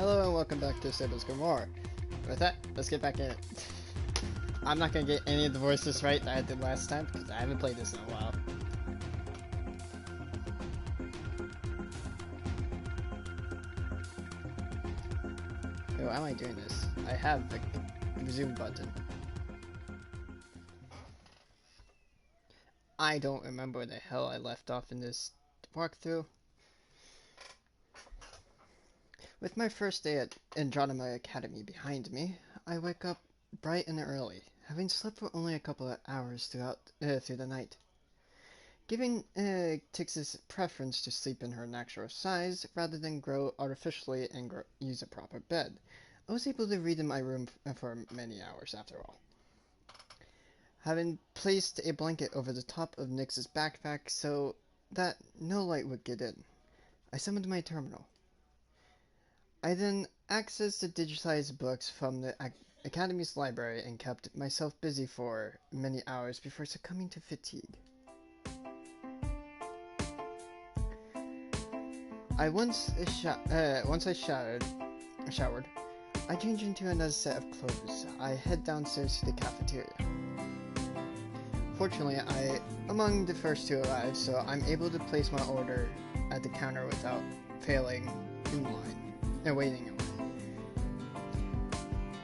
Hello and welcome back to Sable's Grimoire. With that, let's get back in it. I'm not gonna get any of the voices right that I did last time because I haven't played this in a while. Oh, why am I doing this? I have the resume button. I don't remember where the hell I left off in this walkthrough. With my first day at Andronima Academy behind me, I wake up bright and early, having slept for only a couple of hours through the night. Giving Tix's preference to sleep in her natural size rather than grow artificially and use a proper bed, I was able to read in my room for many hours after all. Having placed a blanket over the top of Nix's backpack so that no light would get in, I summoned my terminal. I then accessed the digitized books from the Academy's library and kept myself busy for many hours before succumbing to fatigue. Once I showered, I changed into another set of clothes. I head downstairs to the cafeteria. Fortunately, among the first to arrive, so I'm able to place my order at the counter without failing in line and waiting in line.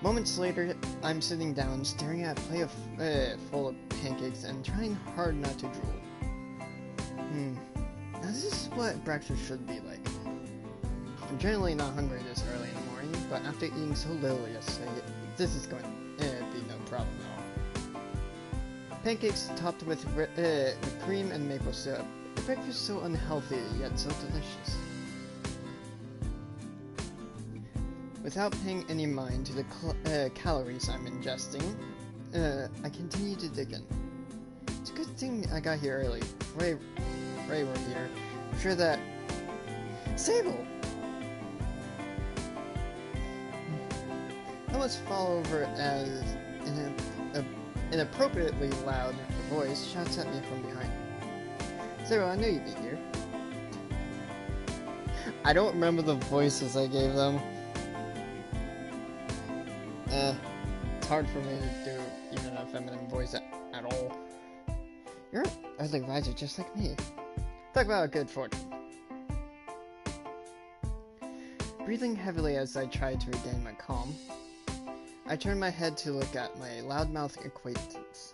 Moments later, I'm sitting down, staring at a plate full of pancakes and trying hard not to drool. Now this is what breakfast should be like. I'm generally not hungry this early in the morning, but after eating so little yesterday, this is going to be no problem at all. Pancakes topped with cream and maple syrup. A breakfast so unhealthy, yet so delicious. Without paying any mind to the calories I'm ingesting, I continue to dig in. It's a good thing I got here early. Ray were here. I'm sure that... Sable! I almost fall over as an inappropriately loud voice shouts at me from behind. Sable, I knew you'd be here. I don't remember the voices I gave them. It's hard for me to do even a feminine voice at all. You're an early riser just like me. Talk about a good fortune. Breathing heavily as I try to regain my calm, I turn my head to look at my loudmouth acquaintance.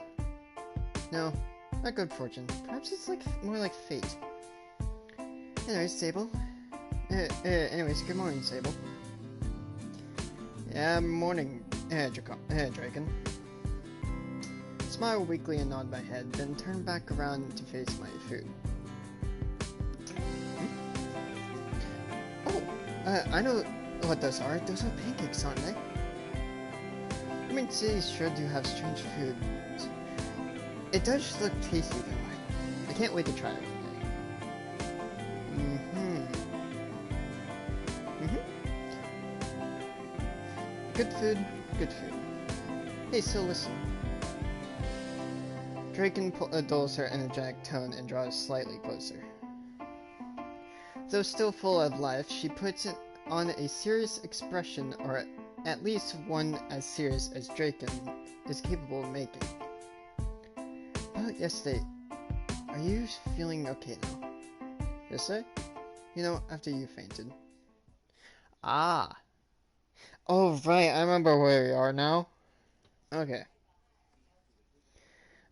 No, not good fortune. Perhaps it's more like fate. Anyways, Sable. Good morning, Sable. Yeah, morning, Draken. Smile weakly and nod my head, then turn back around to face my food. Oh, I know what those are. Those are pancakes, aren't they? I mean, cities sure do have strange food. It does just look tasty though. I can't wait to try it one day. Good food, good food. Hey, so listen. Draken dulls her energetic tone and draws slightly closer. Though still full of life, she puts it on a serious expression, or at least one as serious as Draken is capable of making. About yesterday, are you feeling okay now? Yesterday? You know, after you fainted. Ah. Oh, right, I remember where we are now. Okay.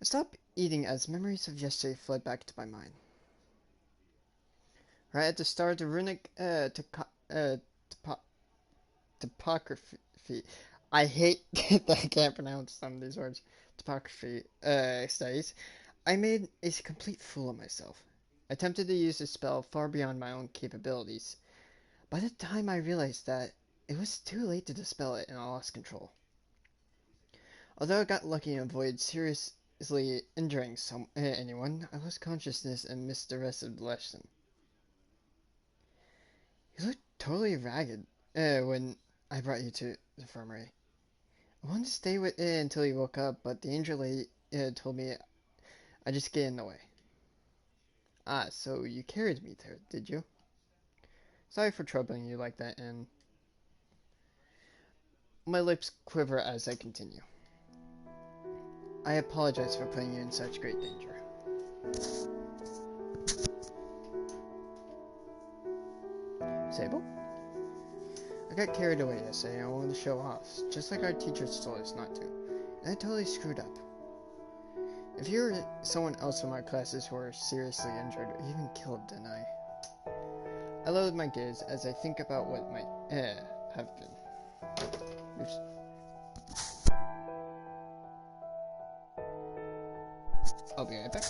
I stopped eating as memories of yesterday fled back to my mind. Right at the start, the runic topography. I hate that I can't pronounce some of these words. Topography studies. I made a complete fool of myself. I attempted to use the spell far beyond my own capabilities. By the time I realized that, it was too late to dispel it and I lost control. Although I got lucky and avoided seriously injuring anyone, I lost consciousness and missed the rest of the lesson. You looked totally ragged when I brought you to the infirmary. I wanted to stay with it until you woke up, but the angel lady told me I just get in the way. Ah, so you carried me there, did you? Sorry for troubling you like that, and... My lips quiver as I continue. I apologize for putting you in such great danger. Sable? I got carried away yesterday. I wanted to show off, just like our teachers told us not to, and I totally screwed up. If you were someone else from our classes who were seriously injured or even killed, then I lowered my gaze as I think about what might have been. Oops. I'll be right back.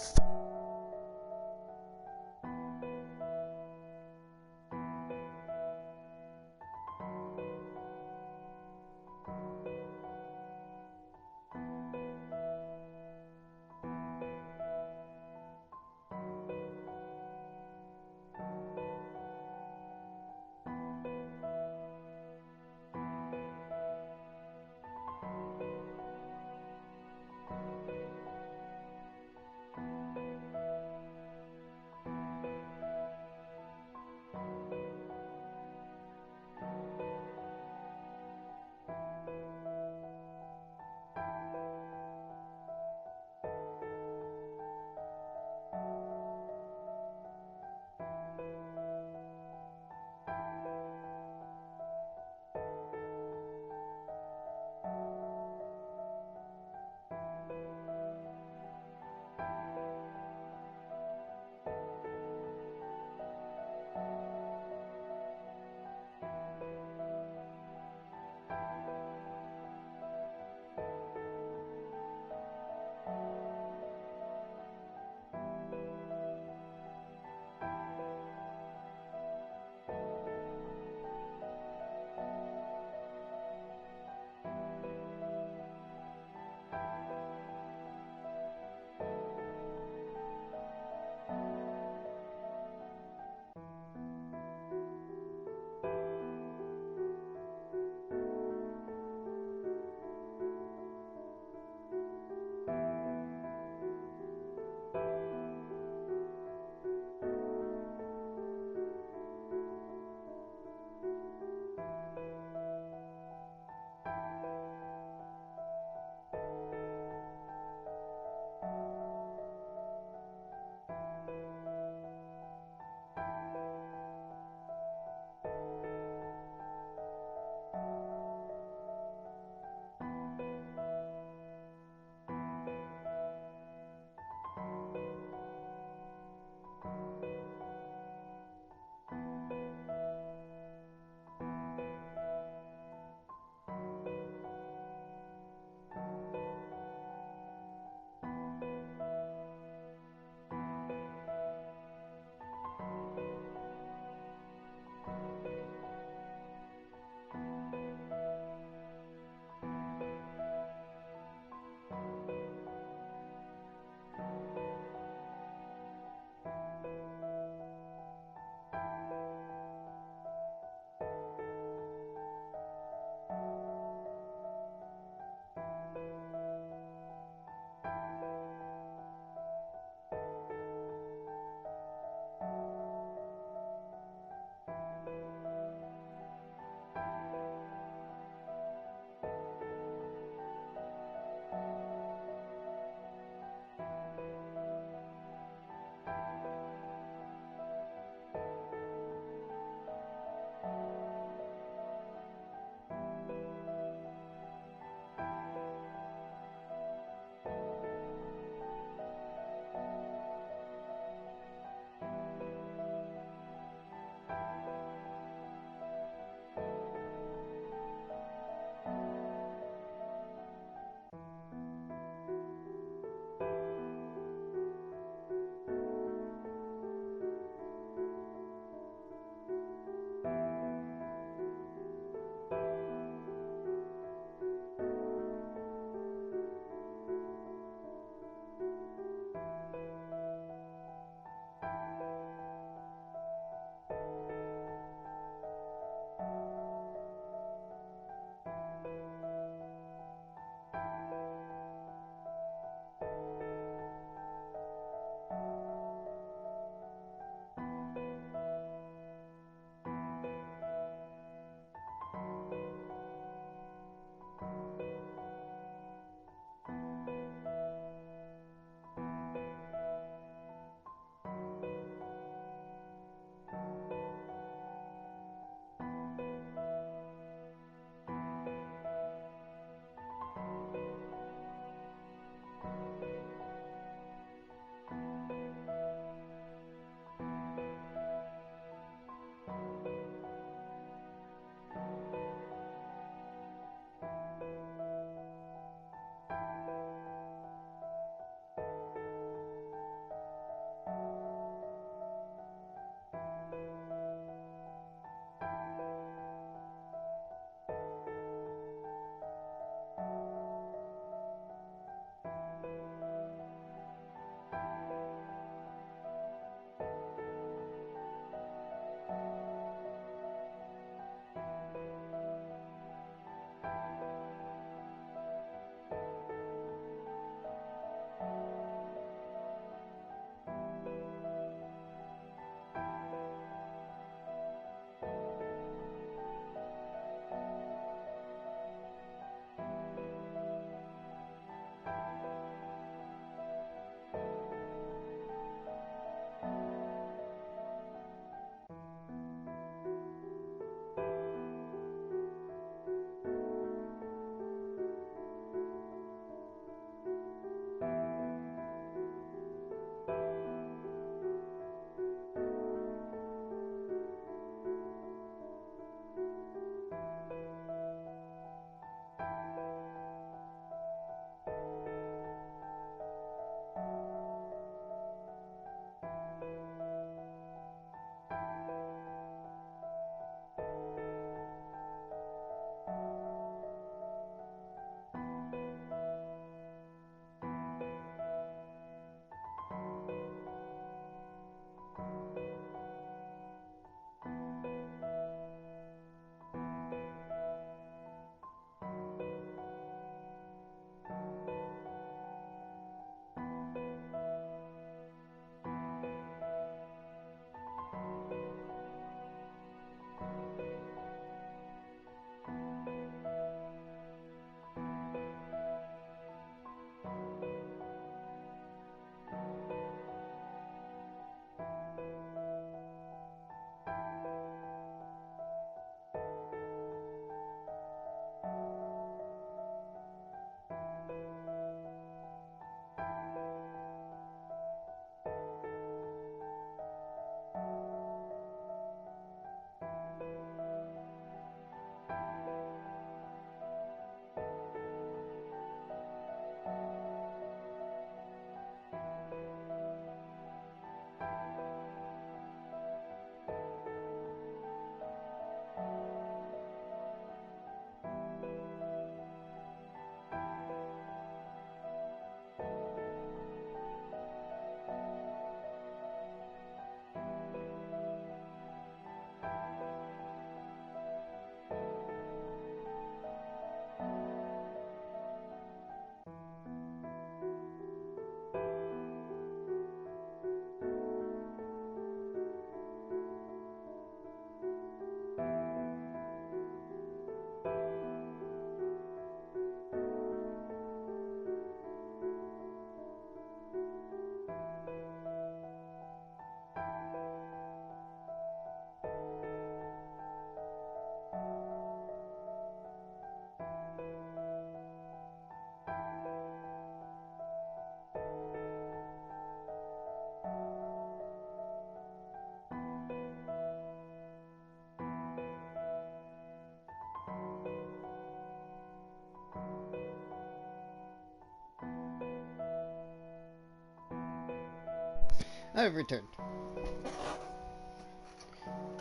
I've returned.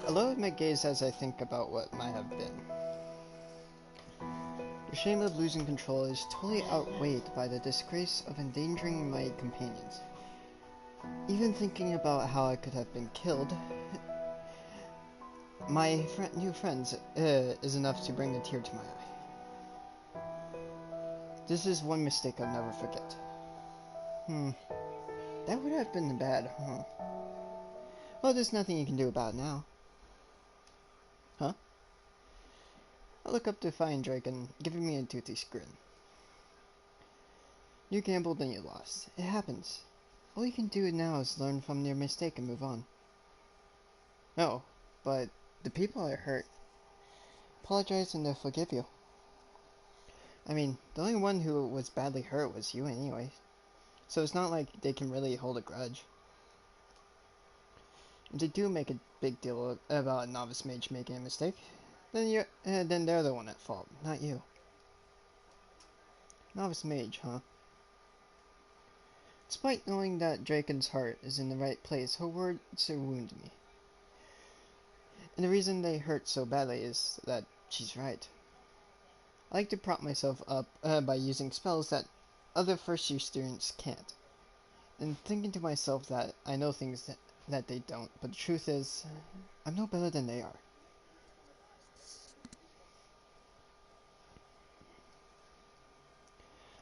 I lower my gaze as I think about what might have been. The shame of losing control is totally outweighed by the disgrace of endangering my companions. Even thinking about how I could have been killed, my new friends, is enough to bring a tear to my eye. This is one mistake I'll never forget. That would have been bad, huh? Well, there's nothing you can do about it now. Huh? I look up to find Draken giving me a toothy grin. You gambled and you lost. It happens. All you can do now is learn from your mistake and move on. No, but the people I hurt apologize and they'll forgive you. I mean, the only one who was badly hurt was you anyway, so it's not like they can really hold a grudge. If they do make a big deal about a novice mage making a mistake, then they're the one at fault, not you. Novice mage, huh? Despite knowing that Draken's heart is in the right place, her words wound me. And the reason they hurt so badly is that she's right. I like to prop myself up by using spells that other first-year students can't. And thinking to myself that I know things that they don't, but the truth is, I'm no better than they are.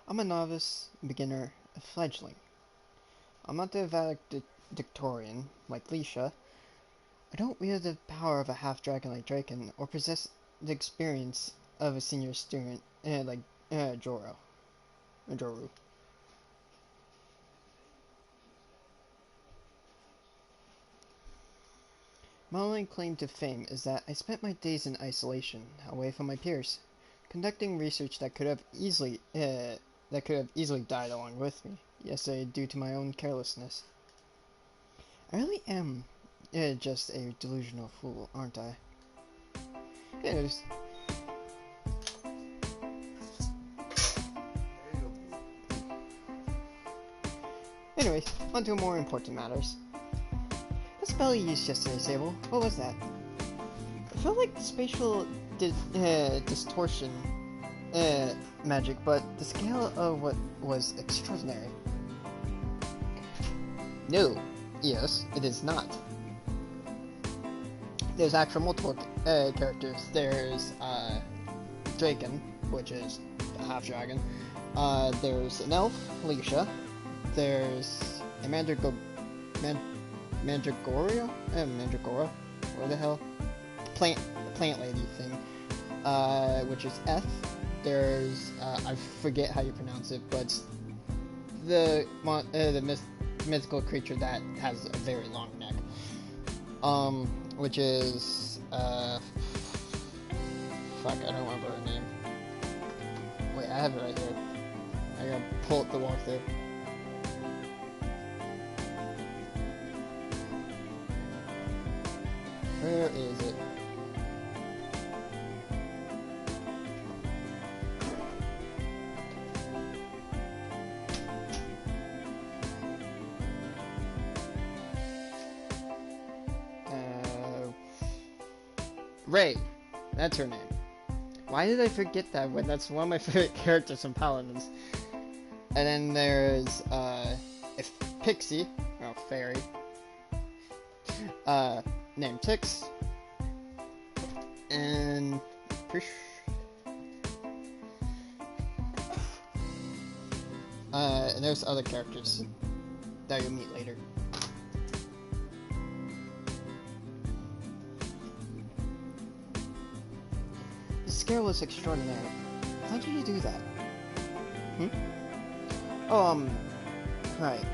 I'm a novice, beginner, a fledgling. I'm not the valedictorian, like Leisha. I don't wield the power of a half-dragon like Draken, or possess the experience of a senior student like Joru. My only claim to fame is that I spent my days in isolation, away from my peers, conducting research that could have easily died along with me, yesterday due to my own carelessness. I really am just a delusional fool, aren't I? Anyways, on to more important matters. The spell you used yesterday, Sable, what was that? It felt like spatial distortion magic, but the scale of what was extraordinary. No, yes, it is not. There's actual multiple characters. There's Draken, which is a half-dragon. There's an elf, Leisha. There's a Mandragora? Mandragora? What the hell? Plant lady thing. Which is F. There's, I forget how you pronounce it, but the mythical creature that has a very long neck. Which is, fuck, I don't remember her name. Wait, I have it right here. I gotta pull up the walkthrough. Where is it? Ray. That's her name. Why did I forget that when that's one of my favorite characters from Paladins? And then there's, a pixie, or fairy, named Tix, and and there's other characters that you'll meet later. The scare was extraordinary. How did you do that? Oh, right.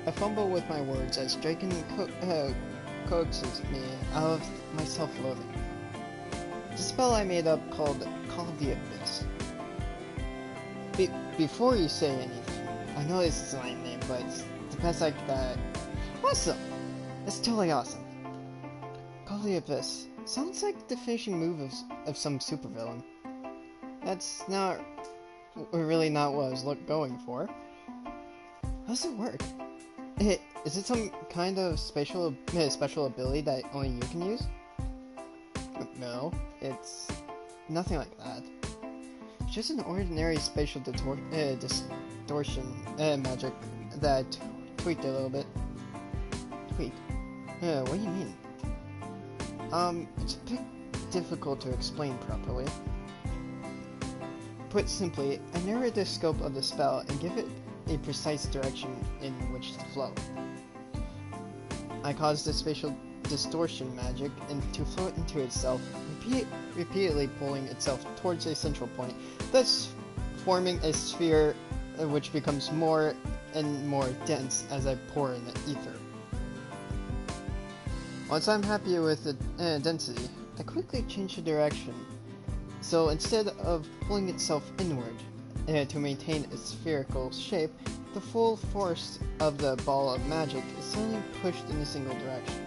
I fumble with my words as Draken coaxes me out of my self-loathing. It's a spell I made up called Call of the Abyss. Before you say anything, I know this is my name, but it's the best like that. Awesome! That's totally awesome. Call of the Abyss. Sounds like the finishing move of some supervillain. That's not really not what I was going for. How does it work? Is it some kind of special ability that only you can use? No, it's nothing like that. It's just an ordinary spatial distortion magic that tweaked a little bit. Tweaked? What do you mean? It's a bit difficult to explain properly. Put simply, I narrowed the scope of the spell and give it a precise direction in which to flow. I caused the spatial distortion magic to float into itself, repeatedly pulling itself towards a central point, thus forming a sphere which becomes more and more dense as I pour in the ether. Once I'm happy with the density, I quickly change the direction. So instead of pulling itself inward to maintain its spherical shape, the full force of the ball of magic is suddenly pushed in a single direction.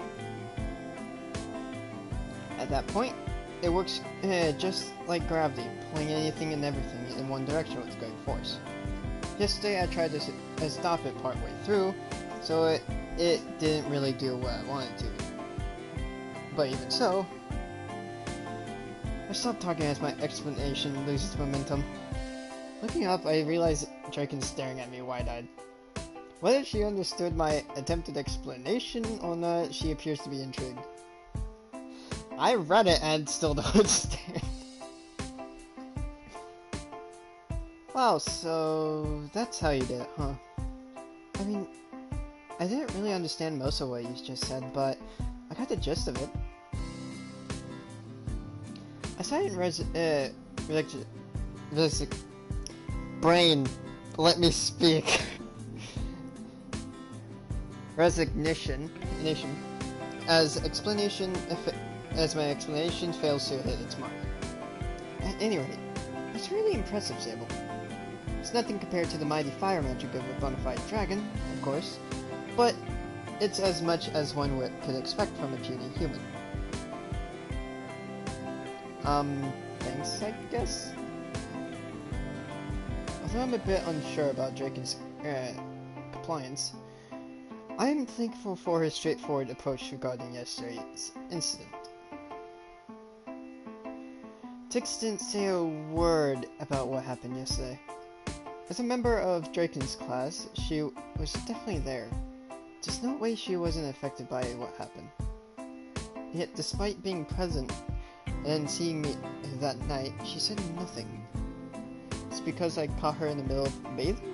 At that point, it works just like gravity, pulling anything and everything in one direction with great force. Yesterday I tried to stop it partway through, so it didn't really do what I wanted to. But even so, I stopped talking as my explanation loses momentum. Looking up, I realized Draken's staring at me wide-eyed. Whether she understood my attempted explanation or not, she appears to be intrigued. I read it and still don't understand. Wow, so that's how you did it, huh? I mean, I didn't really understand most of what you just said, but I got the gist of it. I signed brain, let me speak. Resignation, as my explanation fails to hit its mark. At any rate, it's really impressive, Sable. It's nothing compared to the mighty fire magic of a bona fide dragon, of course, but it's as much as one could expect from a puny human. Thanks, I guess? Although I'm a bit unsure about Draken's compliance, I am thankful for his straightforward approach regarding yesterday's incident. Tix didn't say a word about what happened yesterday. As a member of Draken's class, she was definitely there. There's no way she wasn't affected by what happened. Yet, despite being present and seeing me that night, she said nothing. It's because I caught her in the middle of bathing?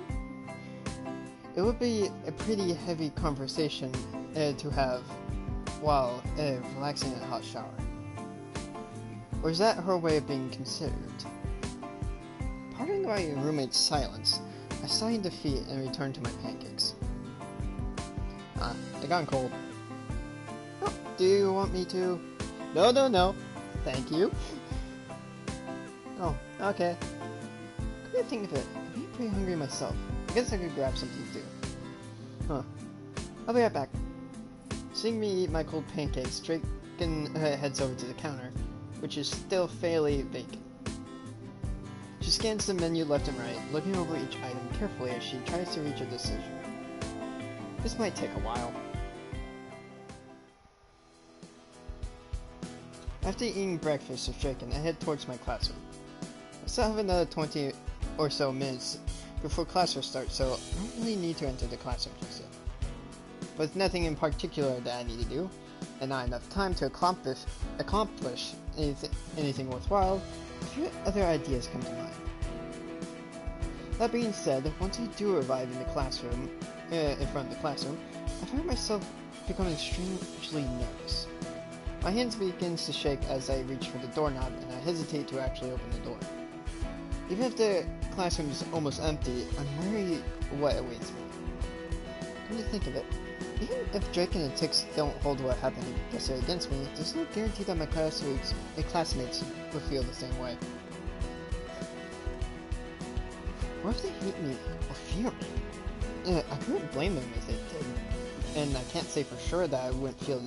It would be a pretty heavy conversation to have while relaxing in a hot shower. Or is that her way of being considered? Pardoning my roommate's silence, I sighed in defeat and returned to my pancakes. They gone cold. Oh, do you want me to? No. Thank you. Oh, okay. Come to think of it, I'm getting pretty hungry myself. I guess I could grab something to do. Huh. I'll be right back. Seeing me eat my cold pancakes, Draken heads over to the counter, which is still fairly vacant. She scans the menu left and right, looking over each item carefully as she tries to reach a decision. This might take a while. After eating breakfast with Draken, I head towards my classroom. I still have another 20 or so minutes before class will start, so I don't really need to enter the classroom just yet. With nothing in particular that I need to do, and not enough time to accomplish anything worthwhile, a few other ideas come to mind. That being said, once I do arrive in the classroom, in front of the classroom, I find myself becoming strangely nervous. My hands begins to shake as I reach for the doorknob, and I hesitate to actually open the door. Even if the classroom is almost empty, I'm worried what awaits me. Come to think of it, even if Draken and Tix don't hold what happened yesterday against me, there's no guarantee that my classmates will feel the same way. What if they hate me or fear me? I couldn't blame them if they did, and I can't say for sure that I wouldn't feel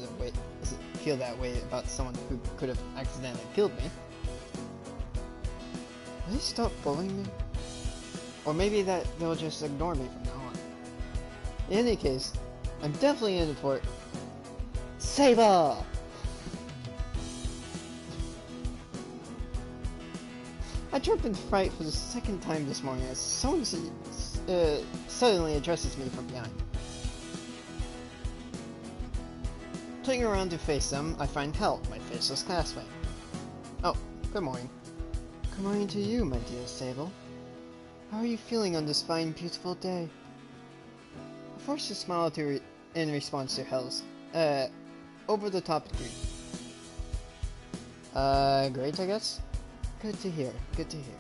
that way about someone who could have accidentally killed me. Will they stop bullying me? Or maybe that they'll just ignore me from now on. In any case, I'm definitely in for it. Sable! I jumped in fright for the second time this morning as someone suddenly addresses me from behind. Turning around to face them, I find Hel, my faceless classmate. Oh, good morning. Good morning to you, my dear Sable. How are you feeling on this fine, beautiful day? I forced a smile in response to Hel's, over-the-top greet. Great, I guess? Good to hear, good to hear.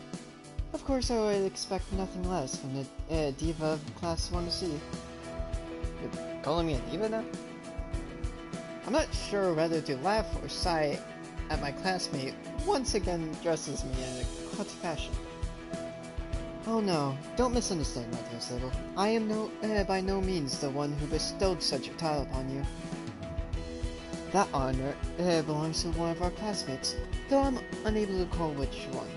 Of course, I would expect nothing less from the diva of Class 1C. You're calling me a diva now? I'm not sure whether to laugh or sigh at my classmate once again dresses me in a haughty fashion. Oh no, don't misunderstand, my dear Sable. I am by no means the one who bestowed such a title upon you. That honor belongs to one of our classmates, though I'm unable to recall which one.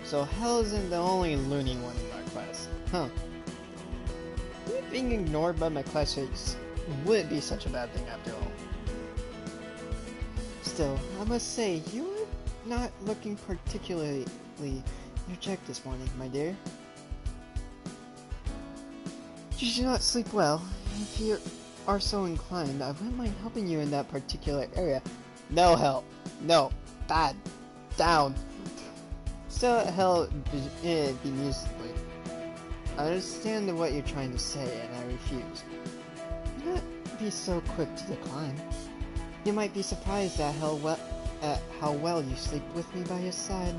So Hel isn't the only loony one in our class, huh? Being ignored by my classmates wouldn't be such a bad thing after all. Still, I must say, you are not looking particularly energetic this morning, my dear. You should not sleep well. If you are so inclined, I wouldn't mind helping you in that particular area. No help. No. Bad. Down. Still Hel bemusedly. I understand what you're trying to say, and I refuse. Do not be so quick to decline. You might be surprised at how well you sleep with me by your side.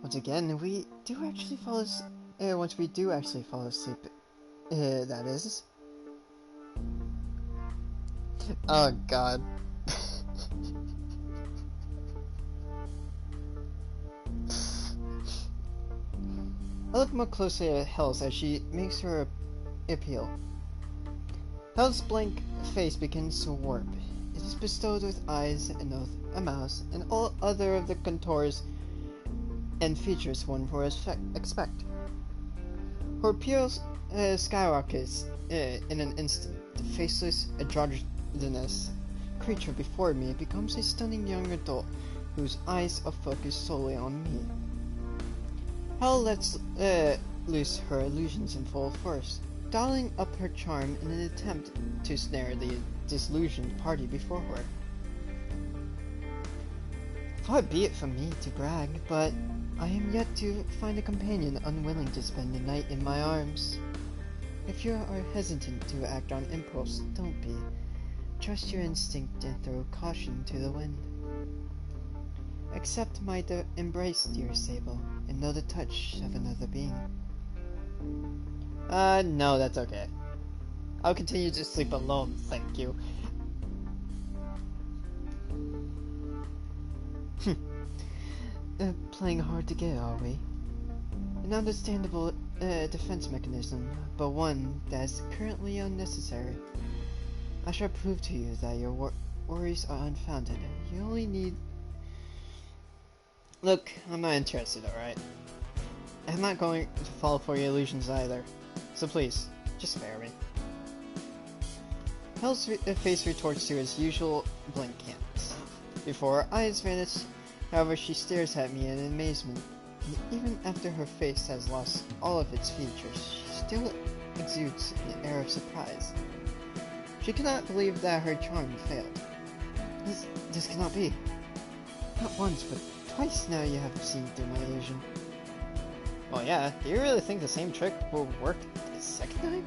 Once again, we do actually fall asleep. Once we do actually fall asleep, that is. Oh God. I look more closely at Hel's as she makes her appeal. Hel's blank face begins to warp. It is bestowed with eyes, a mouth, and all other of the contours and features one would expect. Her appeal skyrockets in an instant. The faceless, androgynous creature before me becomes a stunning young adult whose eyes are focused solely on me. Hel lets loose her illusions in full force, dialing up her charm in an attempt to snare the disillusioned party before her. Far be it from me to brag, but I am yet to find a companion unwilling to spend the night in my arms. If you are hesitant to act on impulse, don't be. Trust your instinct and throw caution to the wind. Accept my embrace, dear Sable, and know the touch of another being. No, that's okay. I'll continue to sleep alone, thank you. Playing hard to get, are we? An understandable defense mechanism, but one that is currently unnecessary. I shall prove to you that your worries are unfounded. You only need... Look, I'm not interested, alright? I'm not going to fall for your illusions either. So please, just spare me. Hel's face retorts to his usual blankness. Before her eyes vanish, however, she stares at me in amazement. And even after her face has lost all of its features, she still exudes an air of surprise. She cannot believe that her charm failed. This cannot be. Not once, but twice now you have seen through my illusion. Oh yeah, do you really think the same trick will work the second time?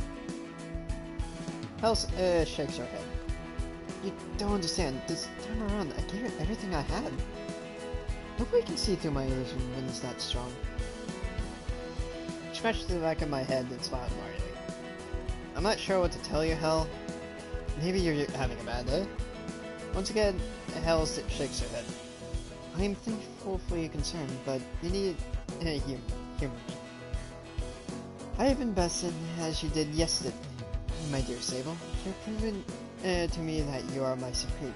Hel shakes her head. You don't understand. This time around, I gave it everything I had. Nobody can see through my illusion when it's that strong. Scratch the back of my head and smile admiringly. I'm not sure what to tell you, Hel. Maybe you're having a bad day. Once again, Hel shakes her head. I am thankful for your concern, but you need humor me. I have been bested as you did yesterday, my dear Sable. You have proven to me that you are my supreme.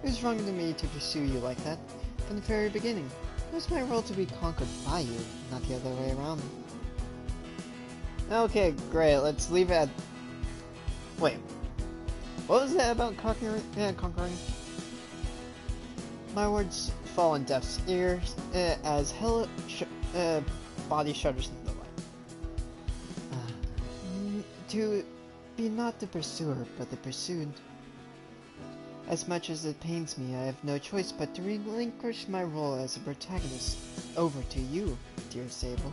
It was wrong to me to pursue you like that from the very beginning. It was my role to be conquered by you, not the other way around. Okay, great. Let's leave it at... Wait. What was that about conquering? Conquering? My words fall on deaf's ears as hell body shudders in the light. To be not the pursuer, but the pursued. As much as it pains me, I have no choice but to relinquish my role as a protagonist over to you, dear Sable.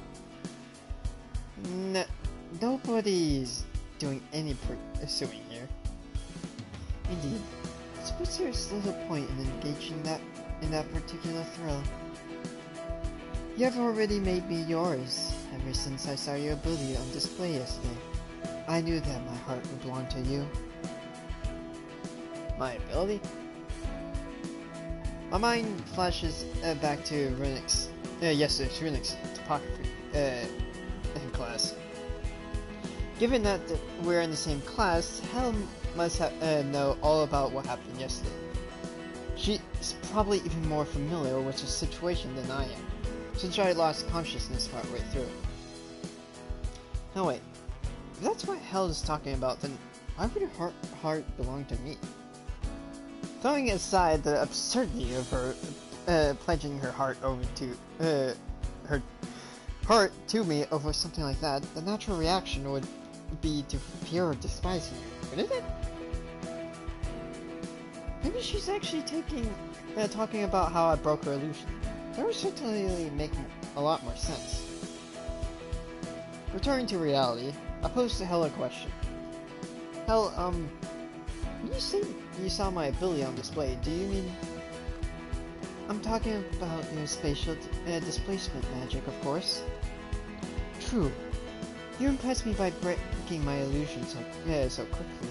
Nobody's doing any pursuing here. Indeed, I suppose there's little point in engaging in that particular thrill. You have already made me yours, ever since I saw your ability on display yesterday. I knew that my heart would belong to you. My ability? My mind flashes back to Runix, yesterday's Runix topography in class. Given that we're in the same class, Hel must know all about what happened yesterday. She's probably even more familiar with the situation than I am, since I lost consciousness partway through. No wait, if that's what Hel is talking about, then why would her heart belong to me? Throwing aside the absurdity of her pledging her heart over to her heart to me over something like that, the natural reaction would be to fear or despise me, wouldn't it? Maybe she's actually talking about how I broke her illusion. That would certainly make a lot more sense. Returning to reality, I posed to Hel a question. Hel, when you say you saw my ability on display, do you mean... I'm talking about your spatial displacement magic, of course. True. You impressed me by breaking my illusion so quickly,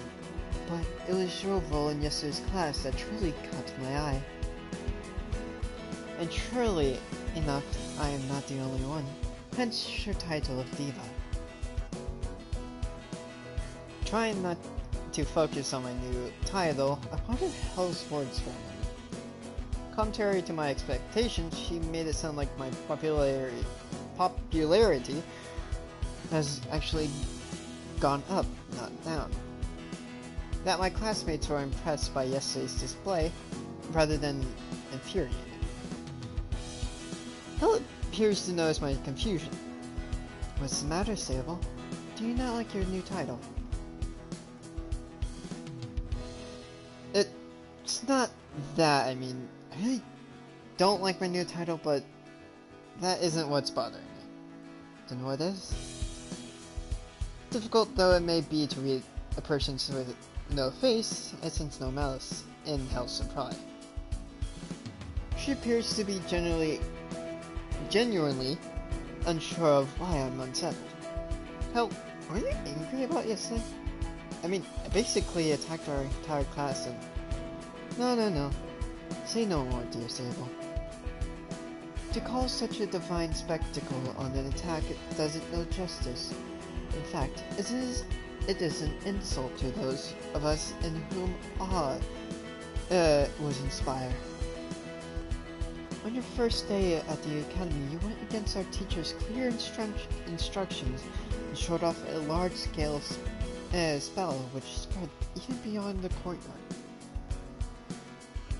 but it was your role in yesterday's class that truly caught my eye. And surely enough, I am not the only one, hence your title of Diva. Trying not to focus on my new title, I wondered Hel's words for a moment. Contrary to my expectations, she made it sound like my popularity has actually gone up, not down. That my classmates were impressed by yesterday's display, rather than infuriated. Hel appears to notice my confusion. What's the matter, Sable? Do you not like your new title? It's not that, I mean, I really don't like my new title, but that isn't what's bothering me. Then what is? Difficult though it may be to read a person with no face, I sense no malice in Hel's reply. She appears to be genuinely unsure of why I'm unsettled. Hel, were you angry about yesterday? I mean, I basically attacked our entire class and... No. Say no more, dear Sable. To call such a divine spectacle on an attack does it no justice. In fact, it is an insult to those of us in whom awe was inspired. On your first day at the academy, you went against our teacher's clear instructions and showed off a large-scale spell which spread even beyond the courtyard.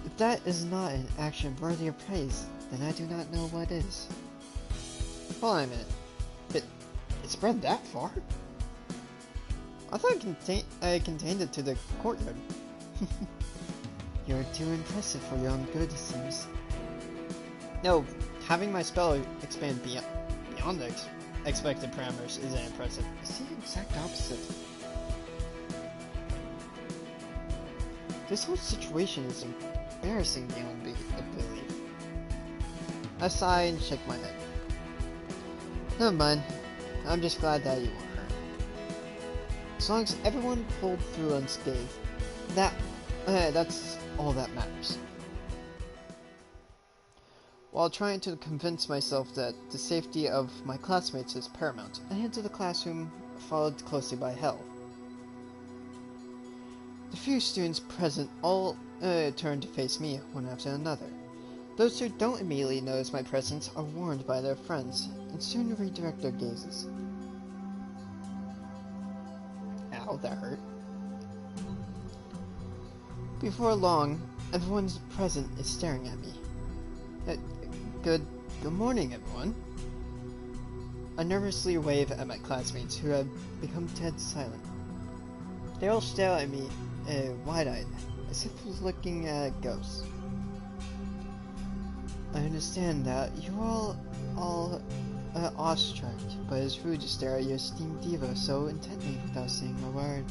If that is not an action worthy of praise, then I do not know what is. Hold on a minute. It spread that far? I thought I contained it to the courtyard. You're too impressive for your own good, it seems. No, having my spell expand beyond the expected parameters isn't impressive. It's the exact opposite. This whole situation is embarrassing beyond belief. I sigh and shake my head. Never mind. I'm just glad that you were hurt. As long as everyone pulled through unscathed, that's all that matters. While trying to convince myself that the safety of my classmates is paramount, I head to the classroom, followed closely by Hel. The few students present all turn to face me, one after another. Those who don't immediately notice my presence are warned by their friends, and soon redirect their gazes. Wow, that hurt. Before long, everyone present is staring at me. Uh, good morning, everyone. I nervously wave at my classmates who have become dead silent. They all stare at me, wide-eyed, as if looking at ghosts. I understand that you are all awestruck, but it's rude to stare at your esteemed diva so intently without saying a word.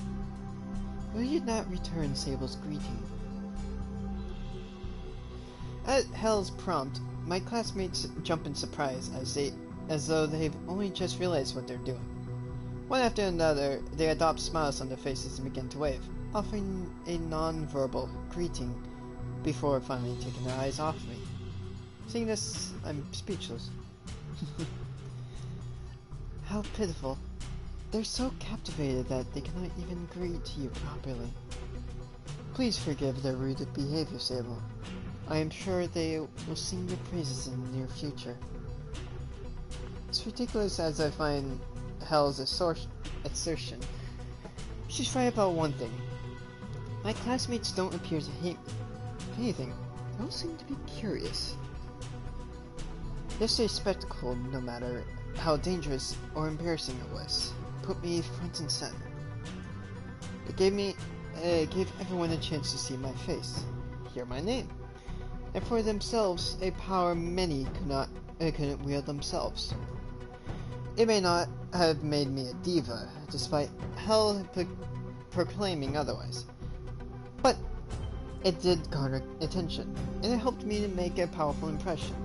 Will you not return Sable's greeting? At Hell's prompt, my classmates jump in surprise as though they've only just realized what they're doing. One after another, they adopt smiles on their faces and begin to wave, offering a non-verbal greeting before finally taking their eyes off me. Seeing this, I'm speechless. How pitiful. They're so captivated that they cannot even greet you properly. Please forgive their rude behavior, Sable. I am sure they will sing your praises in the near future. It's ridiculous as I find Hell's assertion. She's right about one thing. My classmates don't appear to hate me. If anything, they all seem to be curious. Yesterday's spectacle, no matter how dangerous or embarrassing it was, put me front and center. It gave everyone a chance to see my face, hear my name, and for themselves a power many couldn't wield themselves. It may not have made me a diva, despite Hell proclaiming otherwise, but it did garner attention, and it helped me to make a powerful impression.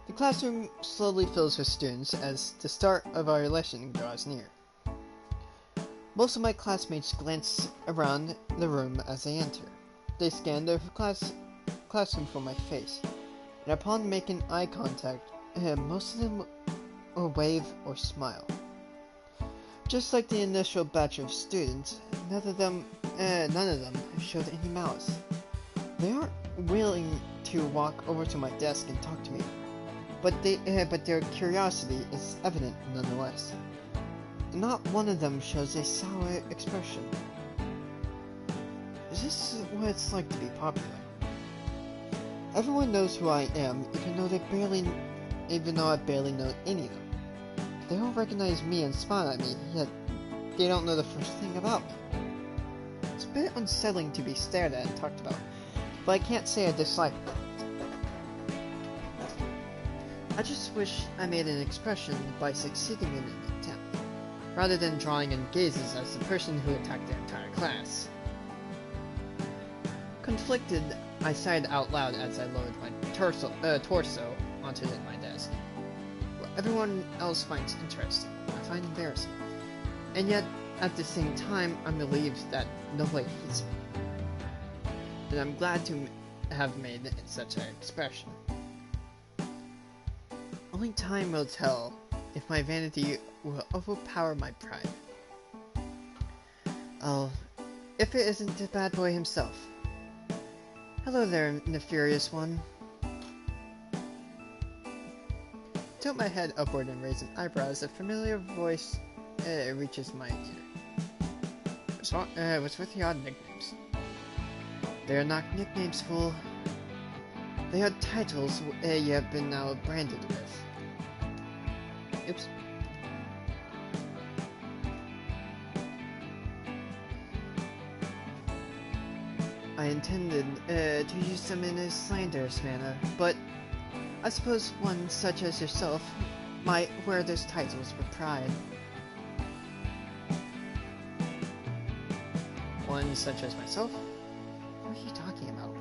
The classroom slowly fills with students as the start of our lesson draws near. Most of my classmates glance around the room as they enter. They scan the classroom for my face, and upon making eye contact, most of them will wave or smile. Just like the initial batch of students, none of them have showed any malice. They aren't willing to walk over to my desk and talk to me, but their curiosity is evident nonetheless. Not one of them shows a sour expression. Is this what it's like to be popular? Everyone knows who I am, even though I barely know any of them. They all recognize me and smile at me, yet they don't know the first thing about me. It's a bit unsettling to be stared at and talked about, but I can't say I dislike it. I just wish I made an expression by succeeding in an attempt, rather than drawing in gazes as the person who attacked the entire class. Conflicted, I sighed out loud as I lowered my torso onto my desk. What everyone else finds interesting, I find embarrassing. And yet, at the same time, I'm relieved that nobody hates me. And I'm glad to have made such an expression. Only time will tell if my vanity will overpower my pride. Oh, if it isn't the bad boy himself. Hello there, nefarious one. Tilt my head upward and raise an eyebrow as a familiar voice reaches my ear. What's with the odd nicknames? They are not nicknames, fool. They are titles you have been now branded with. Oops. I intended to use them in a slanderous manner, but I suppose one such as yourself might wear those titles with pride. One such as myself? What are you talking about?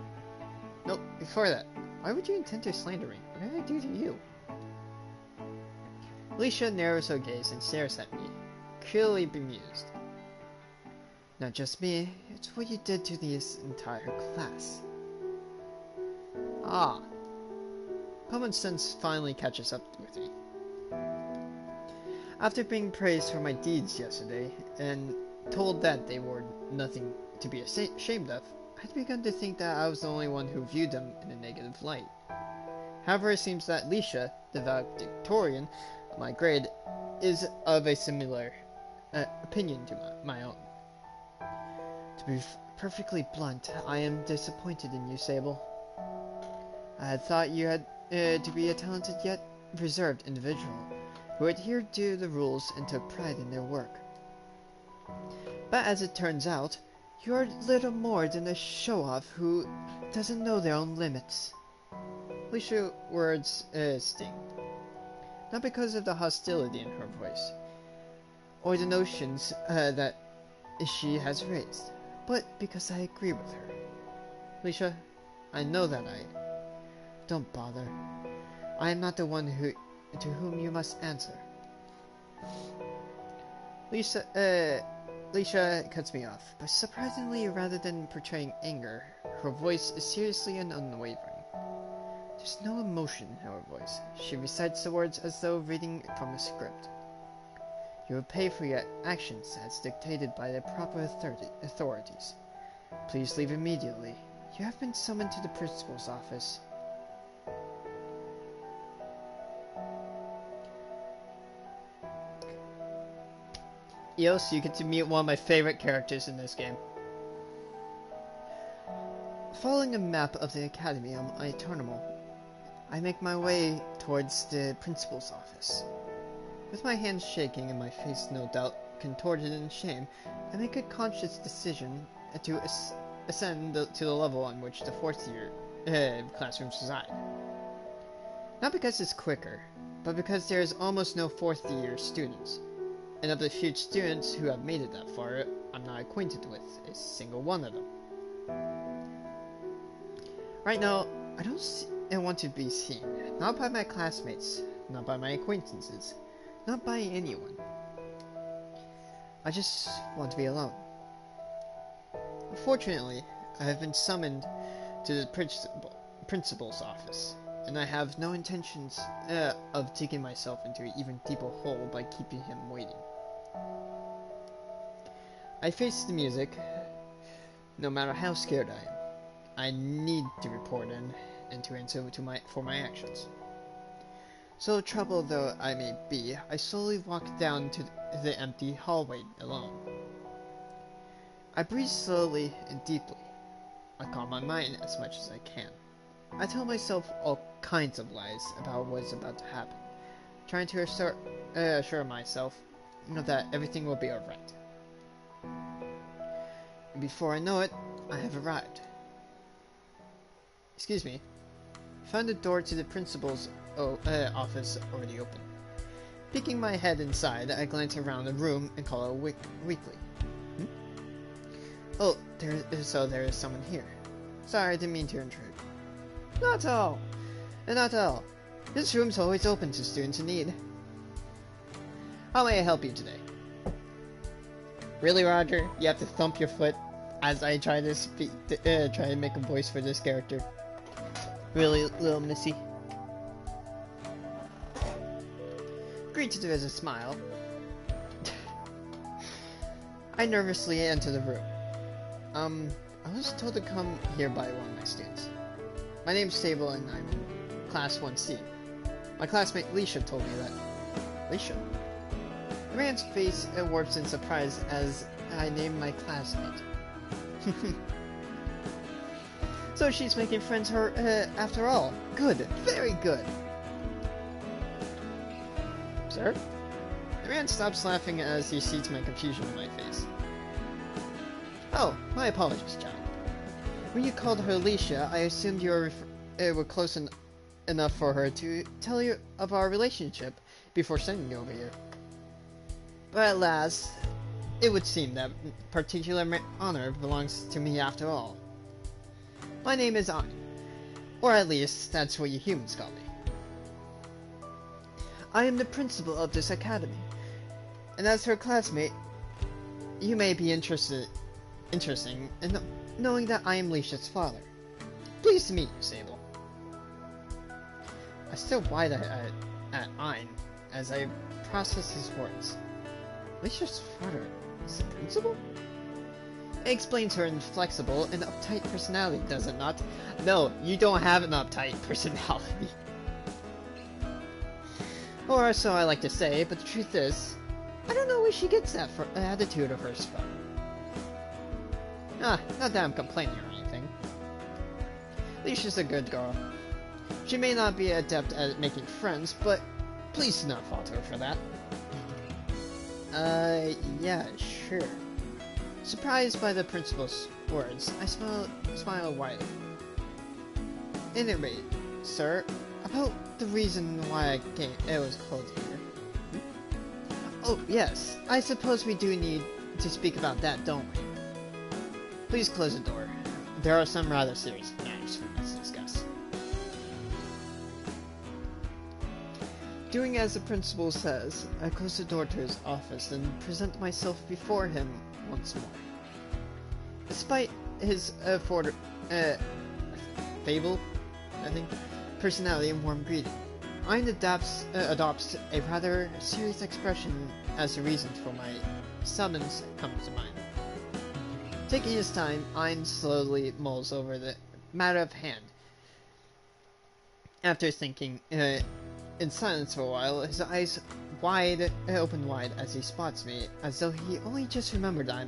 Nope, before that, why would you intend to slander me? What did I do to you? Alicia narrows her gaze and stares at me, clearly bemused. Not just me, it's what you did to this entire class. Ah. Common sense finally catches up with me. After being praised for my deeds yesterday, and told that they were nothing to be ashamed of, I'd begun to think that I was the only one who viewed them in a negative light. However, it seems that Alicia, the valedictorian of my grade, is of a similar opinion to my own. To be perfectly blunt, I am disappointed in you, Sable. I had thought you had to be a talented yet reserved individual who adhered to the rules and took pride in their work. But as it turns out, you're little more than a show-off who doesn't know their own limits. Alicia's words sting. Not because of the hostility in her voice, or the notions that she has raised, but because I agree with her. Alicia, I know that Don't bother. I am not the one to whom you must answer. Alicia cuts me off, but surprisingly, rather than portraying anger, her voice is seriously and unwavering. There's no emotion in her voice. She recites the words as though reading from a script. You will pay for your actions as dictated by the proper authorities. Please leave immediately. You have been summoned to the principal's office. Eos, you get to meet one of my favorite characters in this game. Following a map of the academy on my terminal, I make my way towards the principal's office. With my hands shaking and my face no doubt contorted in shame, I make a conscious decision to ascend to the level on which the fourth-year classrooms reside. Not because it's quicker, but because there is almost no fourth-year students. And of the few students who have made it that far, I'm not acquainted with a single one of them. Right now, I don't want to be seen. Not by my classmates, not by my acquaintances, not by anyone. I just want to be alone. Unfortunately, I have been summoned to the principal's office, and I have no intentions of digging myself into an even deeper hole by keeping him waiting. I face the music, no matter how scared I am. I need to report in and to answer for my actions. So troubled though I may be, I slowly walk down to the empty hallway alone. I breathe slowly and deeply. I calm my mind as much as I can. I tell myself all kinds of lies about what is about to happen, trying to assure myself that everything will be alright. Before I know it, I have arrived. Excuse me. I found the door to the principal's office already open. Peeking my head inside, I glance around the room and call it weakly. Oh, there is someone here. Sorry, I didn't mean to intrude. Not at all. Not at all. This room's always open to students in need. How may I help you today? Really, Roger? You have to thump your foot as I try to try to make a voice for this character. Really, little missy? Greeted with a smile. I nervously enter the room. I was told to come here by one of my students. My name's Sable and I'm in Class 1C. My classmate Alicia told me that. Alicia? The man's face warps in surprise as I name my classmate. So she's making friends after all. Good. Very good. Sir? The man stops laughing as he sees my confusion on my face. Oh, my apologies, child. When you called her Alicia, I assumed you were close enough for her to tell you of our relationship before sending you over here. But at last, it would seem that particular honor belongs to me after all. My name is Ein, or at least that's what you humans call me. I am the principal of this academy, and as her classmate, you may be interesting in knowing that I am Alicia's father. Pleased to meet you, Sable. I still wide at Ein as I process his words. Alicia's father is the principal? It explains her inflexible and uptight personality, does it not? No, you don't have an uptight personality. Or so I like to say, but the truth is, I don't know where she gets that attitude of hers from. Not that I'm complaining or anything. Alicia's a good girl. She may not be adept at making friends, but please do not fault her for that. Yeah, sure. Surprised by the principal's words, I smile widely. At any rate, sir, about the reason why it was called here. Oh, yes, I suppose we do need to speak about that, don't we? Please close the door. There are some rather serious matters for us to discuss. Doing as the principal says, I close the door to his office and present myself before him once more. Despite his Sable, I think, personality and warm greeting, Ein adopts a rather serious expression as the reason for my summons comes to mind. Taking his time, Ein slowly mulls over the matter of hand. After thinking in silence for a while, his eyes open wide as he spots me, as though he only just remembered that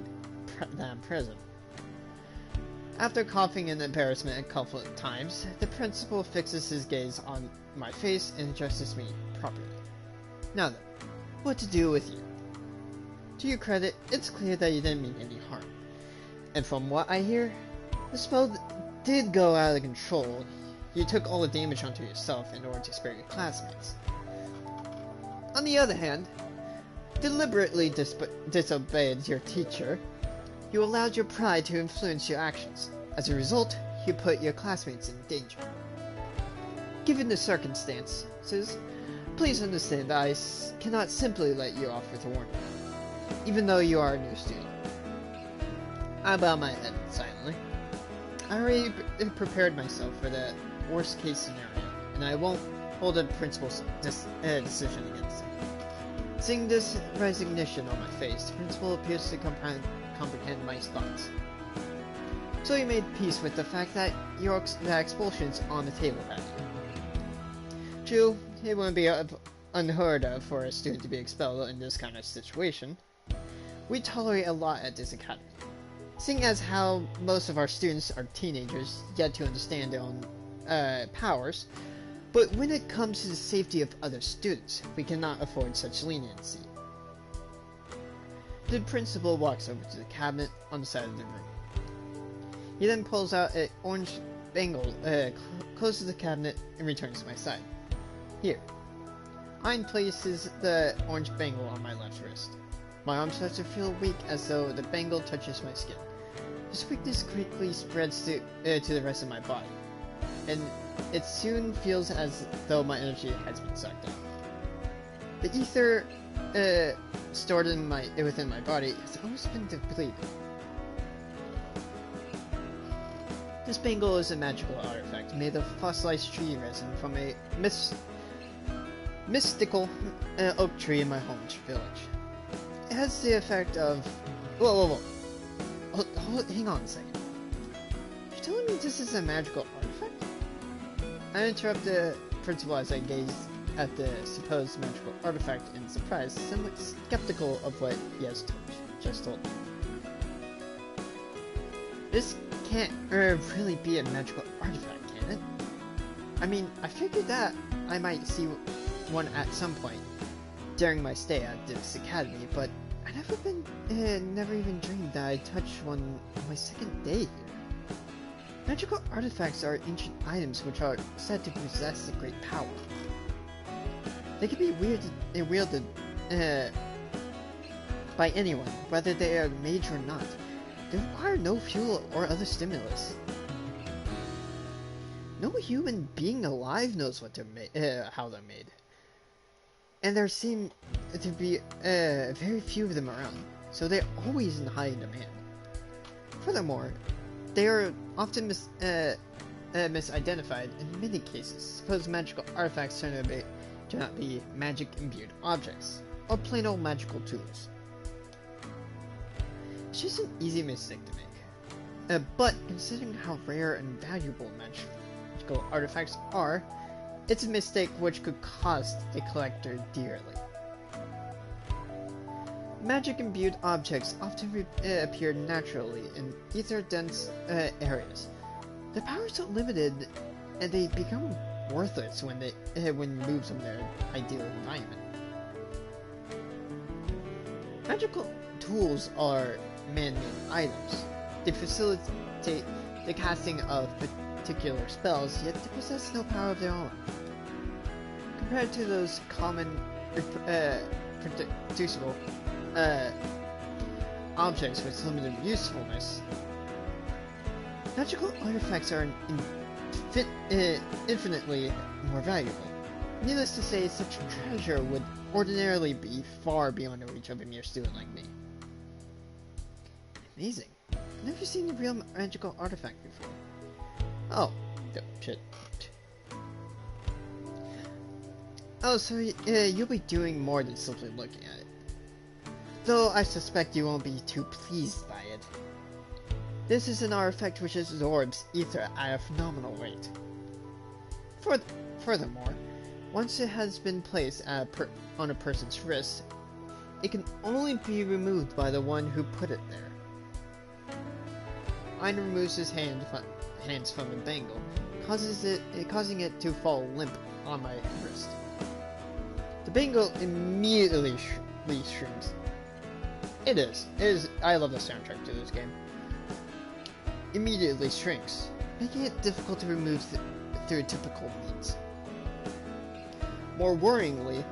I'm present. After coughing in embarrassment a couple of times, the principal fixes his gaze on my face and addresses me properly. Now then, what to do with you? To your credit, it's clear that you didn't mean any harm. And from what I hear, the spell did go out of control. You took all the damage onto yourself in order to spare your classmates. On the other hand, deliberately disobeyed your teacher. You allowed your pride to influence your actions. As a result, you put your classmates in danger. Given the circumstances, please understand that I cannot simply let you off with a warning, even though you are a new student. I bow my head silently. I already prepared myself for the worst case scenario, and I won't hold a principal's decision against him. Seeing this resignation on my face, the principal appears to comprehend my thoughts. So he made peace with the fact that the expulsion's on the table right now. True, it wouldn't be unheard of for a student to be expelled in this kind of situation. We tolerate a lot at this academy, seeing as how most of our students are teenagers yet to understand their own powers, but when it comes to the safety of other students, we cannot afford such leniency. The principal walks over to the cabinet on the side of the room. He then pulls out an orange bangle, closes the cabinet, and returns to my side. Here. Ein places the orange bangle on my left wrist. My arm starts to feel weak as though the bangle touches my skin. This weakness quickly spreads to the rest of my body, and it soon feels as though my energy has been sucked out. The ether stored within my body has almost been depleted. This bangle is a magical artifact made of fossilized tree resin from a mystical oak tree in my home village. It has the effect of... Whoa. Hang on a second. You're telling me this is a magical artifact? I interrupt the principal as I gaze at the supposed magical artifact in surprise, somewhat skeptical of what he has just told me. This can't really be a magical artifact, can it? I mean, I figured that I might see one at some point during my stay at this academy, but I never even dreamed that I'd touch one on my second day here. Magical artifacts are ancient items which are said to possess a great power. They can be wielded by anyone, whether they are mage or not. They require no fuel or other stimulus. No human being alive knows what how they're made. And there seem to be very few of them around, so they're always in high demand. Furthermore, they are often misidentified in many cases. Suppose magical artifacts turn out to be magic-imbued objects, or plain old magical tools. It's just an easy mistake to make. But considering how rare and valuable magical artifacts are, It's a mistake which could cost the collector dearly. Magic-imbued objects often appear naturally in ether-dense areas. Their power is so limited, and they become worthless when removed from their ideal environment. Magical tools are man-made items. They facilitate the casting of particular spells, yet they possess no power of their own. Compared to those common, reproducible objects with limited usefulness, magical artifacts are infinitely more valuable. Needless to say, such treasure would ordinarily be far beyond the reach of a mere student like me. Amazing. I've never seen a real magical artifact before. Oh, shit. Oh, so you'll be doing more than simply looking at it. Though I suspect you won't be too pleased by it. This is an artifact which absorbs ether at a phenomenal rate. Furthermore, once it has been placed on a person's wrist, it can only be removed by the one who put it there. Ein removes his hands from the bangle, causing it to fall limp on my wrist. The bangle immediately shrinks. It is. I love the soundtrack to this game. Immediately shrinks, making it difficult to remove through typical means. More worryingly,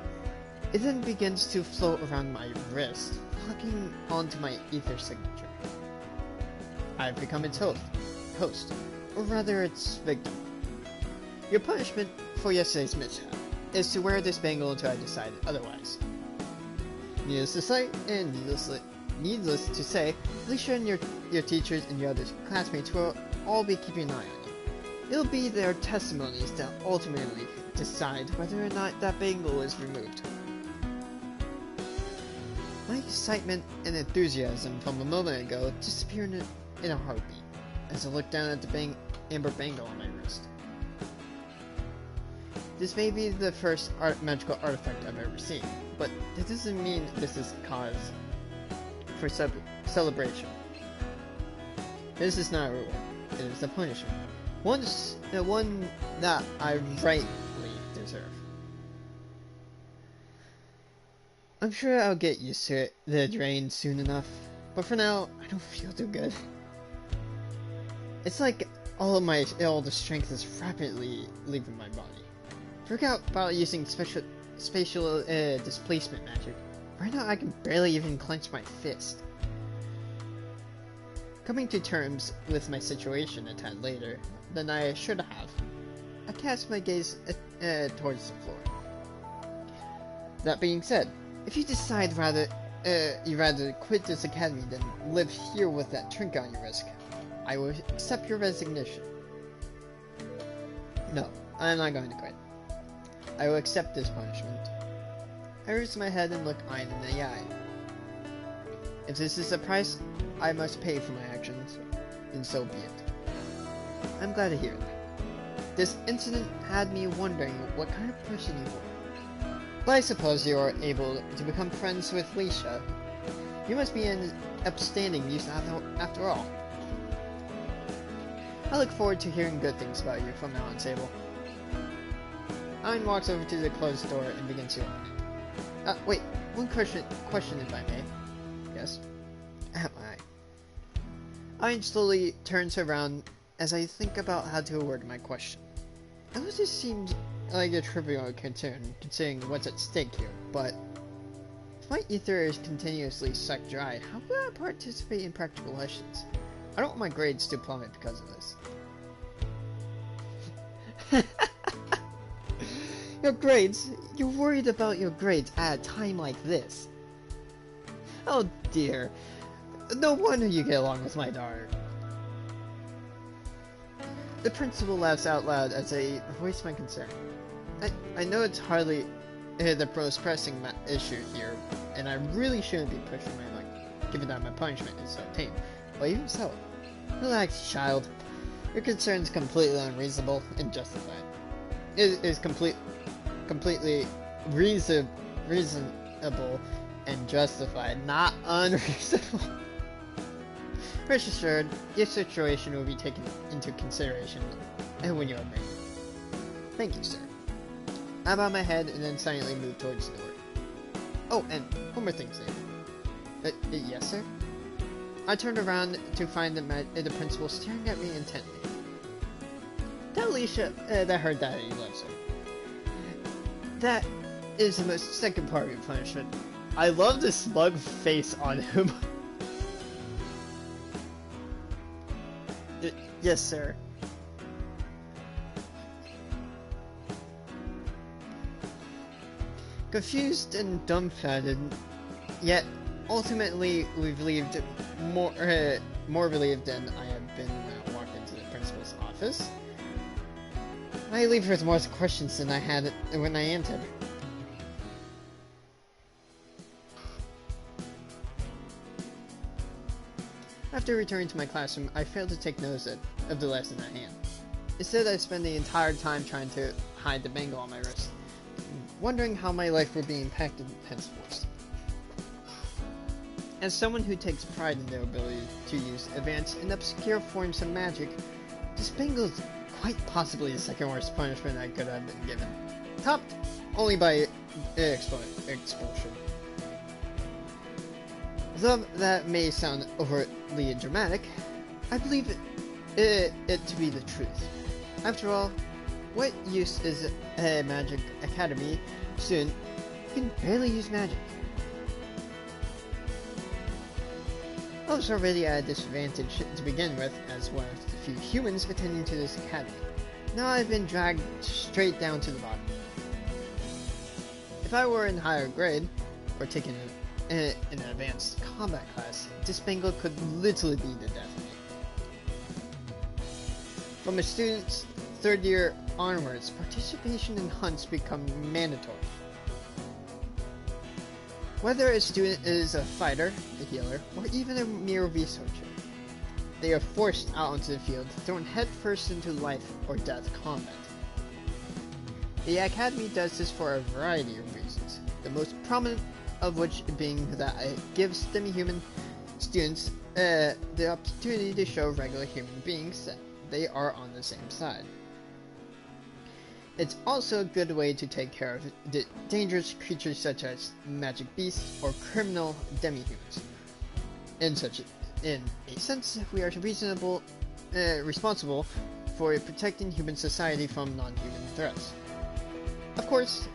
it then begins to float around my wrist, locking onto my ether signature. I've become its host, or rather its victim. Your punishment for yesterday's mishap is to wear this bangle until I decide otherwise. Needless to say, Alicia and your teachers and your other classmates will all be keeping an eye on you. It'll be their testimonies that ultimately decide whether or not that bangle is removed. My excitement and enthusiasm from a moment ago disappeared in a heartbeat as I looked down at the amber bangle on my wrist. This may be the first magical artifact I've ever seen, but that doesn't mean this is cause for celebration. This is not a reward, it is a punishment. The one that I rightly deserve. I'm sure I'll get used to the drain soon enough, but for now, I don't feel too good. It's like all the strength is rapidly leaving my body. Forget about using spatial displacement magic. Right now I can barely even clench my fist. Coming to terms with my situation a tad later than I should have, I cast my gaze towards the floor. That being said, if you decide you'd rather quit this academy than live here with that trinket on your wrist, I will accept your resignation. No, I'm not going to quit. I will accept this punishment. I raise my head and look Ein in the eye. If this is the price I must pay for my actions, then so be it. I'm glad to hear that. This incident had me wondering what kind of person you were. But I suppose you are able to become friends with Leisha. You must be an upstanding youth after all. I look forward to hearing good things about you from now on, Sable. Ein walks over to the closed door and begins to open it. Wait, one question if I may. Yes? Am I? Ein slowly turns around as I think about how to word my question. I know this seems like a trivial concern, considering what's at stake here, but if my ether is continuously sucked dry, how will I participate in practical lessons? I don't want my grades to plummet because of this. Your grades? You're worried about your grades at a time like this. Oh dear. No wonder you get along with my daughter. The principal laughs out loud as I voice my concern. I know it's hardly the most pressing issue here, and I really shouldn't be pushing my luck, given that my punishment is so tame. But even so, relax, child. Your concern is completely unreasonable and justified. is completely reasonable and justified, not unreasonable. Rest assured, your situation will be taken into consideration when you are married. Thank you, sir. I bow my head and then silently move towards the door. Oh, and one more thing, sir. Yes, sir? I turned around to find the principal staring at me intently. Tell Alicia that her daddy loves her. That is the most second part of your punishment. I love the smug face on him. Yes, sir. Confused and dumbfounded, yet ultimately relieved, more relieved than I had been when I walked into the principal's office. I leave with more questions than I had when I entered. After returning to my classroom, I failed to take notice of the lesson at hand. Instead, I spent the entire time trying to hide the bangle on my wrist, wondering how my life would be impacted henceforth. As someone who takes pride in their ability to use advanced and obscure forms of magic, this bangle is quite possibly the second worst punishment I could have been given, topped only by expulsion. Though that may sound overtly dramatic, I believe it to be the truth. After all, what use is a magic academy student who can barely use magic? I was already at a disadvantage to begin with as one of the few humans attending to this academy. Now I've been dragged straight down to the bottom. If I were in higher grade, or taken in an advanced combat class, this bangle could literally be the death of me. From a student's third year onwards, participation in hunts become mandatory. Whether a student is a fighter, a healer, or even a mere researcher, they are forced out onto the field, thrown headfirst into life or death combat. The Academy does this for a variety of reasons, the most prominent of which being that it gives demi-human students the opportunity to show regular human beings that they are on the same side. It's also a good way to take care of the dangerous creatures such as magic beasts or criminal demi-humans. In a sense, we are responsible for protecting human society from non-human threats. Of course,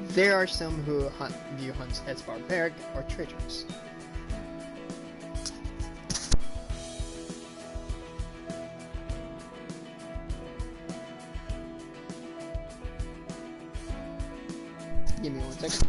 there are some who view hunts as barbaric or treacherous. Give me 1 second.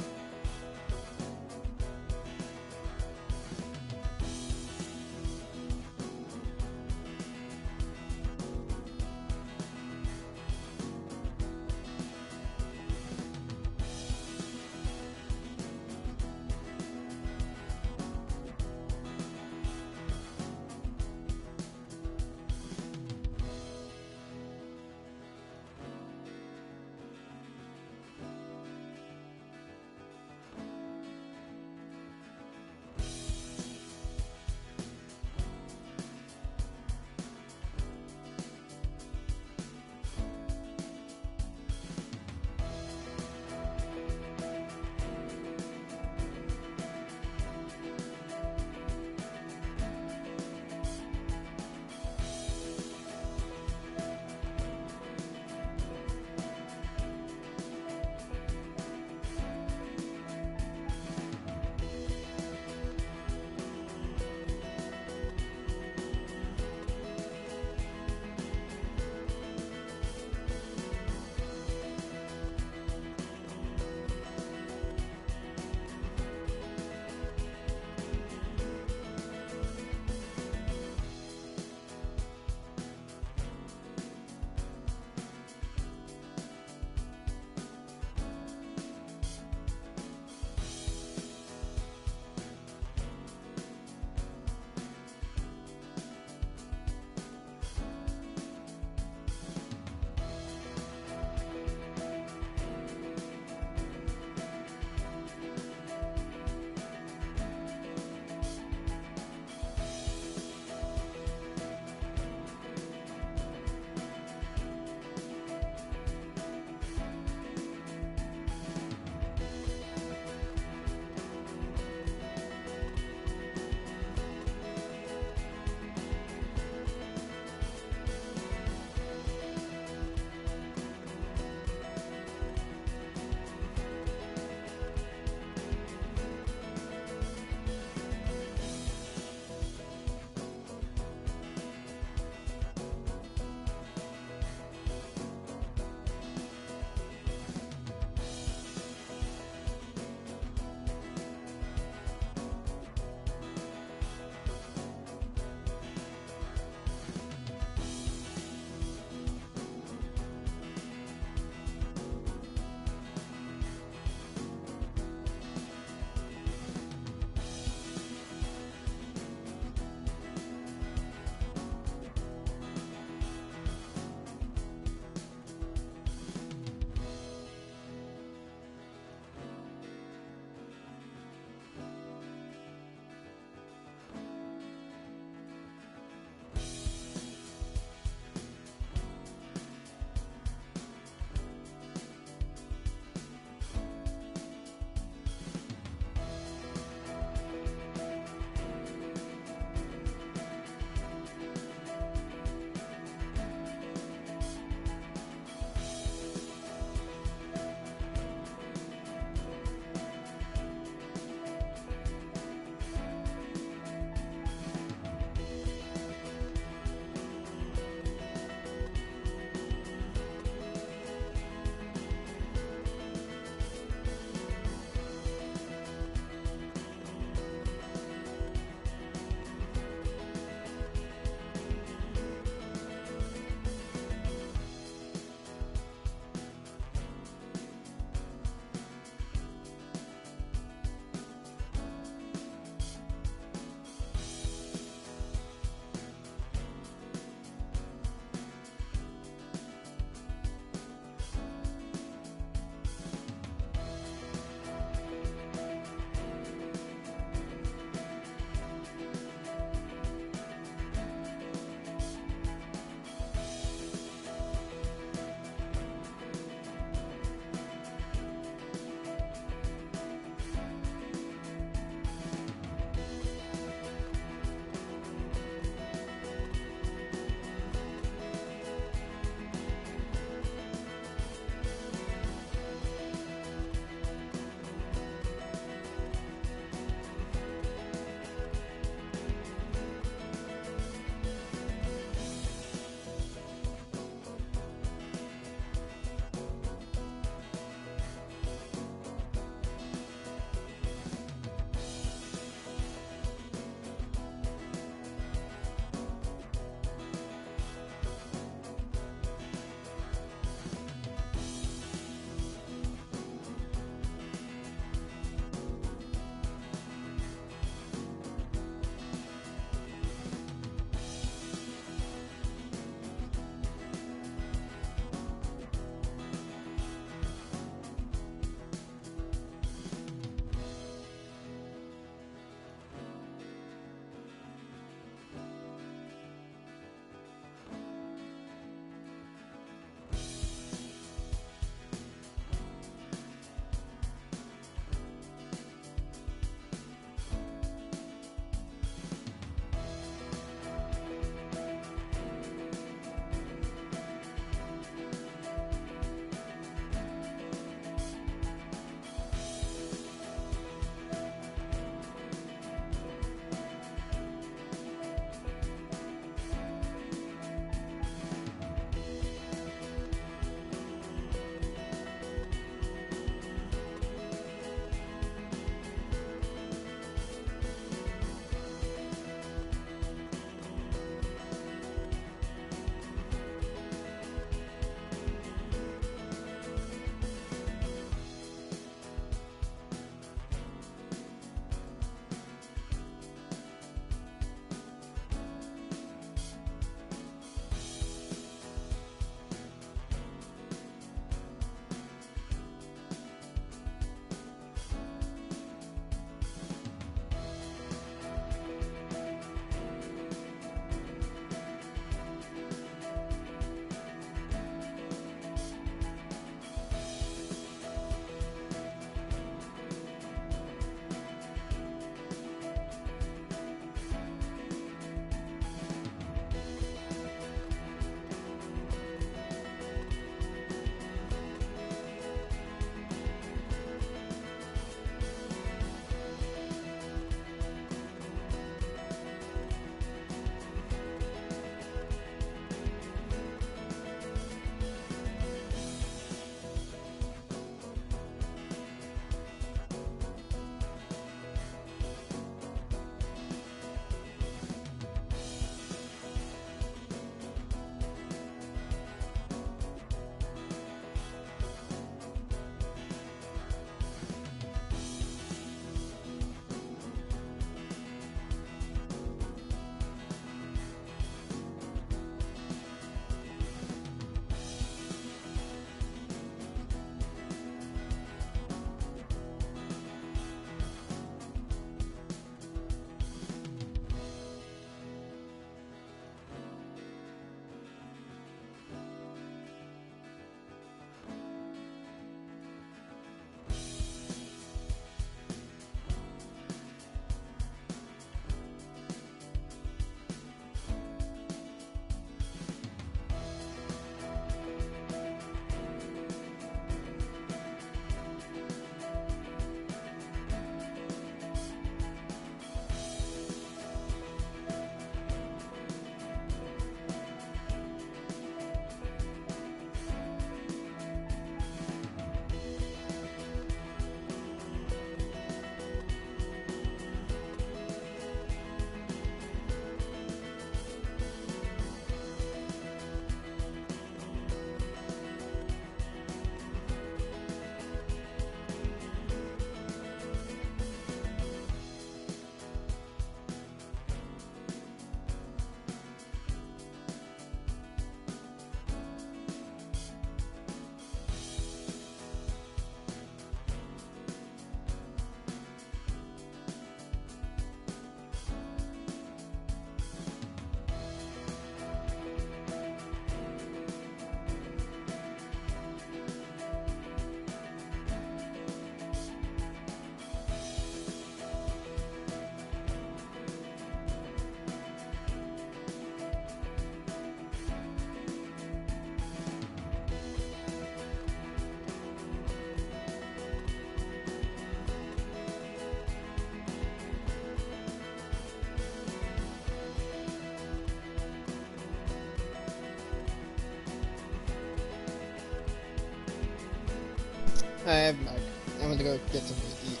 I'm back. I want to go get something to eat.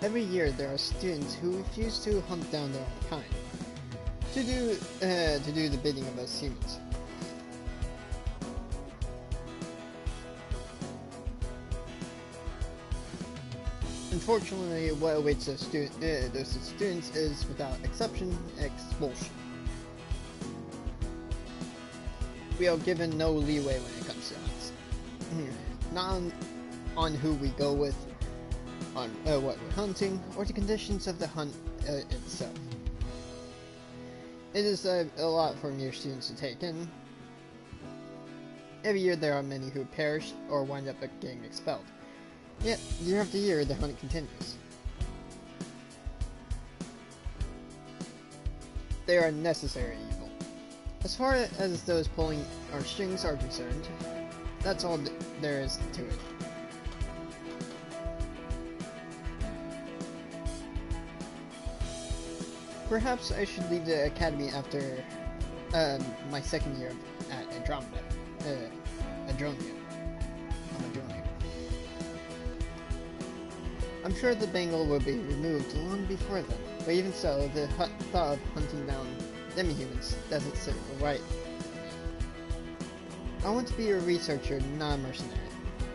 Every year there are students who refuse to hunt down their own kind, to do the bidding of us humans. Unfortunately, what awaits those students is, without exception, expulsion. We are given no leeway when it comes to hunts. Not on who we go with, on what we're hunting, or the conditions of the hunt itself. It is a lot for mere students to take in. Every year there are many who perish or wind up getting expelled. Yet, year after year, the hunt continues. They are necessary evil. As far as those pulling our strings are concerned, that's all there is to it. Perhaps I should leave the academy after my second year at Andromeda. I'm sure the bangle will be removed long before then, but even so, the thought of hunting down demi-humans doesn't sit right. I want to be a researcher, not a mercenary.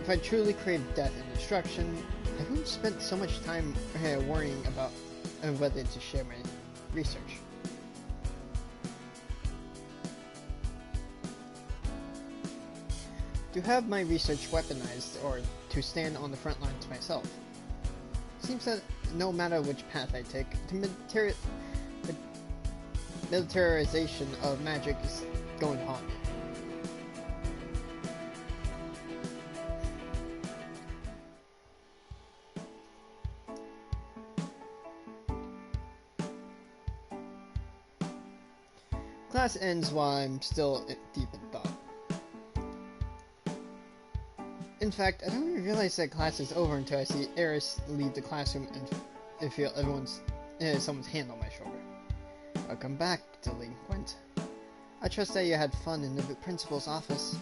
If I truly crave death and destruction, I wouldn't spend so much time worrying about whether to share my research. To have my research weaponized, or to stand on the front lines myself. Seems that no matter which path I take, the militarization of magic is going to haunt me. Class ends while I'm still deep in thought. In fact, I don't even realize that class is over until I see Eris leave the classroom and feel someone's hand on my shoulder. Welcome back, delinquent. I trust that you had fun in the principal's office.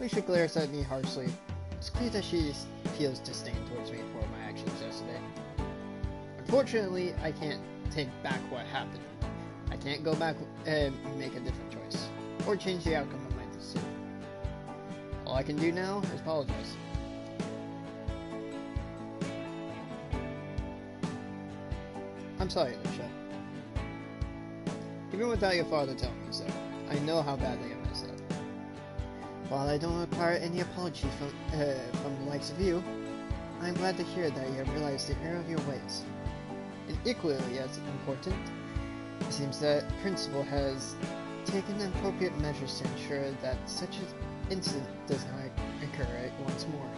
Alicia glares at me harshly. It's clear that she feels disdain towards me for my actions yesterday. Unfortunately, I can't take back what happened. I can't go back and make a different choice, or change the outcome of my decision. All I can do now is apologize. I'm sorry, Alicia. Even without your father telling me so, I know how badly I messed up. While I don't require any apology from the likes of you, I'm glad to hear that you have realized the error of your ways. And equally as important, it seems that the principal has taken appropriate measures to ensure that such an incident does not occur once more.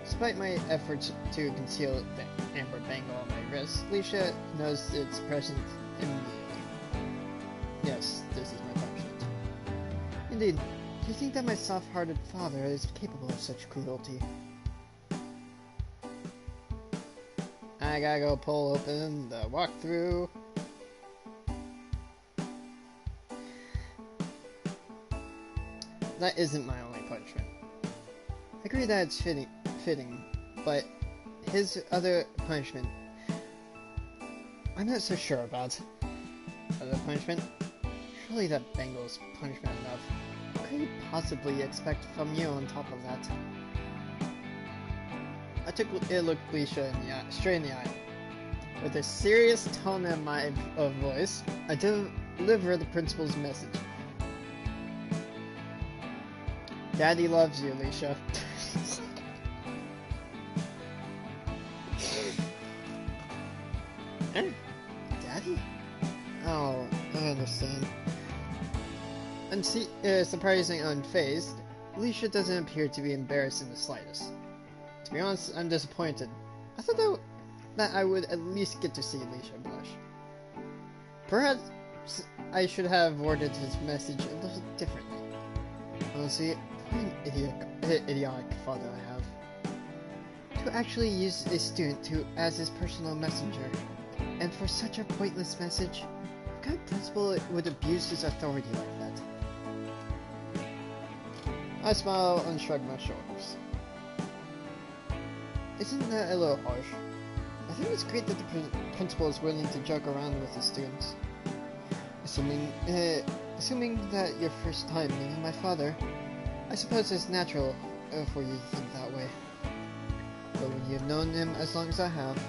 Despite my efforts to conceal the amber bangle on my wrist, Alicia knows its presence immediately. Yes, this is my punishment. Indeed, do you think that my soft-hearted father is capable of such cruelty? I gotta go pull open the walkthrough. That isn't my only punishment. I agree that it's fitting, but his other punishment, I'm not so sure about. Other punishment? Surely that bangle's punishment enough. What could you possibly expect from you on top of that? I took a look Alicia straight in the eye. With a serious tone of voice, I deliver the principal's message. Daddy loves you, Alicia. Daddy? Oh, I understand. Surprising unfazed, Alicia doesn't appear to be embarrassed in the slightest. To be honest, I'm disappointed. I thought that I would at least get to see Alicia blush. Perhaps I should have worded his message a little differently. Honestly, what an idiotic father I have. To actually use a student as his personal messenger, and for such a pointless message, kind of principal would abuse his authority like that? I smile and shrug my shoulders. Isn't that a little harsh? I think it's great that the principal is willing to joke around with his students. Assuming that your first time meeting my father, I suppose it's natural for you to think that way. But when you've known him as long as I have,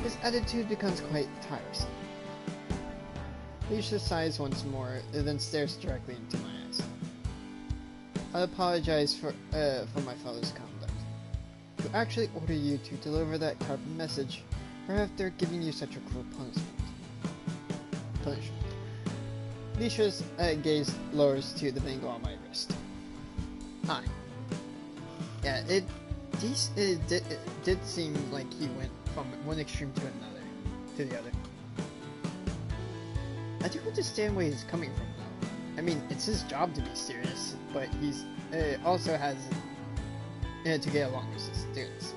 his attitude becomes quite tiresome. Alicia sighs once more, and then stares directly into my eyes. I apologize for my father's conduct. To actually order you to deliver that carbon message, or after giving you such a cruel punishment. Alicia's gaze lowers to the bangle on my wrist. Hi. Yeah, it did seem like he went from one extreme to the other. I do understand where he's coming from, though. I mean, it's his job to be serious, but he's also has to get along with his students.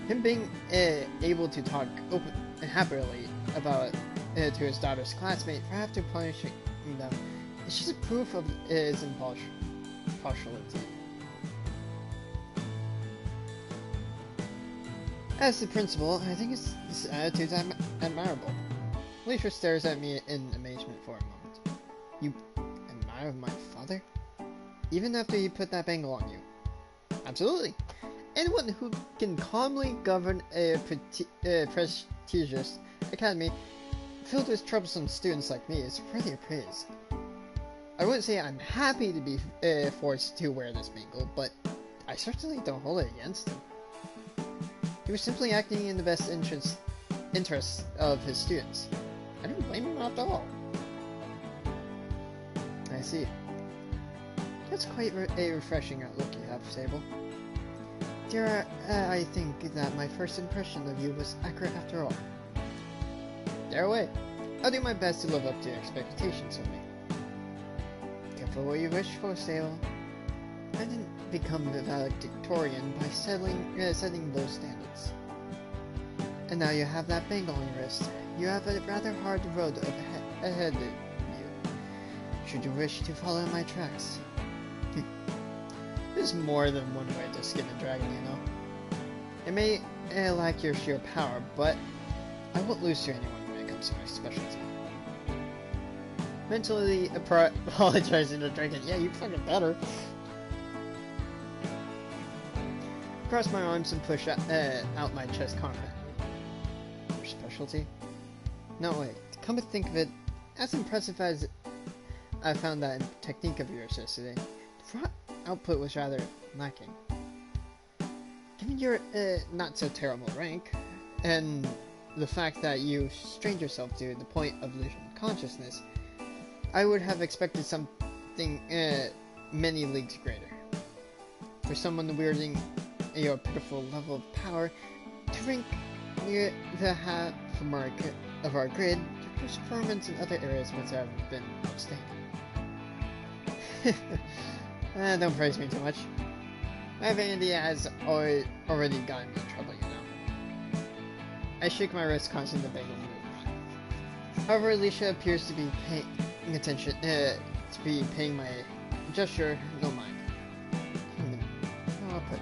Him being able to talk open and happily about to his daughter's classmate for after punishing them, it's just proof of his impartiality. As the principal, I think his attitude's admirable. Alicia stares at me in amazement for a moment. You admire my father? Even after he put that bangle on you? Absolutely. Anyone who can calmly govern a prestigious academy filled with troublesome students like me is worthy of praise. I wouldn't say I'm happy to be forced to wear this bangle, but I certainly don't hold it against him. He was simply acting in the best interests of his students. I don't blame him at all. I see. That's quite a refreshing outlook you have, Sable. Dear, I think that my first impression of you was accurate after all. Dare away. I'll do my best to live up to your expectations of me. Careful what you wish for, Sable. I didn't become a valedictorian by setting those standards. And now you have that bangle on your wrist. You have a rather hard road ahead of you, should you wish to follow my tracks. There's more than one way to skin a dragon, you know. It may lack your sheer power, but I won't lose to anyone when it comes to my specialty. Mentally apologizing to the dragon. Yeah, you fucking better. Cross my arms and push out my chest confidently. Your specialty? No, wait. Come to think of it, as impressive as I found that technique of yours yesterday, the raw output was rather lacking. Given your not so terrible rank, and the fact that you strained yourself to the point of losing consciousness, I would have expected something many leagues greater. For someone wielding your pitiful level of power, to rank near the half mark of our grid, your performance in other areas must have been outstanding. Don't praise me too much. My vanity has already gotten me in trouble, you know. I shake my wrist, causing the bangle to move. However, Alicia appears to be paying attention, paying my gesture no mind. I'll put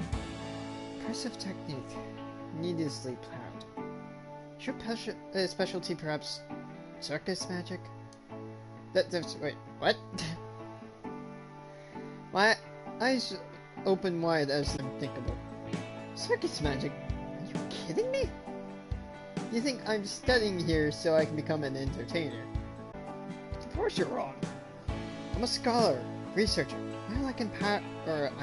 impressive technique, needlessly proud. Is your specialty perhaps circus magic? Wait, what? My eyes open wide as unthinkable. Circus magic? Are you kidding me? You think I'm studying here so I can become an entertainer? Of course you're wrong. I'm a scholar, researcher. While I can I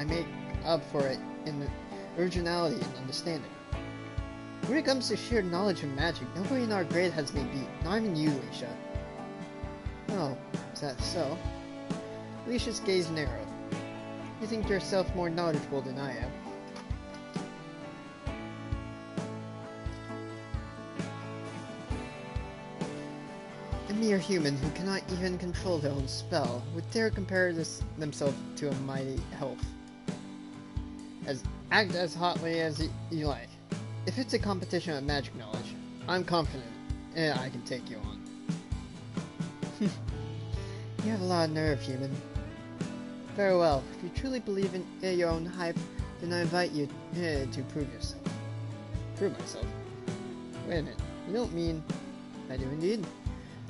make up for it in originality and understanding. When it comes to sheer knowledge of magic, nobody in our grade has me beat. Not even you, Alicia. Oh, is that so? Alicia's gaze narrowed. You think yourself more knowledgeable than I am. A mere human who cannot even control their own spell would dare compare themselves to a mighty elf. Act as hotly as you like. If it's a competition of magic knowledge, I'm confident I can take you on. You have a lot of nerve, human. Very well. If you truly believe in your own hype, then I invite you to prove yourself. Prove myself? Wait a minute. You don't mean... I do indeed.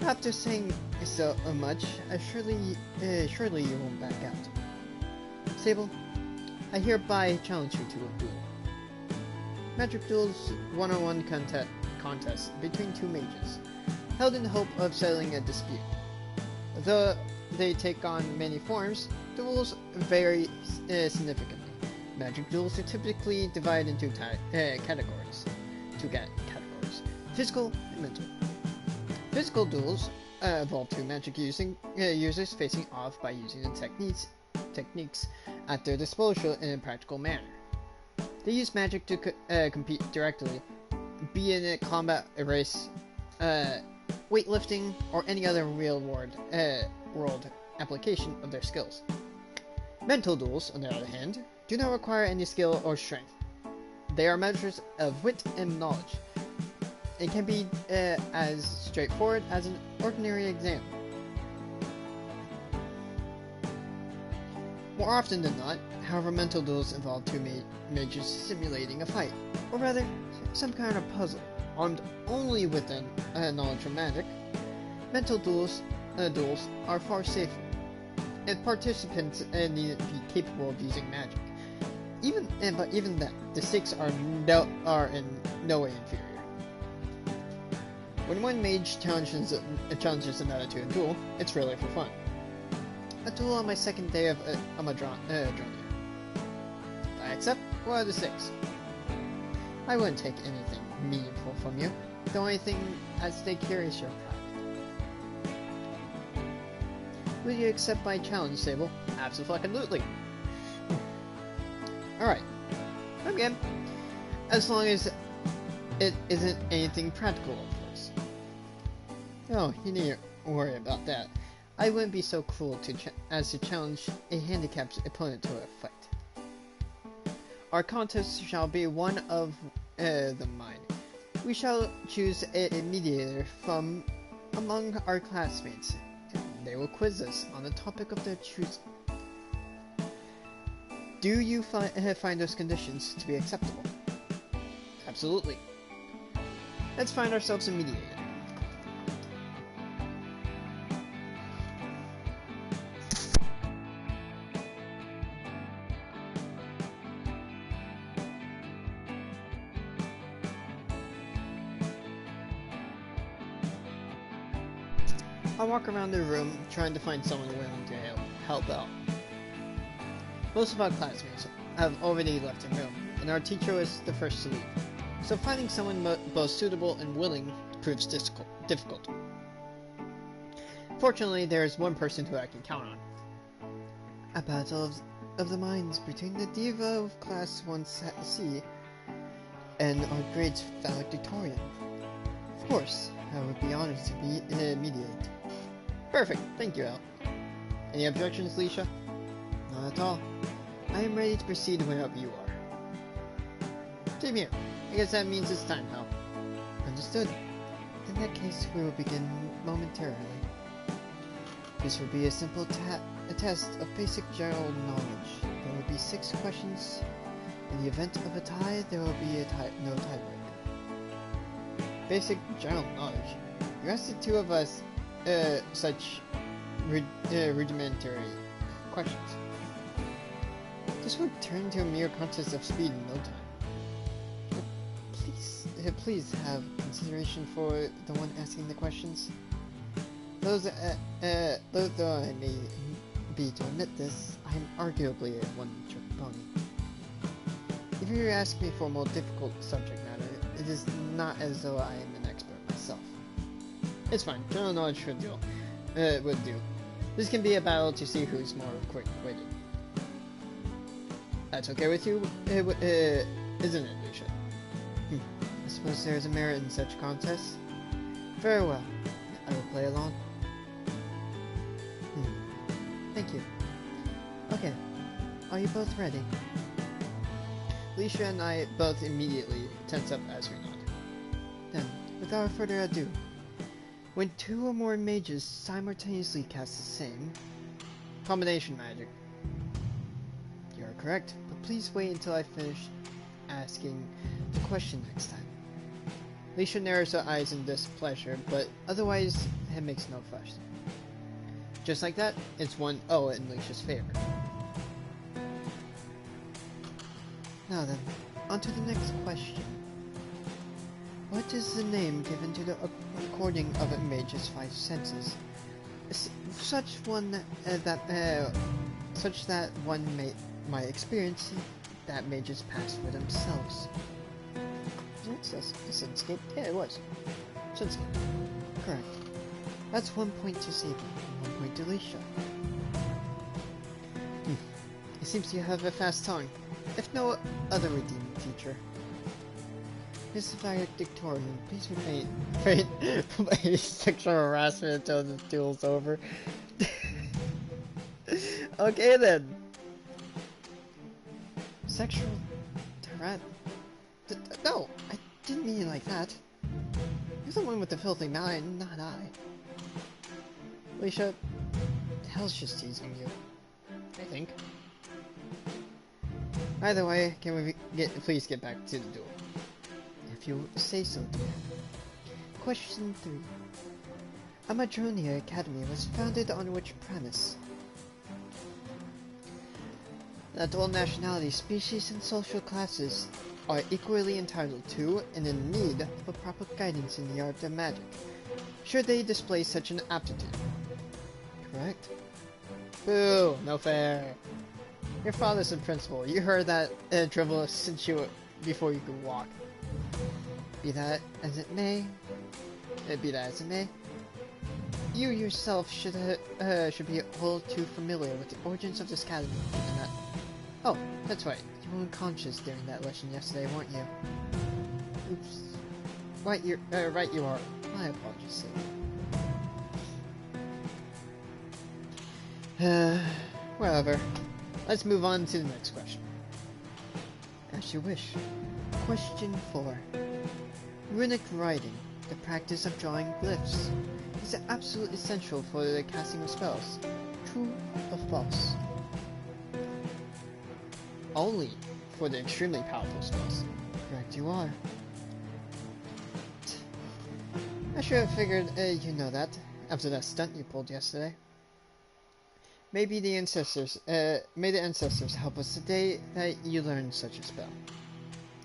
After saying so much, surely you won't back out. Sable, I hereby challenge you to a duel. Magic duels one-on-one contest between two mages, held in the hope of settling a dispute. Though they take on many forms, duels vary significantly. Magic duels are typically divided into categories. Physical and mental. Physical duels involve two magic users facing off by using the techniques at their disposal in a practical manner. They use magic to compete directly, be it in a combat, a race, weightlifting, or any other real-world application of their skills. Mental duels, on the other hand, do not require any skill or strength. They are measures of wit and knowledge. It can be as straightforward as an ordinary exam. More often than not, however, mental duels involve two mages simulating a fight, or rather, some kind of puzzle, armed only with knowledge of magic. Mental duels are far safer, and participants need to be capable of using magic. But even then, the stakes are in no way inferior. When one mage challenges another to a duel, it's really for fun. A duel on my second day of Amadronia. I accept. What are the stakes? I wouldn't take anything meaningful from you. The only thing at stake here is your pride. Will you accept my challenge, Sable? Absolutely. Alright. I'm game. As long as it isn't anything practical, of course. Oh, you needn't worry about that. I wouldn't be so cruel as to challenge a handicapped opponent to a fight. Our contest shall be one of the mine. We shall choose a mediator from among our classmates. They will quiz us on the topic of their choosing. Do you find those conditions to be acceptable? Absolutely. Let's find ourselves a mediator. I walk around the room trying to find someone willing to help out. Most of our classmates have already left the room, and our teacher was the first to leave, so finding someone both suitable and willing proves difficult. Fortunately, there is one person who I can count on. A battle of the minds between the diva of Class 1C and our grades valedictorian. Of course, I would be honored to be mediated. Perfect, thank you, Al. Any objections, Leisha? Not at all. I am ready to proceed whenever you are. Same here. I guess that means it's time, Al. Understood. In that case, we will begin momentarily. This will be a simple test of basic general knowledge. There will be 6 questions. In the event of a tie, there will be no tiebreaker. Basic general knowledge. You asked the two of us such rudimentary questions. This would turn to a mere contest of speed in no time. Please have consideration for the one asking the questions. Though I may be to admit this, I am arguably a one-trick pony. If you ask me for a more difficult subject matter, it is not as though I am an expert myself. It's fine. General knowledge would do. This can be a battle to see who's more quick-witted. That's okay with you, isn't it, Lucia? I suppose there is a merit in such contests. Very well. I will play along. Thank you. Okay. Are you both ready? Leisha and I both immediately tense up as we nod. Then, without further ado, When two or more mages simultaneously cast the same combination magic. You are correct, but please wait until I finish asking the question next time. Leisha narrows her eyes in displeasure, but otherwise it makes no fuss. Just like that, it's 1-0 in Leisha's favor. Now then, on to the next question. What is the name given to the recording of a mage's 5 senses? Such that one might experience that mages pass for themselves. It's a Sunscape? Yeah, it was. Sunscape. Correct. That's 1 point to Sable, and 1 point to Leisha. It seems you have a fast tongue, if no other redeeming feature. Mr. Valedictorian, please refrain sexual harassment until the duel's over. Okay then. Sexual harassment? No, I didn't mean it like that. You're the one with the filthy mind, not I. Leisha, hell's just teasing you. I think. Either way, can we please get back to the duel? If you say so, dear. Question 3. Amadronia Academy was founded on which premise? That all nationalities, species, and social classes are equally entitled to and in need of proper guidance in the art of magic, should they display such an aptitude. Correct? Boo! No fair! Your father's a principal. You heard that dribble since before you could walk. Be that as it may, you yourself should be all too familiar with the origins of this academy. And that. Oh, that's right. You were unconscious during that lesson yesterday, weren't you? Oops. Right, you are. My apologies, Sable. Whatever. Let's move on to the next question. As you wish. Question 4. Runic writing, the practice of drawing glyphs, is absolutely essential for the casting of spells. True or false? Only for the extremely powerful spells. Correct you are. I should have figured you know that, after that stunt you pulled yesterday. May the ancestors help us the day that you learn such a spell.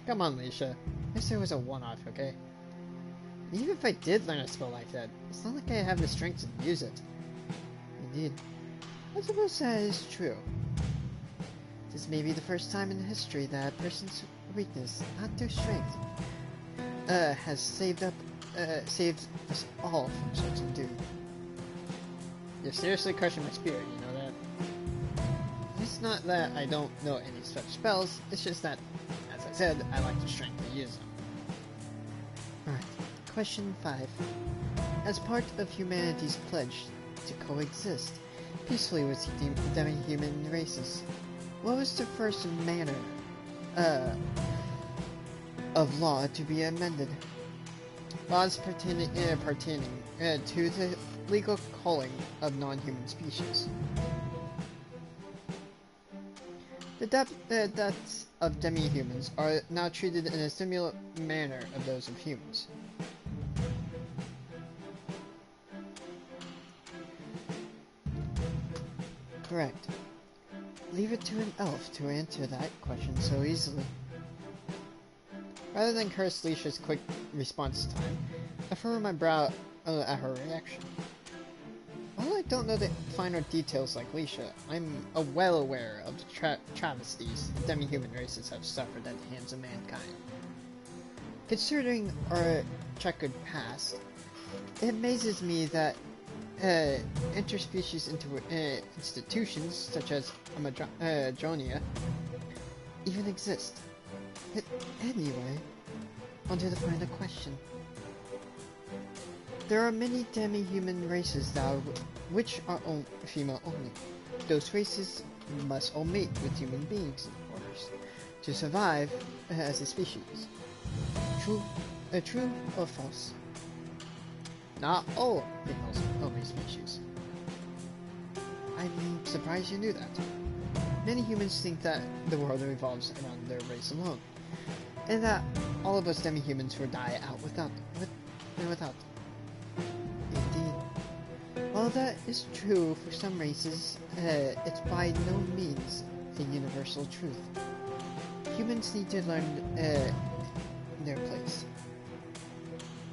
Come on, Leisha. Yesterday was a one-off, okay? And even if I did learn a spell like that, it's not like I have the strength to use it. Indeed. I suppose that is true. This may be the first time in history that a person's weakness, not their strength, has saved us all from such a doom. You're seriously crushing my spirit, you know that? It's not that I don't know any such spells, it's just that, as I said, I lack the strength to use them. Alright, question 5. As part of humanity's pledge to coexist peacefully with demi-human races, what was the first manner of law to be amended? Laws pertaining to the legal culling of non-human species. The deaths of demi-humans are now treated in a similar manner of those of humans. Correct. Leave it to an elf to answer that question so easily. Rather than curse Leisha's quick response time, I furrow my brow at her reaction. While I don't know the finer details like Leisha, I'm well aware of the travesties the demi-human races have suffered at the hands of mankind. Considering our checkered past, it amazes me that interspecies institutions such as Amadronia even exist. But anyway, onto the final question. There are many demi-human races which are female only. Those races must all mate with human beings in order to survive as a species. True or false? not all females only species. I'm surprised you knew that. Many humans think that the world revolves around their race alone, and that all of us demi-humans will die out without them. Indeed. While that is true for some races, it's by no means a universal truth. Humans need to learn their place.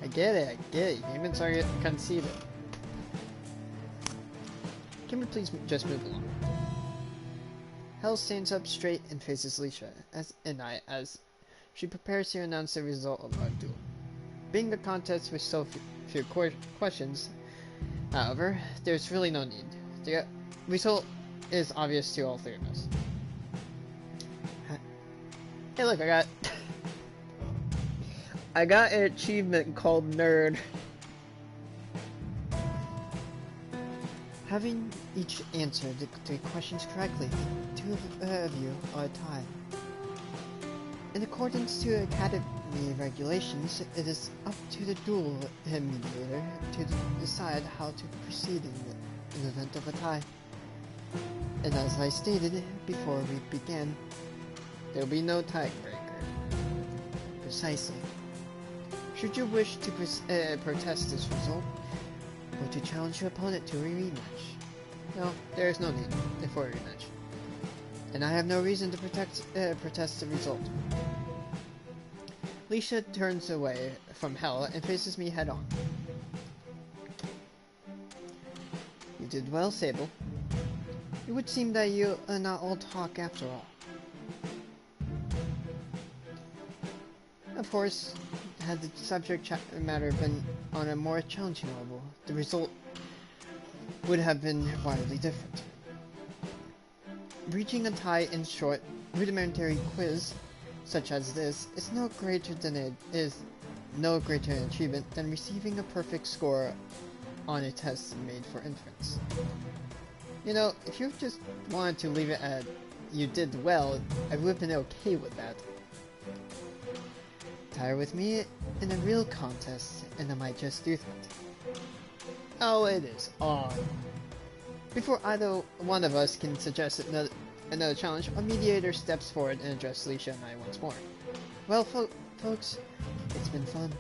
I get it. Humans are conceited. Can we please just move along? Hel stands up straight and faces Leisha as she prepares to announce the result of our duel. Being a contest with so few questions, however, there's really no need. The result is obvious to all three of us. Hey look, I got an achievement called Nerd. Having each answered the three questions correctly, two of you are a tie. In accordance to Academy regulations, it is up to the duel mediator to decide how to proceed in the event of a tie. And as I stated before we began, there will be no tiebreaker. Precisely. Should you wish to protest this result, or to challenge your opponent to a rematch? No, there is no need for a rematch. And I have no reason to protest the result. Leisha turns away from Hel and faces me head on. You did well, Sable. It would seem that you are not all talk after all. Of course, had the subject matter been on a more challenging level, the result would have been wildly different. Reaching a tie in short, rudimentary quiz such as this is no greater an achievement than receiving a perfect score on a test made for infants. You know, if you just wanted to leave it at you did well, I would have been okay with that. Tie with me in a real contest, and I might just do that. Oh, it is on. Before either one of us can suggest another challenge, a mediator steps forward and addresses Leisha and I once more. Well, folks, it's been fun.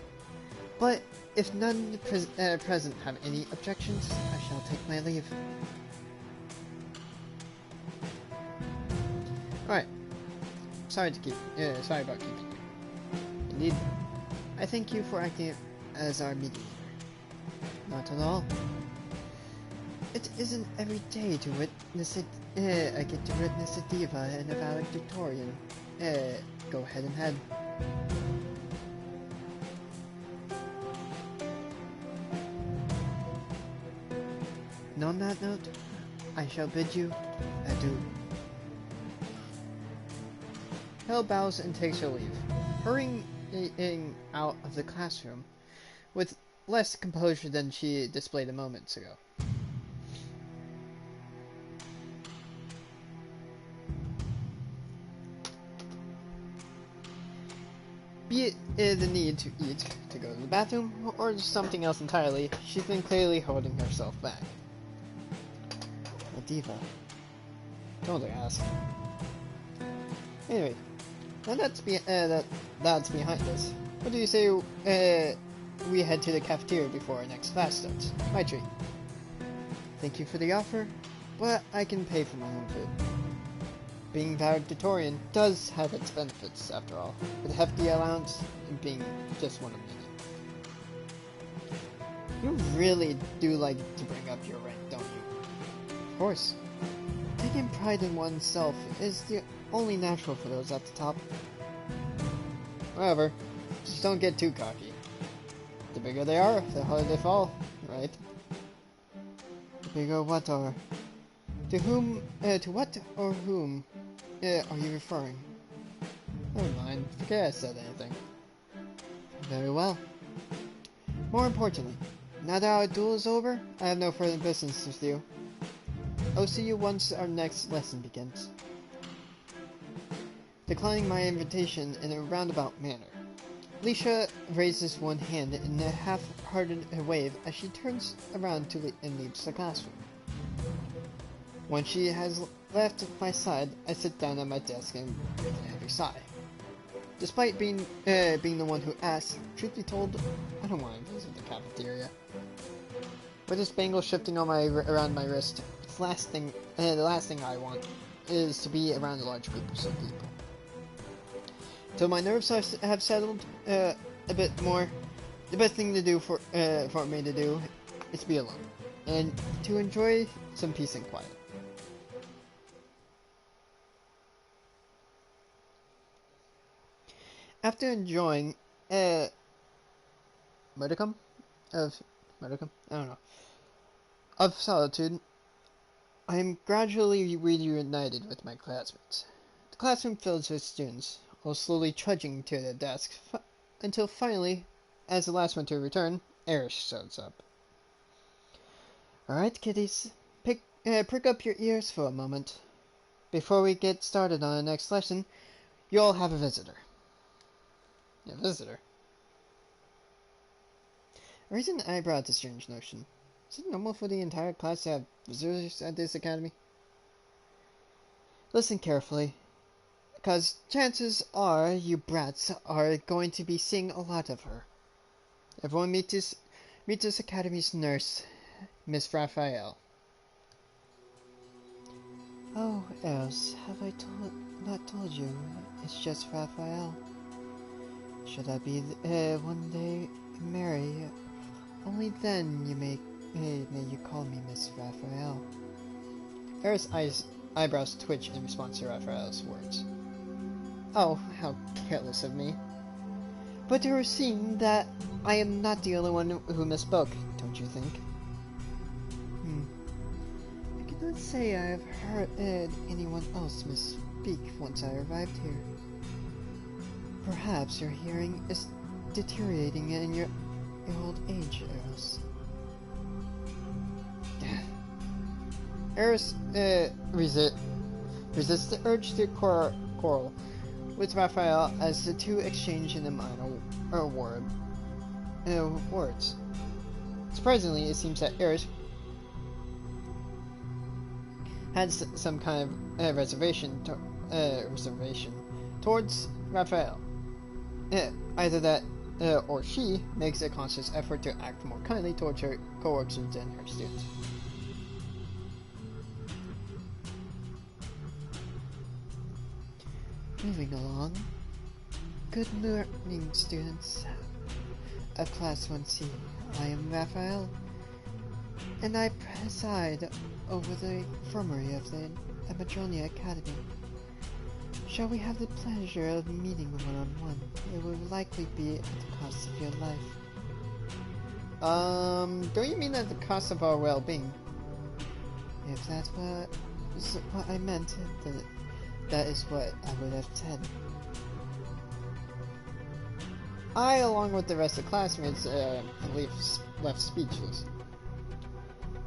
But if none present have any objections, I shall take my leave. Alright. Sorry about keeping you. Indeed. I thank you for acting as our mediator. Not at all. It isn't every day to witness it. I get to witness a diva and a valedictorian. Go head and head. And on that note, I shall bid you adieu. Hel bows and takes her leave, hurrying out of the classroom with less composure than she displayed a moment ago. Be it the need to eat, to go to the bathroom, or something else entirely, she's been clearly holding herself back. A diva. Don't ask. Anyway, now that's behind us. What do you say we head to the cafeteria before our next class starts? My treat. Thank you for the offer, but I can pay for my own food. Being valedictorian does have its benefits, after all, with a hefty allowance and being just one of many. You really do like to bring up your rank, don't you? Of course. Taking pride in oneself is the only natural for those at the top. However, just don't get too cocky. The bigger they are, the harder they fall, right? The bigger what are? To what or whom are you referring? Never mind, forget I said anything. Very well. More importantly, now that our duel is over, I have no further business with you. I'll see you once our next lesson begins. Declining my invitation in a roundabout manner, Leisha raises one hand in a half-hearted wave as she turns around and leaves the classroom. When she has left my side, I sit down at my desk and breathe a heavy sigh. Despite being the one who asked, truth be told, I don't want to visit the cafeteria. With this bangle shifting on around my wrist, the last thing I want is to be around a large group of people. Till my nerves have settled a bit more, the best thing to do for me to do is to be alone and to enjoy some peace and quiet. After enjoying modicum of solitude, I am gradually reunited with my classmates. The classroom fills with students, all slowly trudging to their desks, until finally, as the last one to return, Eris shows up. Alright, kiddies, prick up your ears for a moment. Before we get started on the next lesson, you all have a visitor. A visitor? I raised an eyebrow at the strange notion. Is it normal for the entire class to have visitors at this academy? Listen carefully, because chances are you brats are going to be seeing a lot of her. Everyone meet this academy's nurse, Miss Raphael. Oh, Els, have I not told you? It's just Raphael. Should I be one day marry, only then may you call me Miss Raphael. Eris' eyebrows twitch in response to Raphael's words. Oh, how careless of me. But it would seem that I am not the only one who misspoke, don't you think? I cannot say I have heard anyone else misspeak once I arrived here. Perhaps your hearing is deteriorating in your old age, Eris. Eris resists the urge to quarrel with Raphael as the two exchange in a minor words. Surprisingly, it seems that Eris has some kind of reservation towards Raphael. Either that or she makes a conscious effort to act more kindly towards her coworkers and her students. Moving along. Good morning, students of Class 1C. I am Raphael, and I preside over the infirmary of the Amazonia Academy. Shall we have the pleasure of meeting one-on-one? It will likely be at the cost of your life. Don't you mean at the cost of our well-being? If that's what I meant, that is what I would have said. I, along with the rest of the classmates, left speechless.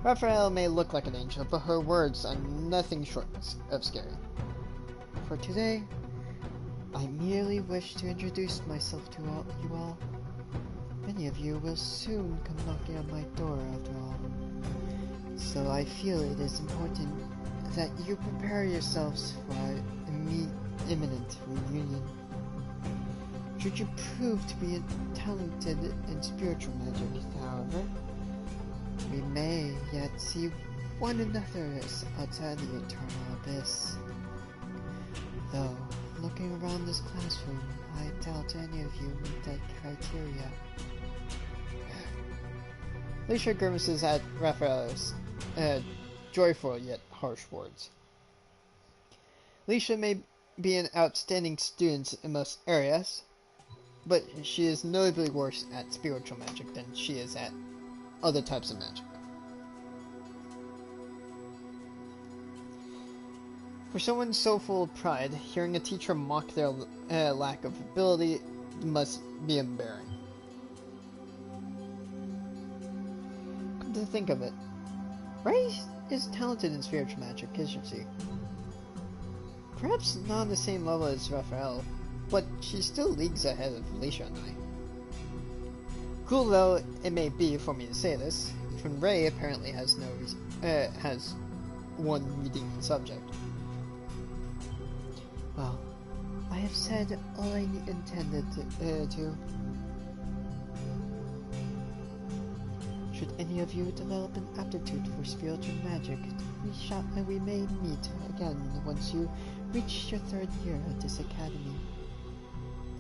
Raphael may look like an angel, but her words are nothing short of scary. For today, I merely wish to introduce myself to you all. Many of you will soon come knocking on my door after all. So I feel it is important that you prepare yourselves for our imminent reunion. Should you prove to be talented in spiritual magic, however, we may yet see one another outside the eternal abyss. Though, looking around this classroom, I doubt any of you meet that criteria. Leisha grimaces at Raphael's joyful yet harsh words. Leisha may be an outstanding student in most areas, but she is notably worse at spiritual magic than she is at other types of magic. For someone so full of pride, hearing a teacher mock their lack of ability must be embarrassing. Come to think of it, Ray is talented in spiritual magic, isn't she? Perhaps not on the same level as Raphael, but she's still leagues ahead of Leisha and I. Cool though it may be for me to say this, Ray apparently has has one redeeming subject. Well, I have said all I intended to. Should any of you develop an aptitude for spiritual magic, we may meet again once you reach your 3rd year at this academy.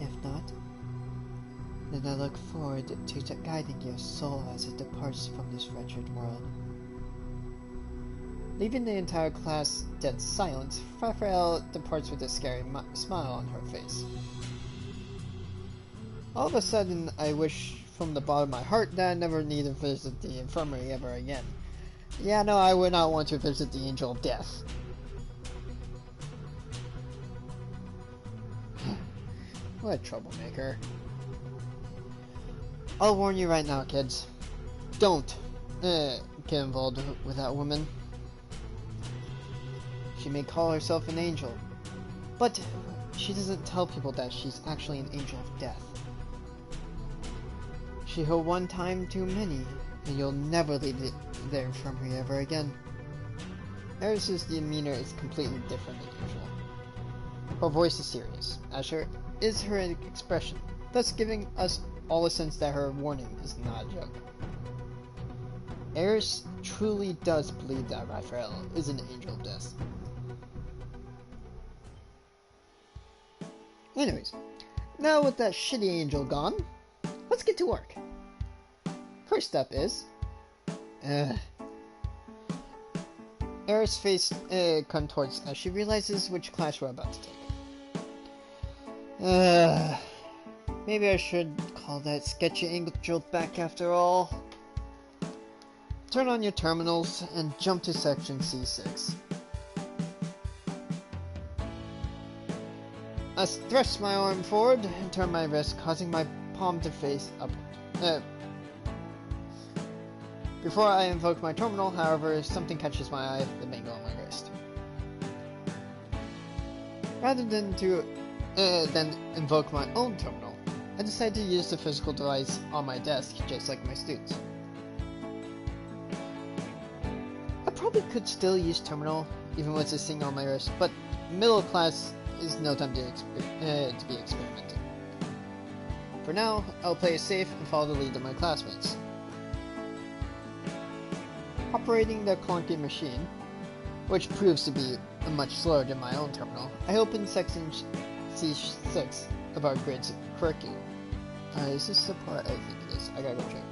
If not, then I look forward to guiding your soul as it departs from this wretched world. Leaving the entire class dead silent, Raphael departs with a scary smile on her face. All of a sudden, I wish from the bottom of my heart that I never need to visit the infirmary ever again. Yeah, no, I would not want to visit the Angel of Death. What a troublemaker. I'll warn you right now, kids. Don't get involved with that woman. She may call herself an angel, but she doesn't tell people that she's actually an angel of death. She healed one time too many, and you'll never leave the infirmary ever again. Eris's demeanor is completely different than usual. Her voice is serious, as is her expression, thus giving us all a sense that her warning is not a joke. Eris truly does believe that Raphael is an angel of death. Anyways, now with that shitty angel gone, let's get to work. First step is... Eris' face contorts as she realizes which class we're about to take. Maybe I should call that sketchy angel back after all. Turn on your terminals and jump to section C6. I thrust my arm forward and turn my wrist, causing my palm to face upward. Before I invoke my terminal, however, something catches my eye, the mango on my wrist. Rather than invoke my own terminal, I decide to use the physical device on my desk, just like my students. I probably could still use terminal, even with this thing on my wrist, but middle class is no time to be experimenting. For now, I'll play it safe and follow the lead of my classmates. Operating the clunky machine, which proves to be much slower than my own terminal, I open section C6 of our grid's curriculum. Is this the part? I think it is. I gotta go check.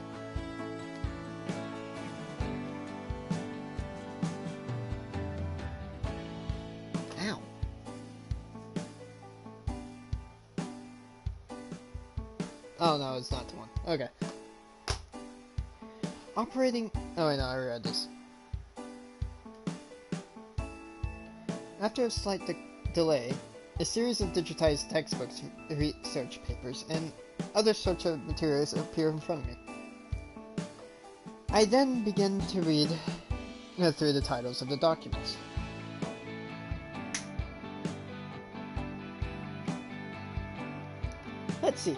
Ow. Oh no, it's not the one. Okay. Operating... Oh wait, no, I read this. After a slight delay, a series of digitized textbooks, research papers, and other sorts of materials appear in front of me. I then begin to read through the titles of the documents. Let's see.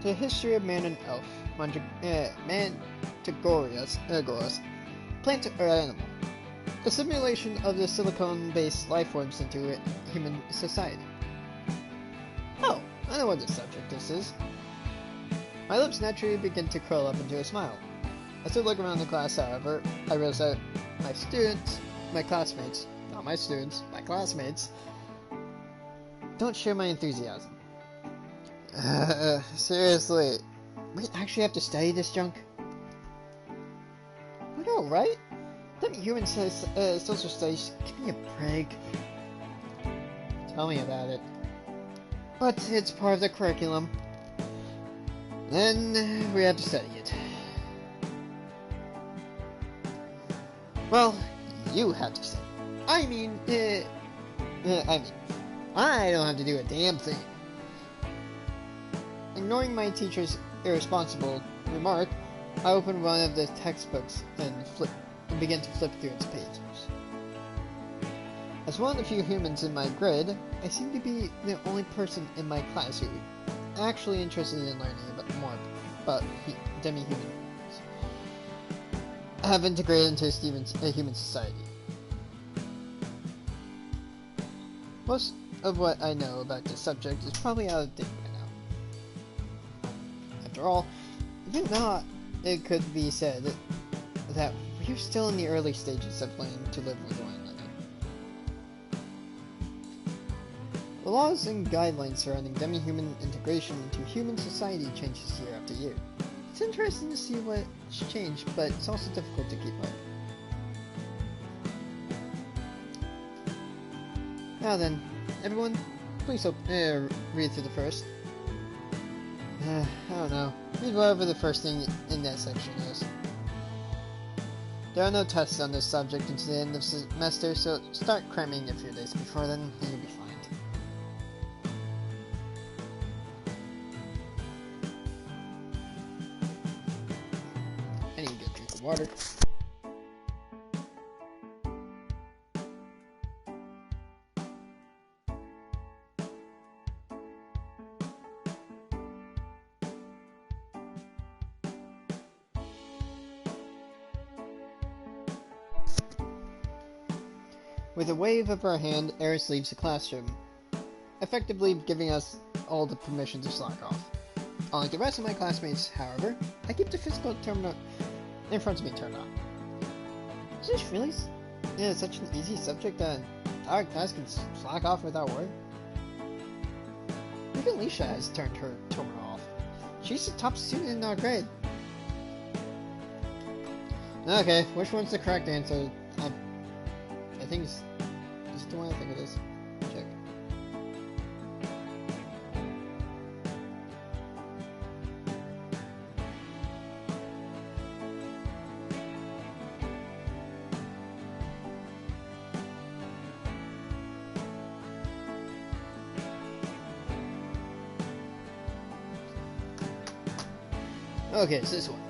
The history of man and elf, Mantigoras, plant or animal. A simulation of the silicone-based lifeforms into human society. Oh, I know what the subject this is. My lips naturally begin to curl up into a smile. As I look around the class, however, I realize that my classmates, don't share my enthusiasm. Seriously, we actually have to study this junk? I know, right? That human says social studies. Give me a break. Tell me about it. But it's part of the curriculum. Then we have to study it. Well, you have to study. I don't have to do a damn thing. Ignoring my teacher's irresponsible remark, I open one of the textbooks and begin to flip through its pages. As one of the few humans in my grid, I seem to be the only person in my class who is actually interested in learning more about demi-humans have integrated into human society. Most of what I know about this subject is probably out of date by now. After all, even though it could be said that we're still in the early stages of learning to live with one another. The laws and guidelines surrounding demi-human integration into human society changes year after year. It's interesting to see what's changed, but it's also difficult to keep up. Now then, everyone, please read through the first. I don't know. Read whatever the first thing in that section is. There are no tests on this subject until the end of the semester, so start cramming a few days before then, and you'll be fine. I need to get a drink of water. With a wave of her hand, Eris leaves the classroom, effectively giving us all the permission to slack off. Unlike the rest of my classmates, however, I keep the physical terminal in front of me turned on. Is this really such an easy subject that our class can slack off without worry? Even Alicia has turned her terminal off. She's the top student in our grade. Okay, which one's the correct answer? I think is it the one I think it is? Check. Okay, it's this one.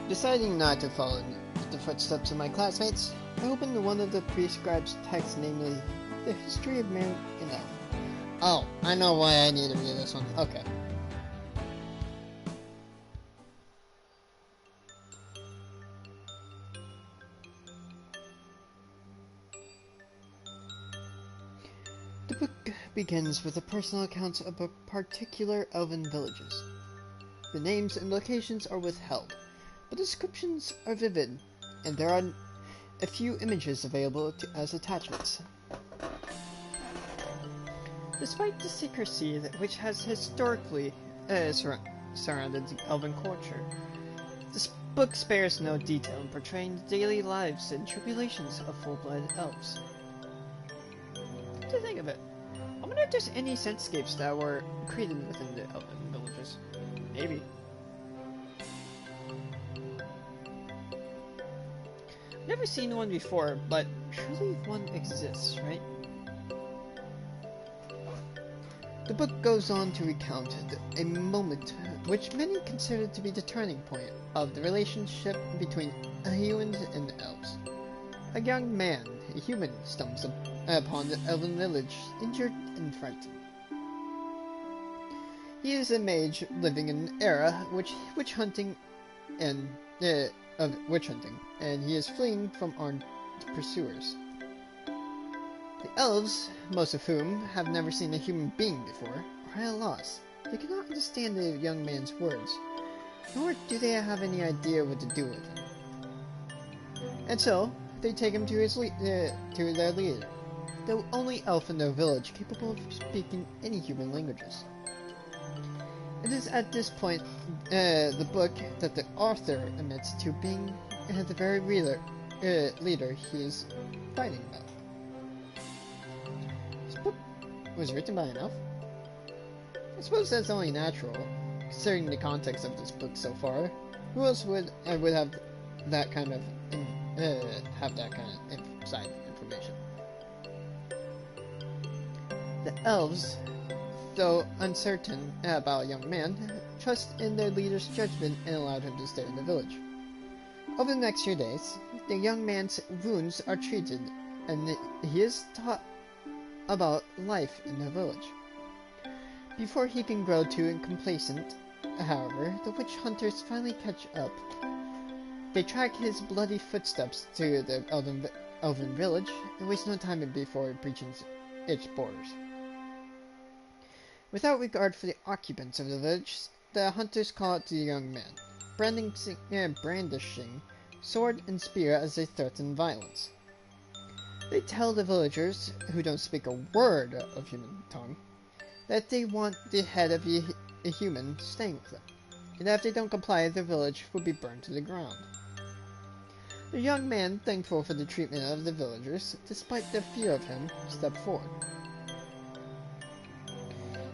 Deciding not to follow the footsteps of my classmates, I opened one of the prescribed texts, namely, the history of man and elf. Oh, I know why I need to read this one. Okay. The book begins with a personal account of a particular elven villages. The names and locations are withheld, but descriptions are vivid, and there are a few images available as attachments. Despite the secrecy which has historically surrounded elven culture, this book spares no detail in portraying the daily lives and tribulations of full-blooded elves. What do you think of it? I wonder if there's any scentscapes that were created within the elven villages. Maybe. Never seen one before, but surely one exists, right? The book goes on to recount a moment which many consider to be the turning point of the relationship between humans and elves. A young man, a human, stumbles upon the elven village, injured and frightened. He is a mage living in an era of witch hunting, and he is fleeing from armed pursuers. The elves, most of whom have never seen a human being before, are at a loss. They cannot understand the young man's words, nor do they have any idea what to do with him. And so, they take him to to their leader, the only elf in their village capable of speaking any human languages. It is at this point, the book, that the author admits to being the very leader he is fighting about. This book was written by an elf? I suppose that's only natural, considering the context of this book so far. Who else would have that kind of inside information? The elves, though uncertain about a young man, trust in their leader's judgment and allowed him to stay in the village. Over the next few days, the young man's wounds are treated, and he is taught about life in the village. Before he can grow too complacent, however, the witch hunters finally catch up. They track his bloody footsteps to the elven village and waste no time before breaching its borders. Without regard for the occupants of the village, the hunters call out to the young man, brandishing sword and spear as they threaten violence. They tell the villagers, who don't speak a word of human tongue, that they want the head of a human staying with them, and that if they don't comply, the village will be burned to the ground. The young man, thankful for the treatment of the villagers, despite their fear of him, stepped forward.